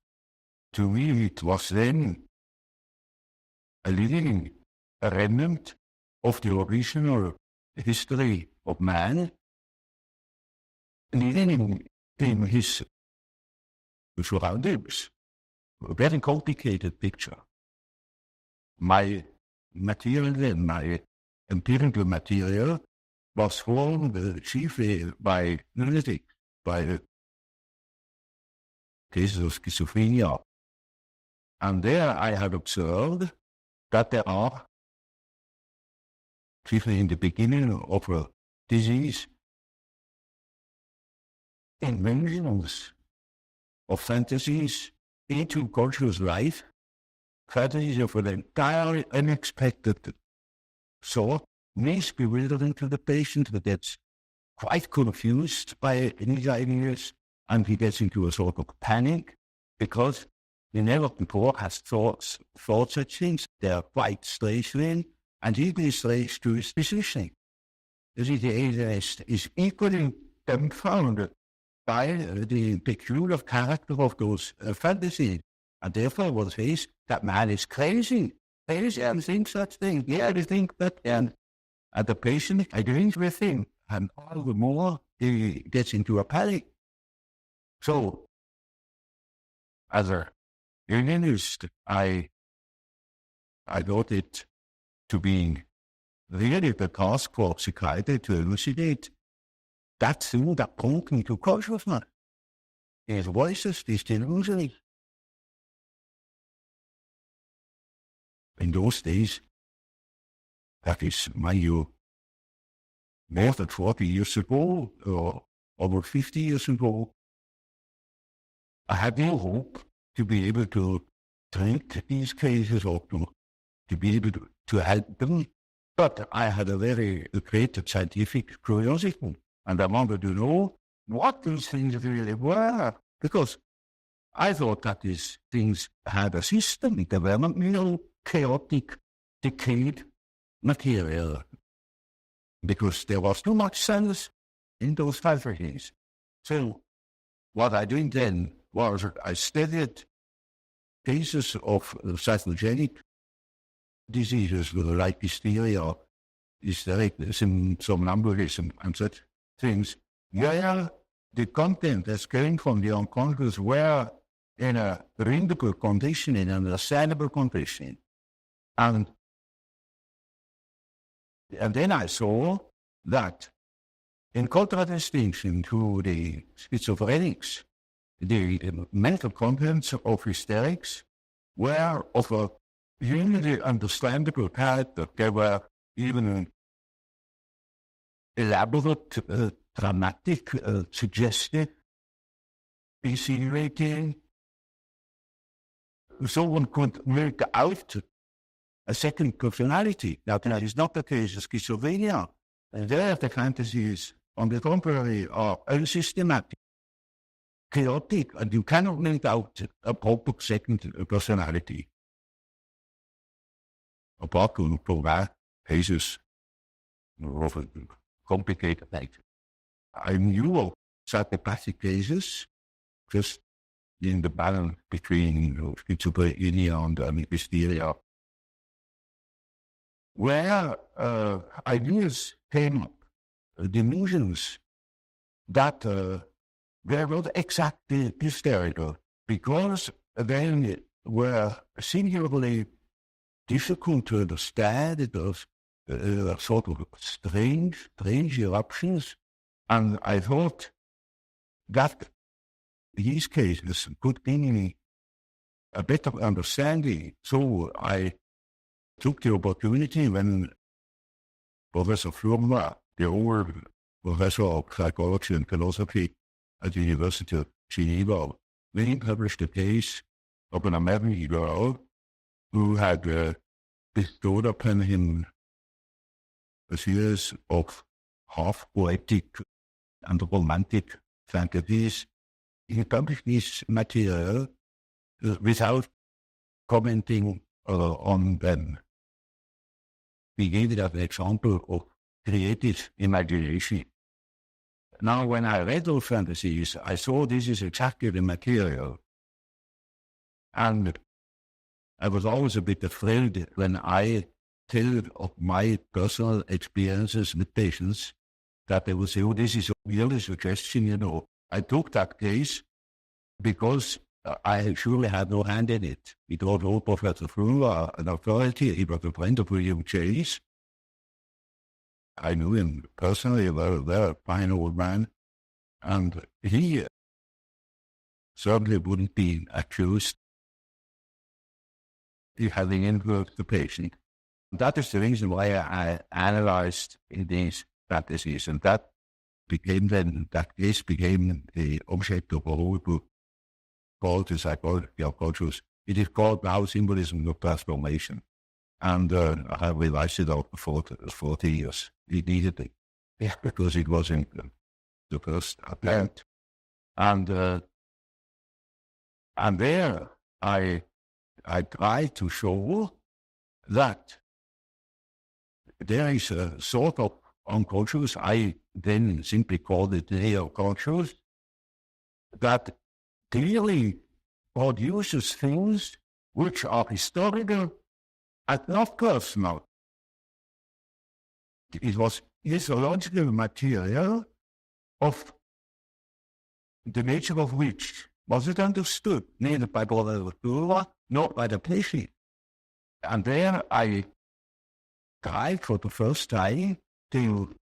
To me, it was then a living remnant of the original history of man, living in his surroundings. A very complicated picture. My material then, my empirical material, was formed chiefly by analytics, by cases of schizophrenia. And there I had observed that there are, chiefly in the beginning of a disease, inventions of fantasies into conscious life, fantasies of an entirely unexpected sort, makes bewildering to the patient, that gets quite confused by these ideas, and he gets into a sort of panic, because he never before has thought such things. They are quite strange then, and equally strange to his physician. The atheist is equally dumbfounded by the peculiar character of those fantasies, and therefore will say that man is crazy and thinks such things. Yeah, they think that, and the patient agrees with him, and all the more he gets into a panic. So, as a unionist, I got it to be really the task for psychiatry to elucidate that thing that brought me to consciousness. His voices, these delusions. In those days, that is, mind you, more than 40 years ago, or over 50 years ago, I had no hope to be able to treat these cases or to be able to help them. But I had a very great scientific curiosity, and I wanted to know what these things really were, because I thought that these things had a system. They were not merely chaotic, decayed material, because there was too much sense in those fantasies. So what I did then was I studied cases of psychogenic diseases like hysteria, hystericism, somnambulism, and such things, where the content that's coming from the unconscious were in a readable condition, in an understandable condition. And then I saw that, in contradistinction to the schizophrenics, the mental contents of hysterics were of a uniquely understandable character. They were even elaborate, dramatic, suggestive, insinuating. So one could work out a second personality. Now, that is not the case of schizophrenia. And there, the fantasies, on the contrary, are unsystematic, chaotic, and you cannot make out a proper second personality. Apart from rare cases of a complicated nature. I knew of psychopathic cases, just in the balance between schizophrenia and hysteria, where ideas came up, delusions that were not exactly hysterical, because they were singularly difficult to understand. It was sort of strange eruptions, and I thought that these cases could give me a better understanding. So I took the opportunity when Professor Flurma, the old professor of psychology and philosophy at the University of Geneva, when he published a case of an American girl who had bestowed upon him a series of half-poetic and romantic fantasies. He published this material without commenting on them. He gave it as an example of creative imagination. Now, when I read those fantasies, I saw this is exactly the material. And I was always a bit afraid when I tell of my personal experiences with patients that they would say, oh, this is a really suggestion, you know. I took that case because I surely had no hand in it. It was old Professor Fleur, an authority. He was a friend of William Chase. I knew him personally, a very fine old man. And he certainly wouldn't be accused of having influenced the patient. That is the reason why I analyzed these fantasies, and that case became the object of a whole book called The Psychology of Cultures. It is called now Symbolism of Transformation, and I have revised it out for 40 years. It needed it, because it was in the first attempt. And there I tried to show that there is a sort of unconscious, I then simply called it neo-conscious, that clearly produces things which are historical and not personal. It was histological material of the nature of which wasn't understood, neither by Professor Fleur nor by the patient. And there I tried for the first time to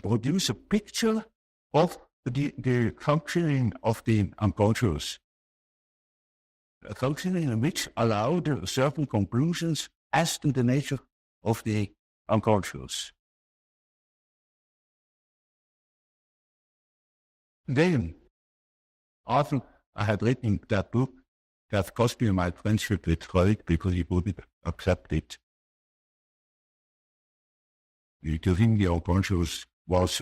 produce a picture of the functioning of the unconscious, a functioning which allowed certain conclusions as to the nature of the unconscious. Then, after I had written that book, that cost me my friendship with Freud because he wouldn't accept it. To him, the unconscious was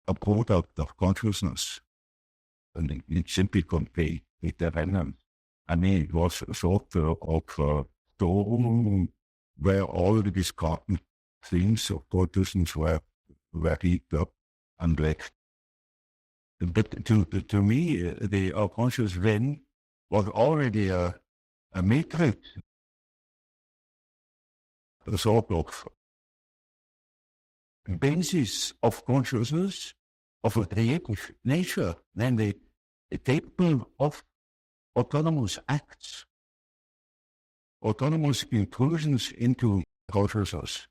a product of consciousness, and it simply conveyed with the venom. I mean, it was a sort of storm where all the discarded things of consciousness were heaped up and wrecked. But to me, the unconscious then was already a matrix, a sort of basis of consciousness of a creative nature, namely capable of autonomous acts, autonomous intrusions into consciousness.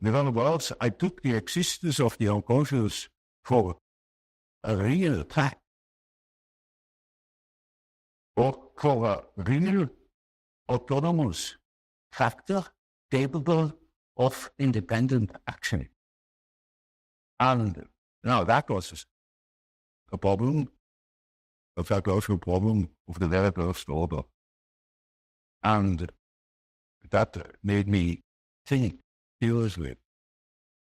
In other words, I took the existence of the unconscious for a real fact, or for a real autonomous factor capable of independent action. And now that was a problem, a psychological problem of the very first order. And that made me think seriously,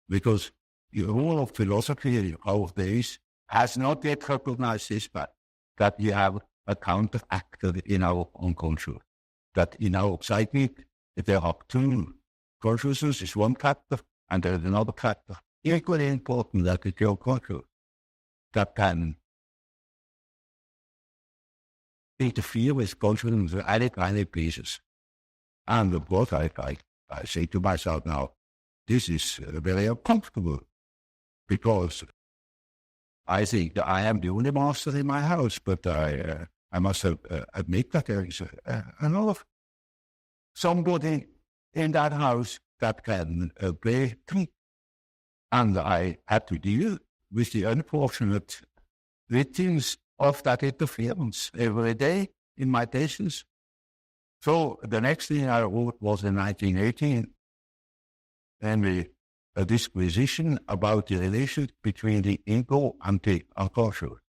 because the role of philosophy nowadays has not yet recognized this fact, that you have a counter actor in our unconscious, that in our psyche there are two. Consciousness is one factor, and there is another factor, equally important, that is your conscious, that can interfere with consciousness in any kind of places. And of course, I say to myself now, this is very uncomfortable, because I think that I am the only master in my house, but I must admit that there is another somebody in that house that can play trick. And I had to deal with the unfortunate victims of that interference every day in my thesis. So the next thing I wrote was in 1918, namely a disquisition about the relation between the ego and the unconscious,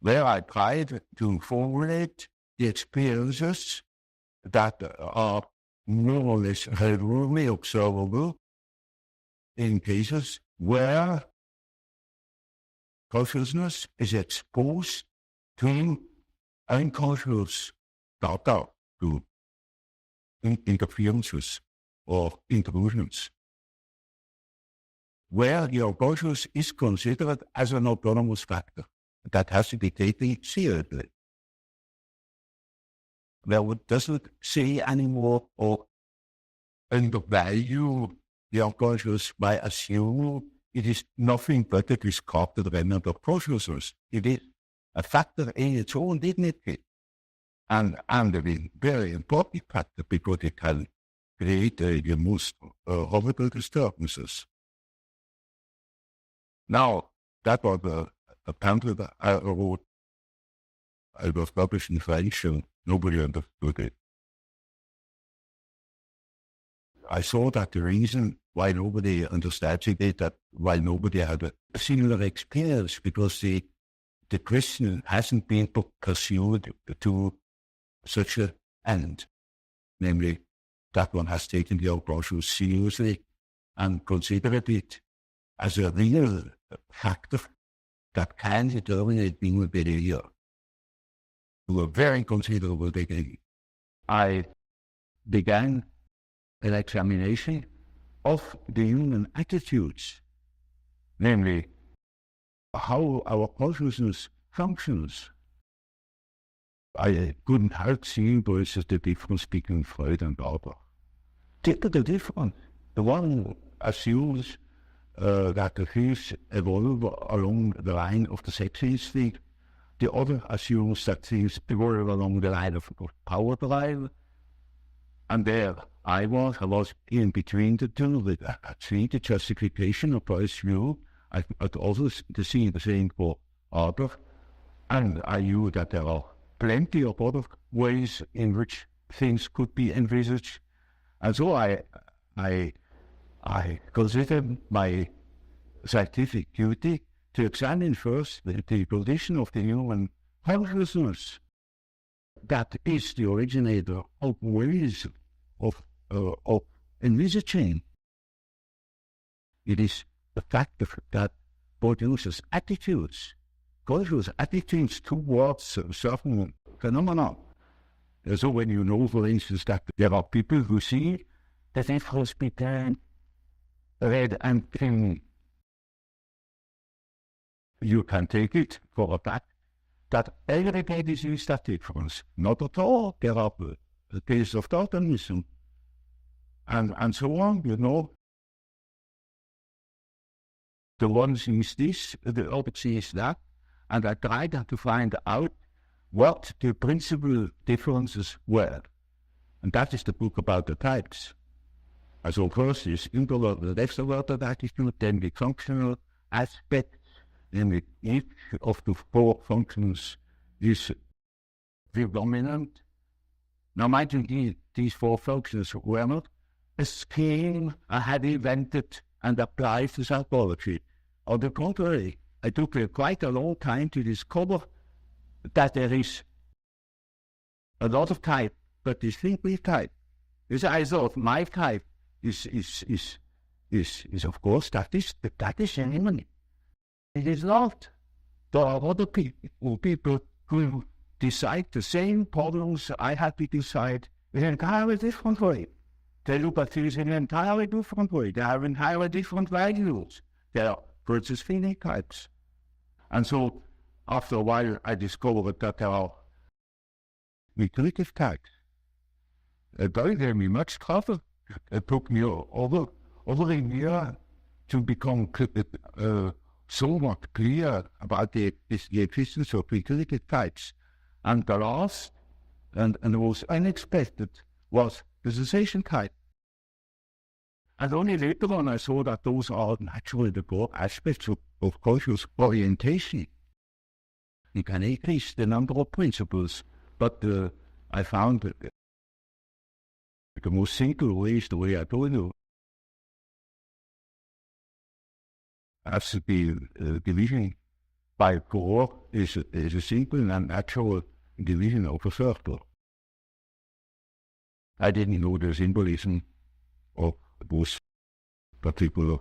where I tried to formulate the experiences that are more or less regularly observable in cases where consciousness is exposed to unconscious data, to interferences or intrusions, where the unconscious is considered as an autonomous factor that has to be taken seriously, where it doesn't say anymore or undervalue the unconscious by assuming it is nothing but a discarded remnant of consciousness. It is a factor in its own dignity, and a very important factor, because it can create the most horrible disturbances. Now, that was a pamphlet I wrote. It was published in French, and nobody understood it. I saw that the reason why nobody understands it is that while nobody had a similar experience, because the question hasn't been pursued to such an end, namely that one has taken the unconscious seriously and considered it as a real factor that can determine a human behavior to a very considerable degree. I began an examination of the human attitudes, namely how our consciousness functions. I couldn't help seeing versus the difference between Freud and Albert. The difference. The one assumes that the things evolve along the line of the sex instinct. The other assumes that things evolve along the line of power drive. And there I was in between the two, with the justification of Freud's view. I could also see the same for Albert. And I knew that there are plenty of other ways in which things could be envisaged. And so I considered my scientific duty to examine first the condition of the human consciousness that is the originator of ways of envisaging. It is the factor that produces attitudes, conscious attitudes towards certain phenomena. So when you know, for instance, that there are people who see the difference between red and green, you can take it for a fact that everybody sees that difference. Not at all. There are cases of totemism and so on, you know. The one sees this, the other sees that, and I tried to find out what the principal differences were. And that is the book about the types. So first is introverted, extroverted attitude, then the functional aspects, namely each of the four functions is predominant. Now, mind you, these four functions were not a scheme I had invented and applied to psychology. On the contrary, I took quite a long time to discover that there is a lot of type, but distinctly type. Because I thought my type is of course that is human. It is not. There are other people who decide the same problems I had to decide in an entirely different way. They look at things in an entirely different way. They have entirely different values. They are versus feeling types. And so, after a while, I discovered that there are mythological types. It gave me much trouble. It took me over a year to become somewhat clear about the existence of mythological types. And the last, and the most unexpected, was the dissociation type. And only later on I saw that those are naturally the core aspects of conscious orientation. You can increase the number of principles, but I found that the most simple way is the way I told you. Has to be division by 4 is a simple and natural division of a circle. I didn't know the symbolism of those particular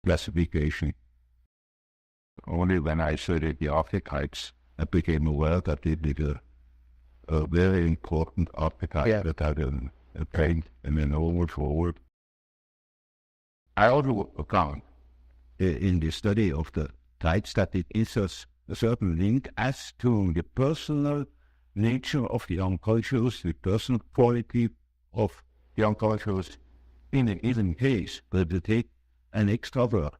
classification. Only when I studied the archetypes, I became aware that it is a very important archetype that had a pain and an onward forward. I also found in the study of the types that it is a certain link as to the personal nature of the unconscious, the personal quality of the unconscious in a given case. But to take an extrovert,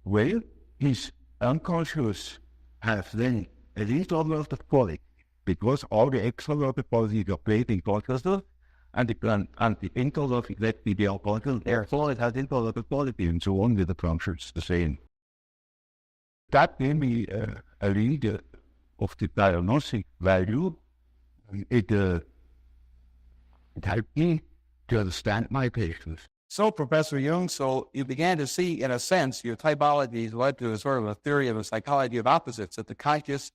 well, his unconscious has then an introverted quality, because all the extroverted qualities are played in consciousness, and the introverted let be the unconscious, therefore it has introverted quality, and so on with the functions the same. That gave me a link of the diagnostic value. It helped me to understand my patients. So, Professor Jung, so you began to see, in a sense, your typologies led to a sort of a theory of a psychology of opposites, that the conscious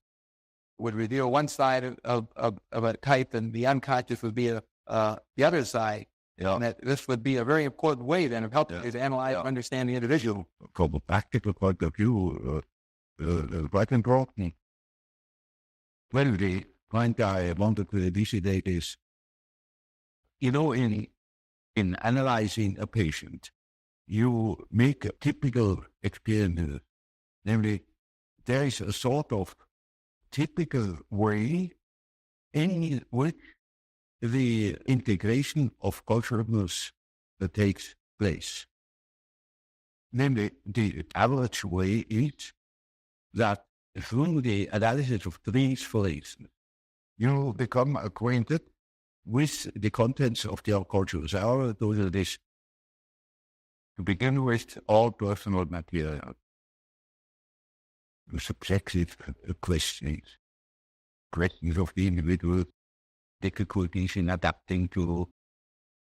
would reveal one side of a type, and the unconscious would be the other side. Yeah. And that this would be a very important way then of helping you to analyze and understand the individual. From a practical point of view, quite important. Well, the point I wanted to elucidate is, in analyzing a patient, you make a typical experience. Namely, there is a sort of typical way in which the integration of consciousness takes place. Namely, the average way is that through the analysis of trees, for instance, you become acquainted with the contents of the unconscious. I already told you this. To begin with, all personal material, subjective questions of the individual, difficulties in adapting to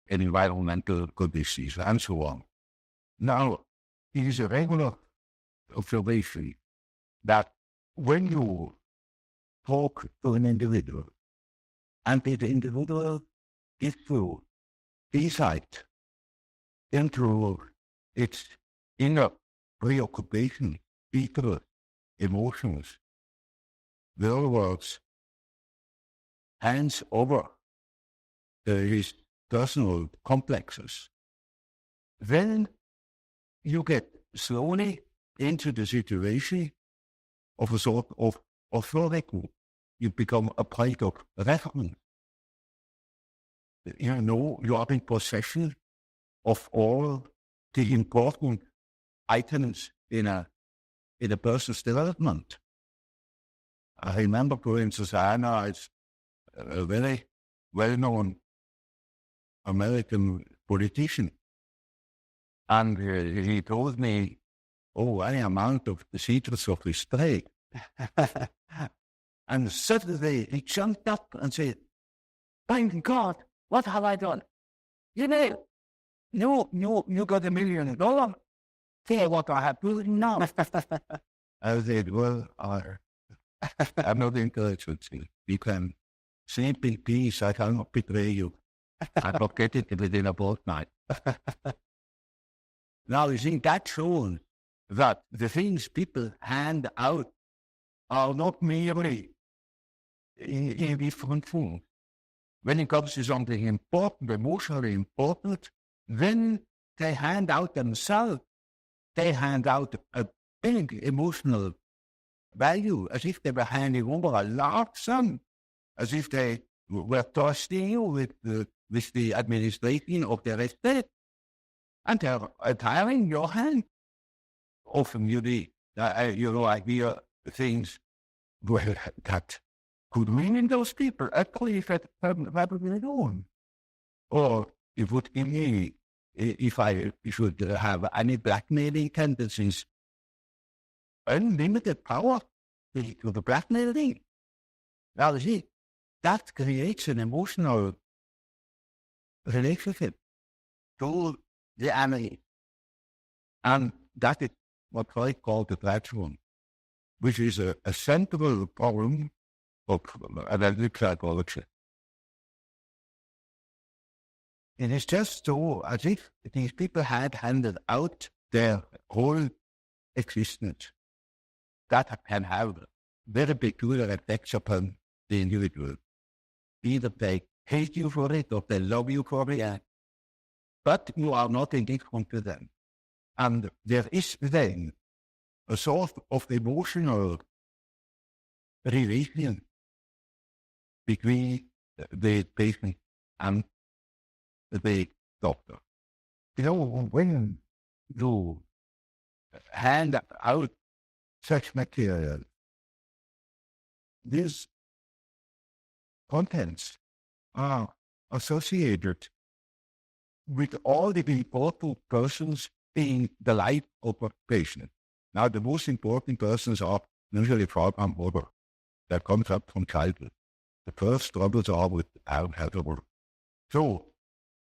environmental conditions, and so on. Now, it is a regular observation that when you talk to an individual, and the individual is to insight into its inner preoccupation, features, emotions, in other words, hands over his personal complexes, then you get slowly into the situation of a sort of authority. You become a point of reference. You are in possession of all the important items in a person's development. I remember, for instance, Anna is a very well-known American politician, and he told me any amount of the secrets of restraint. And suddenly he jumped up and said, "Thank God, what have I done? You know, you got $1 million. Say what I have done now." I said, "Well, I'm not intelligent. You can sleep in peace. I cannot betray you. I forget it within a fortnight." Now, you see, that shows that the things people hand out are not merely in different forms. When it comes to something important, emotionally important, then they hand out themselves. They hand out a big emotional value, as if they were handing over a large sum, as if they were trusting you with the administration of their estate, and they're tiring your hand. Often I hear things that could mean in those people, actually, if it probably known. Or it would give me, if I should have any blackmailing tendencies, unlimited power to the blackmailing. Now, you see, that creates an emotional relationship to the enemy. And that is what Freud called the platform, which is a central problem of analytical psychology. It is just so as if these people had handed out their whole existence. That can have very peculiar effects upon the individual. Either they hate you for it or they love you for it, but you are not indifferent to them. And there is then a sort of emotional relation between the patient and the doctor. You know, when you hand out such material, these contents are associated with all the important persons in the life of a patient. Now, the most important persons are usually father and mother. That comes up from childhood. The first troubles are with our elder. So,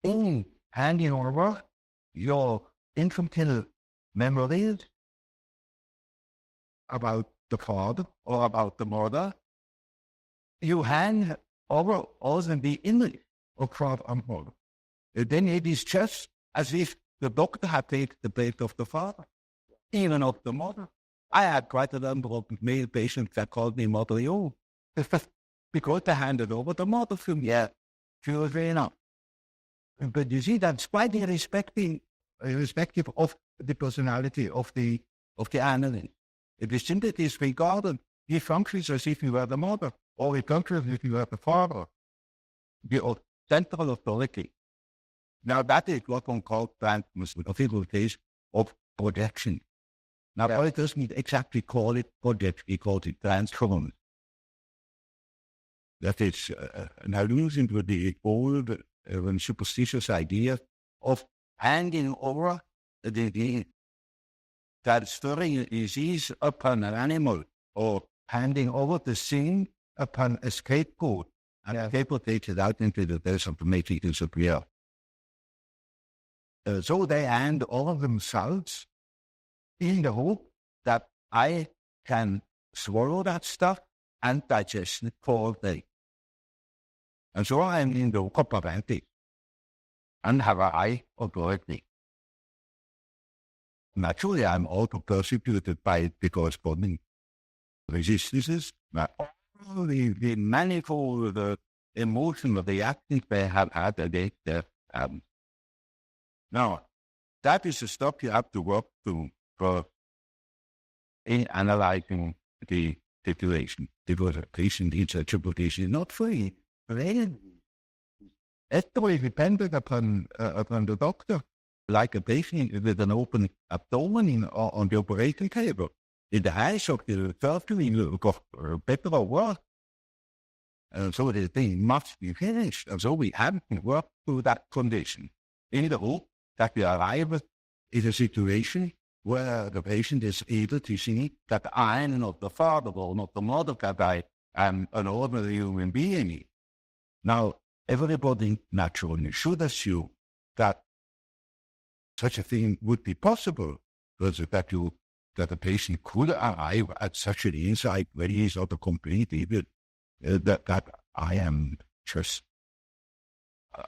in handing over your infantile memories about the father or about the mother, you hand over also the image of father and mother. Then it is just as if the doctor had taken the place of the father, even of the mother. I had quite a number of male patients that called me Mother You, because they handed over the mother to me. Yeah, she was very enough. But you see, that's quite irrespective of the personality of the analyst. It is simply disregarded. He functions as if he were the mother, or he functions as if he were the father, the central authority. Now, that is what one calls the physical case of projection. Now, Freud doesn't exactly call it projection, he calls it transference. That is an allusion to the old and superstitious idea of handing over the transferring disease upon an animal, or handing over the sin upon a scapegoat, and scapegoat takes it out into the desert to make it disappear. So they hand over themselves in the hope that I can swallow that stuff and digest it for a day. And so I am in the capability and have a high authority. Naturally, I'm also persecuted by the corresponding resistances, but all the manifold emotional reactions they have had against their Now, that is the stuff you have to work through in analyzing the situation. The patient interpretation is not free. It's totally dependent upon the doctor, like a patient with an open abdomen on the operating table. In the eyes of the surgery, you got better or worse. So the thing must be finished. And so we have to work through that condition in the hope that we arrive in a situation where the patient is able to see that I am not the father or not the mother, that I am an ordinary human being. Now, everybody naturally should assume that such a thing would be possible, that a patient could arrive at such an insight when he is not a complete evil, that I am just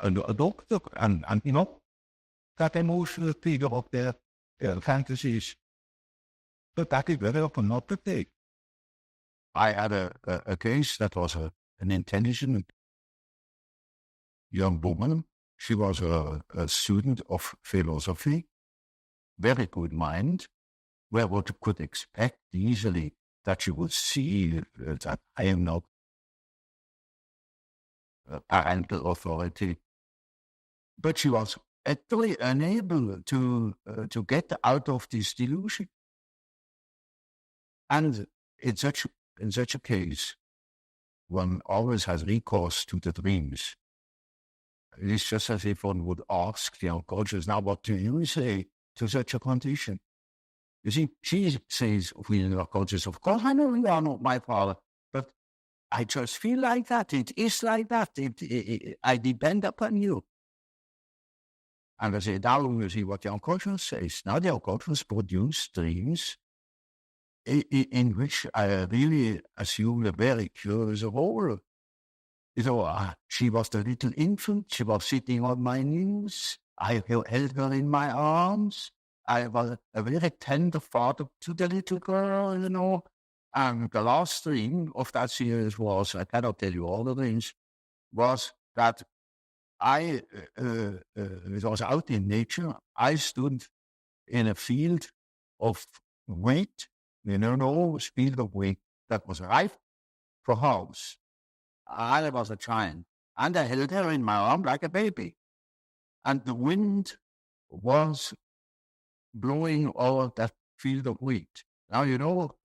a doctor, and that emotional figure of their fantasies. But that is very often not the case. I had a case that was an intelligent young woman. She was a student of philosophy, very good mind, where one could expect easily that she would see that I am not parental authority. But she was actually unable to get out of this delusion. And in such a case, one always has recourse to the dreams. It is just as if one would ask the unconscious, now what do you say to such a condition? You see, she says within the unconscious, of course, I know you are not my father, but I just feel like that. It is like that. I depend upon you. And I say, now you see what the unconscious says. Now the unconscious produces dreams in which I really assume a very curious role. She was the little infant. She was sitting on my knees. I held her in my arms. I was a very tender father to the little girl, And the last dream of that series was, I cannot tell you all the dreams, was that it was out in nature. I stood in a field of wheat, field of wheat that was ripe for harvest. I was a child, and I held her in my arm like a baby. And the wind was blowing over that field of wheat. Now,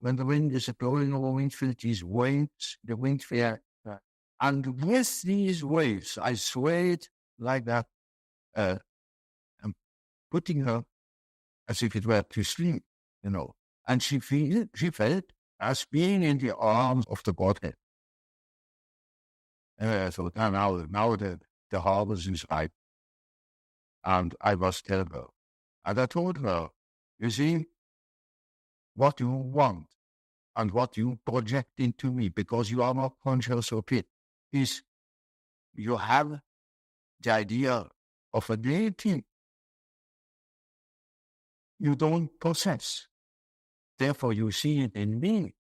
when the wind is blowing over wheat field, these waves, the wind fear. And with these waves, I swayed like that, and putting her as if it were to sleep, And she felt as being in the arms of the Godhead. So now the harvest is ripe. And I was telling her. And I told her, you see, what you want and what you project into me, because you are not conscious of it, is you have the idea of a deity you don't possess. Therefore, you see it in me.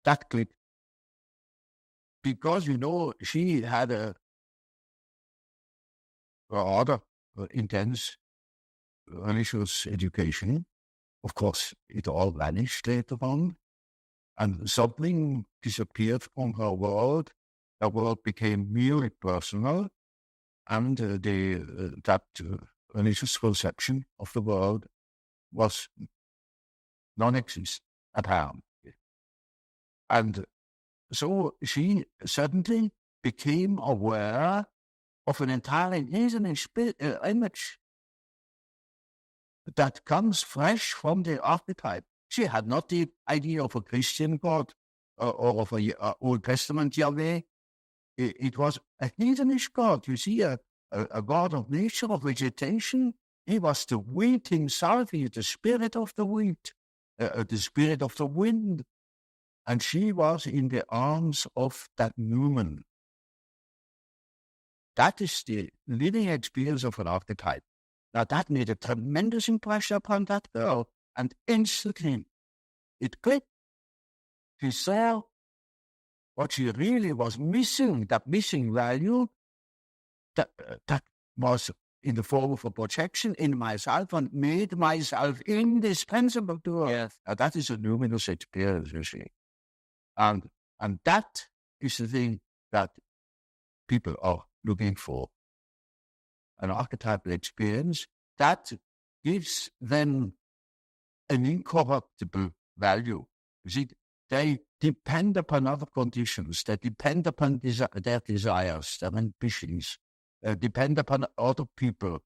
That clicked. Because, she had a rather intense religious education. Of course, it all vanished later on. And something disappeared from her world. Her world became merely personal. And that religious conception of the world was non-existent at hand. And so she suddenly became aware of an entirely image that comes fresh from the archetype. She had not the idea of a Christian God or of an Old Testament Yahweh. It was a heathenish God. You see, a God of nature, of vegetation. He was the wheat himself. He is the spirit of the wheat, the spirit of the wind. And she was in the arms of that Numen. That is the living experience of an archetype. Now, that made a tremendous impression upon that girl. And instantly, it clicked. She saw what she really was missing, that missing value, that was in the form of a projection in myself and made myself indispensable to her. Yes. Now, that is a numinous experience, you see. And that is the thing that people are looking for. An archetypal experience that gives them an incorruptible value. You see, they depend upon other conditions. They depend upon their desires, their ambitions, depend upon other people.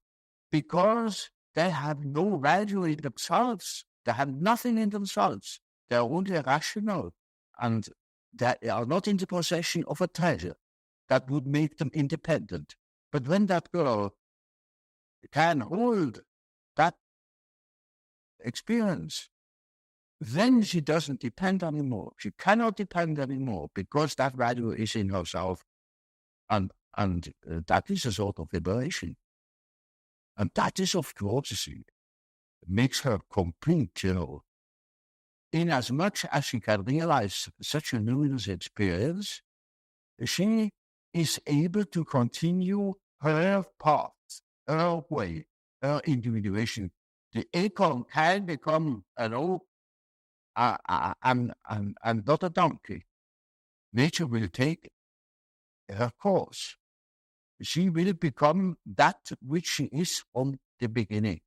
because they have no value in themselves. They have nothing in themselves. They are only rational, and they are not in the possession of a treasure that would make them independent. But when that girl can hold that experience, then she doesn't depend anymore. She cannot depend anymore because that value is in herself. And that is a sort of liberation. And that is, of course, makes her complete, In as much as she can realize such a luminous experience, she is able to continue her path, her way, her individuation. The acorn can become an oak and not a donkey. Nature will take her course. She will become that which she is from the beginning.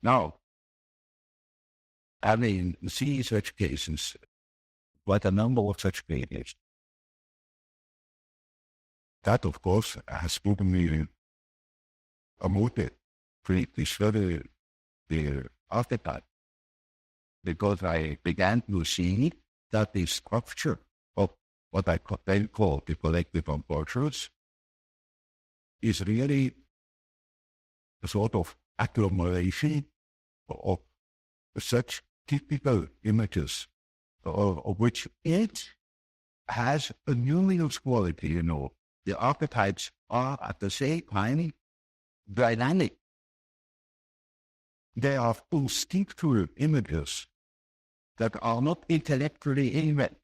Now, see such cases, quite a number of such cases. That, of course, has given me a motive to study the archetype, because I began to see that the structure of what I then call the collective unconscious is really a sort of agglomeration of such typical images, of which each has a numinous quality, The archetypes are at the same time dynamic. They are instinctual images that are not intellectually invented.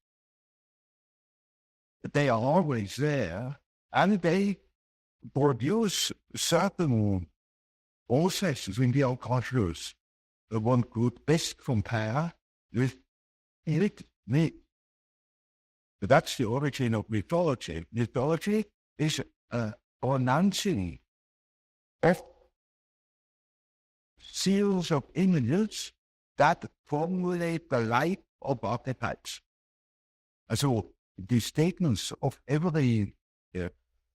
They are always there, and they produce certain processes in the unconscious that one could best compare with myth. That's the origin of mythology. Mythology is a pronouncing of series of images that formulate the life of archetypes. And so the statements of every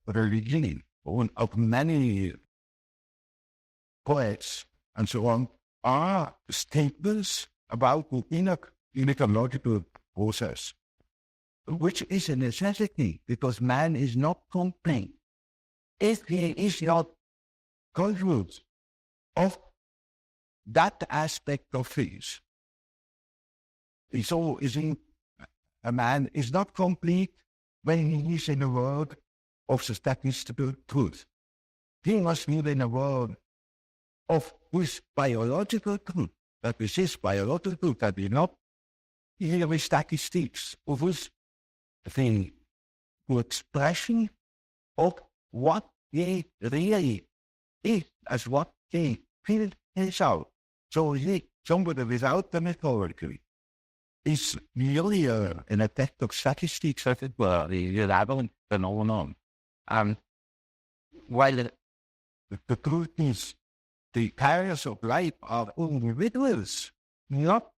religion, of many poets and so on, are statements about the inner ecological process, which is a necessity because man is not complete if he is not conscious of that aspect of things. So a man is not complete when he is in a world of statistical truth. He must live in a world of with biological truth, that is his biological truth, that is not here with statistics, of with the expression of what he really is, as what he feels himself. So somebody without the mythology is merely an effect of statistics, as it were, the aberrant phenomenon. While the truth is, the carriers of life are individuals, not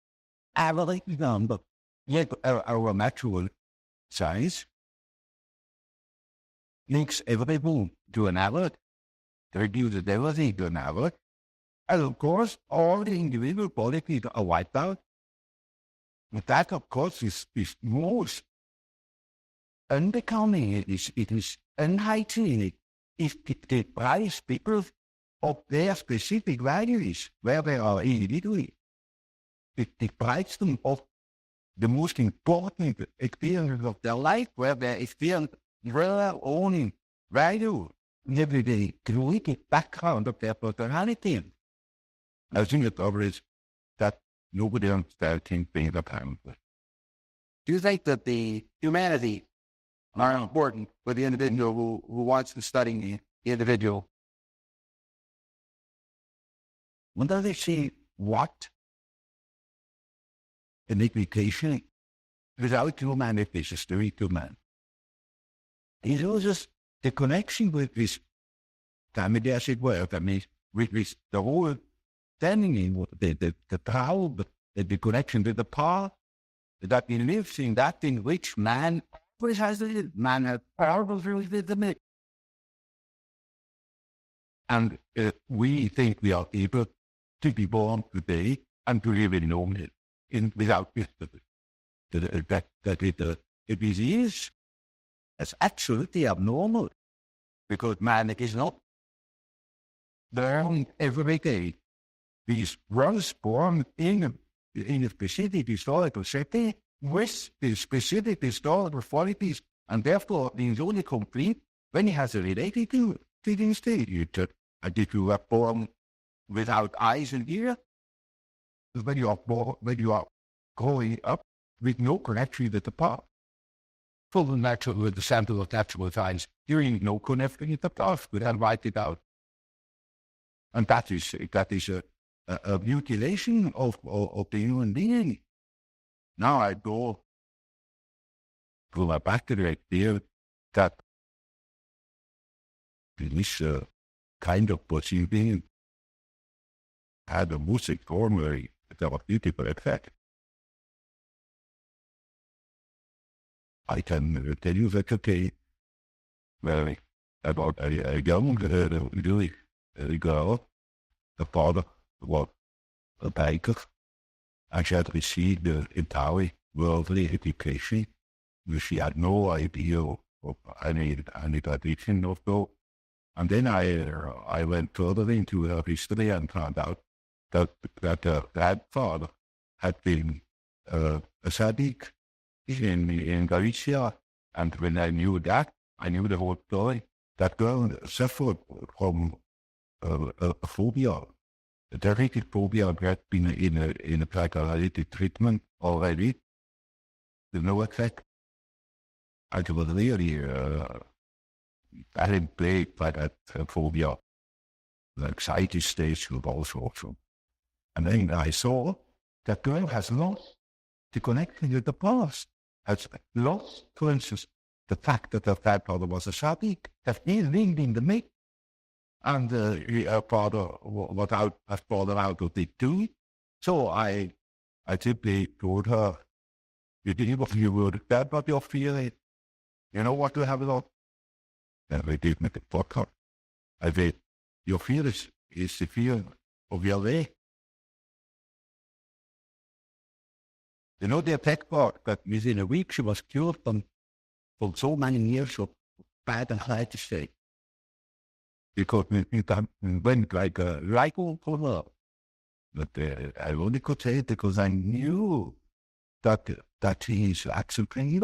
average number. Yet our natural size links everyone to an average, reduces everything to an average, and of course, all the individual qualities are wiped out. But that, of course, is most unbecoming. It is unhygienic. It deprives people of their specific values, where they are individually. It deprives them of the most important experience of their life, where they experience their own value, the creative background of their personality. I think the trouble is that nobody understands things being apparently. Do you think that the humanity are important for the individual who wants to study the individual? When they see what? An education without humanity is a spiritual man. He loses the connection with this family, as it were. That means with this, the whole standing in the power, the connection with the power, that he lives in that in which man always has lived. Man has power with the myth. And we think we are able to be born today and to live in normal, without that it is as absolutely abnormal, because man is not learning every day. He was born in a specific historical setting with the specific historical qualities, and therefore he is only complete when he has a related to the state. And if you are born without eyes and ears, when you are growing up with no connection with the past, full natural with the sample of natural science, there is no connection with the past. We can write it out, and that is a mutilation of the human being. Now I go to my back to the idea that this kind of perceiving had a most extraordinary therapeutic effect. I can tell you that, okay, well, about a young, really girl, the father was a baker, and she had received the entire worldly education. She had no idea of any tradition or so. And then I went further into her history and found out that her grandfather had been a Psychic in Galicia. And when I knew that, I knew the whole story. That girl suffered from a phobia, a terrific phobia, that had been in a psychoanalytic treatment already, with no effect. And she was really badly plagued by that phobia, the anxiety stage of all sorts of. And then I saw that girl has lost the connection with the past, has lost, for instance, the fact that her grandfather was a Psychic, that he lived in the myth, and her father has fallen out of it too. So I simply told her, you would that what you're feeling? You know what to have it on? Then we did make a podcast. I said, your fear is the fear of your way. You know the effect part that within a week she was cured from so many years of bad anxiety state. Because it went like a rifle for her. But I only could say it because I knew that she is actually,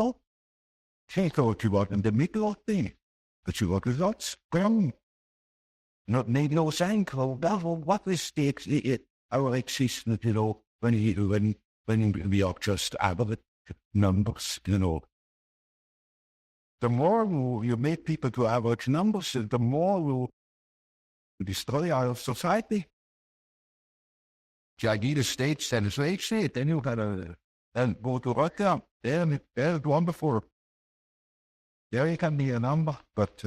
she thought she was in the middle of things, but she was not strong. Not made no sense. What is our existence, when we are just average numbers, The more you make people to average numbers, the more you destroy our society. I need a state, then a slave state, then you gotta then go to Russia. There's wonderful. There you can be a number, but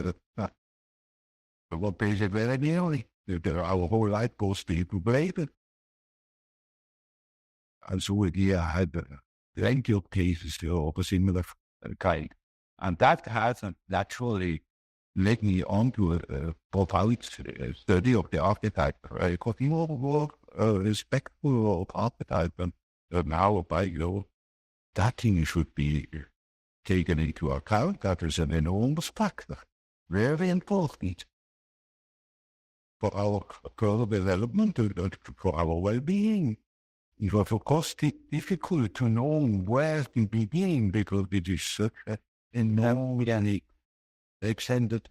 what pays it very nearly. Our whole life goes to equilibrium. And so I had plenty of cases of a similar kind. And that has naturally led me on to a profound study of the archetype. Because people were respectful of archetype, and now that thing should be taken into account. That is an enormous factor, very important for our further development, for our well-being. It was, of course, difficult to know where to begin because it is such an enormous extended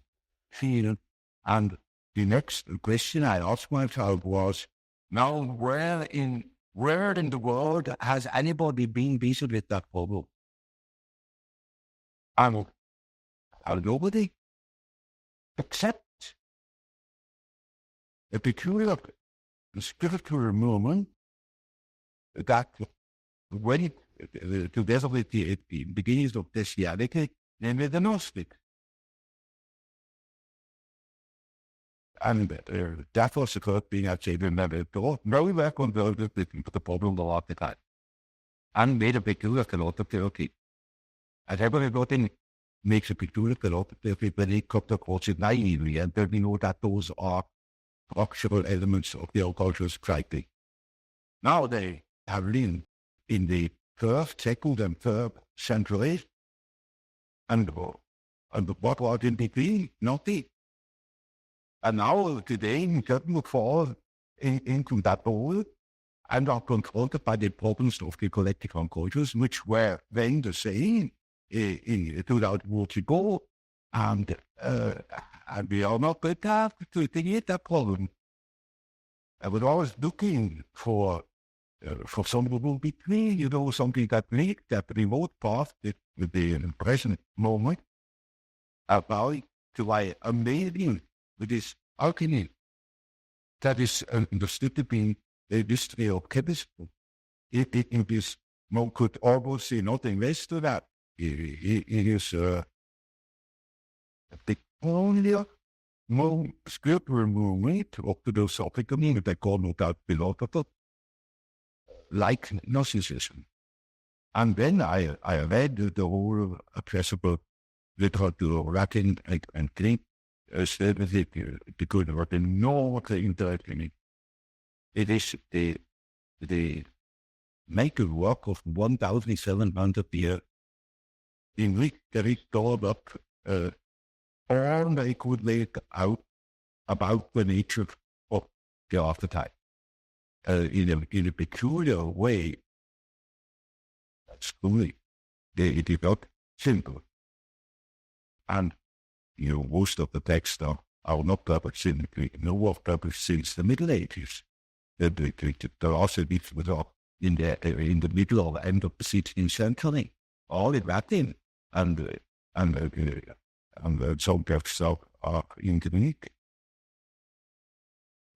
field. And the next question I asked myself was, now where in the world has anybody been busy with that problem? And nobody, except a peculiar spiritual movement that when together with the beginnings of Christianity, namely the Gnostic. And that was the first thing I'd say to remember. Very well converted with the problem of the time. And made a peculiar philosophy. And everybody makes a peculiar philosophy when they come across it naively, and then we know that those are structural elements of the unconscious psyche. Now they have lived in the first, second, and third centuries, and what was in between? Nothing. And now today, we can fall into that hole and are confronted by the problems of the collective unconscious, which were then the same in 2000 years ago, and we are not prepared to create that problem. I was always looking for something between, something that leads that remote path with the present moment, about to my amazing with this alchemy that is understood to be the history of chemistry. It is, one could almost say nothing less to that. It is a peculiar, more spiritual movement of the philosophical movement, they call no doubt philosopher, like Gnosticism. And then I read the whole accessible literature, Latin and Greek, because it was enormously interesting. It is the make a work of 1,700 years in which there is stored up all they could lay out about the nature of the archetype in a peculiar way. That's truly, it is not simple. And, most of the texts are not published in the Greek. No was published since the Middle Ages. The also was in the middle or end of the 16th century, all in Latin, and some texts are in Greek.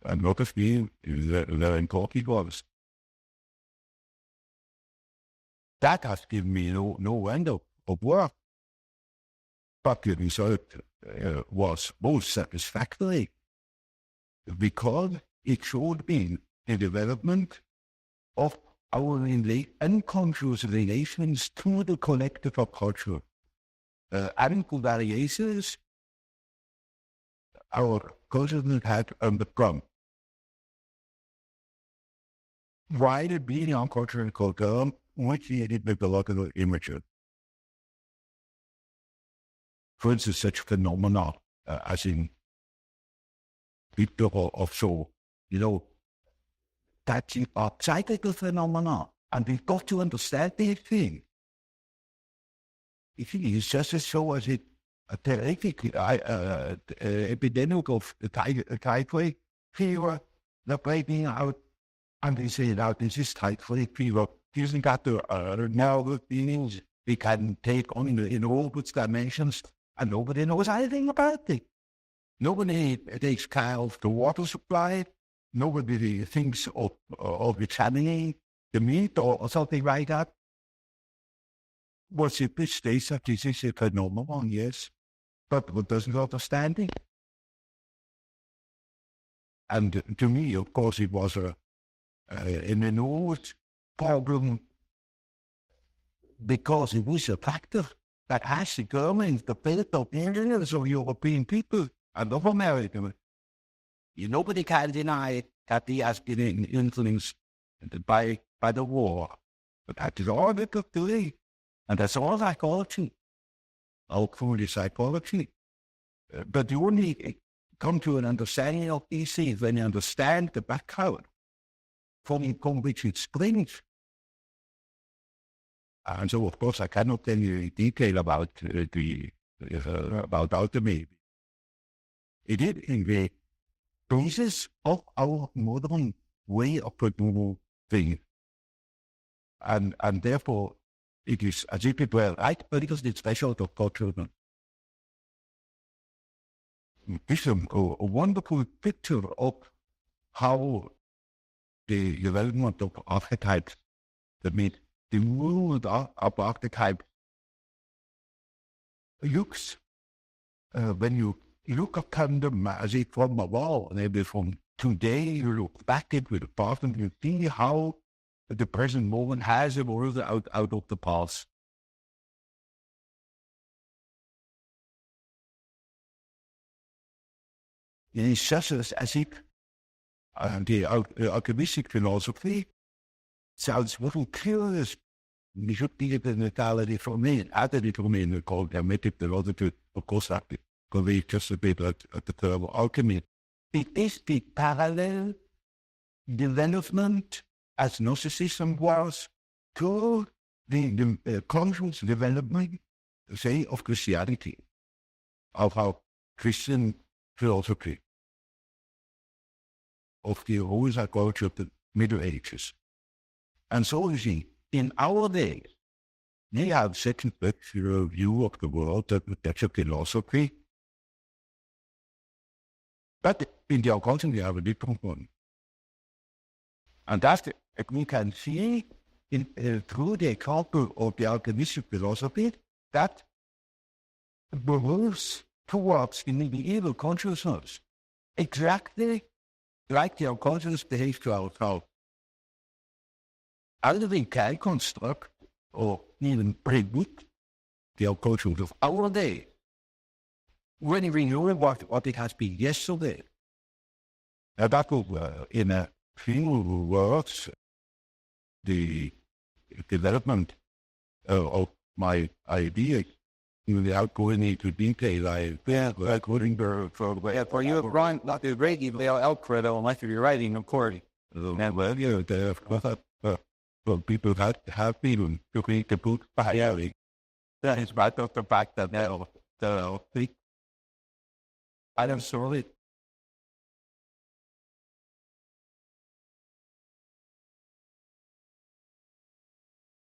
And not of me, they're in Portuguese. That has given me no end of work. But the result was most satisfactory because it showed me the development of our unconscious relations to the collective of culture. And the variations our consciousness had undergone. While being unconscious term, which needed mythological images. For instance, such phenomena as in people of soul, that are psychical phenomena, and we've got to understand these things. It's just as so as a terrific epidemic of typhoid fever, the breaking out, and they say, now this is typhoid fever. Using that now means we can take on in all its dimensions, and nobody knows anything about it. Nobody takes care of the water supply. Nobody thinks of its handling, the meat or something like that. Well, simply states that this is a phenomenon, yes, but what doesn't understand it. And to me, of course, it was an enormous problem because it was a factor that has determined the fate of millions of European people and of America. Nobody can deny that he has been influenced by the war. But that is all it could do. And that's all psychology, alchemy psychology. But you only come to an understanding of these things when you understand the background from which it springs. And so, of course, I cannot tell you in detail about about alchemy. It is in the basis of our modern way of producing things, and therefore it is as if it were right, but because it's special to culture. It's a wonderful picture of how the development of archetypes, that means the world of archetypes, looks when you look upon them as if from a wall, and maybe from today you look back into the past and you see how the present moment has evolved out of the past. It is just as if the alchemistic philosophy sounds very curious. We should be the mentality from me, analytical me, called hermetic philosophy, of course, that we just a bit at the term alchemy. It is the parallel development as Gnosticism was to the conscious development, say, of Christianity, of our Christian philosophy, of the whole culture of the Middle Ages. And so you see, in our day, they have second view of the world, that's a philosophy. But in the occultism, we have a different one. And that's we can see through the example of the alchemistic philosophy that moves towards the medieval consciousness, exactly like the unconscious behaves to ourselves. And we can construct or even predict the unconscious of our day when we know what it has been yesterday. And that will, in a few words, the development of my idea without going into detail. For you, Ron, not the great email algorithm, unless you're writing, of course. Well, people have been looking to put by That is right off the fact that I am sorry.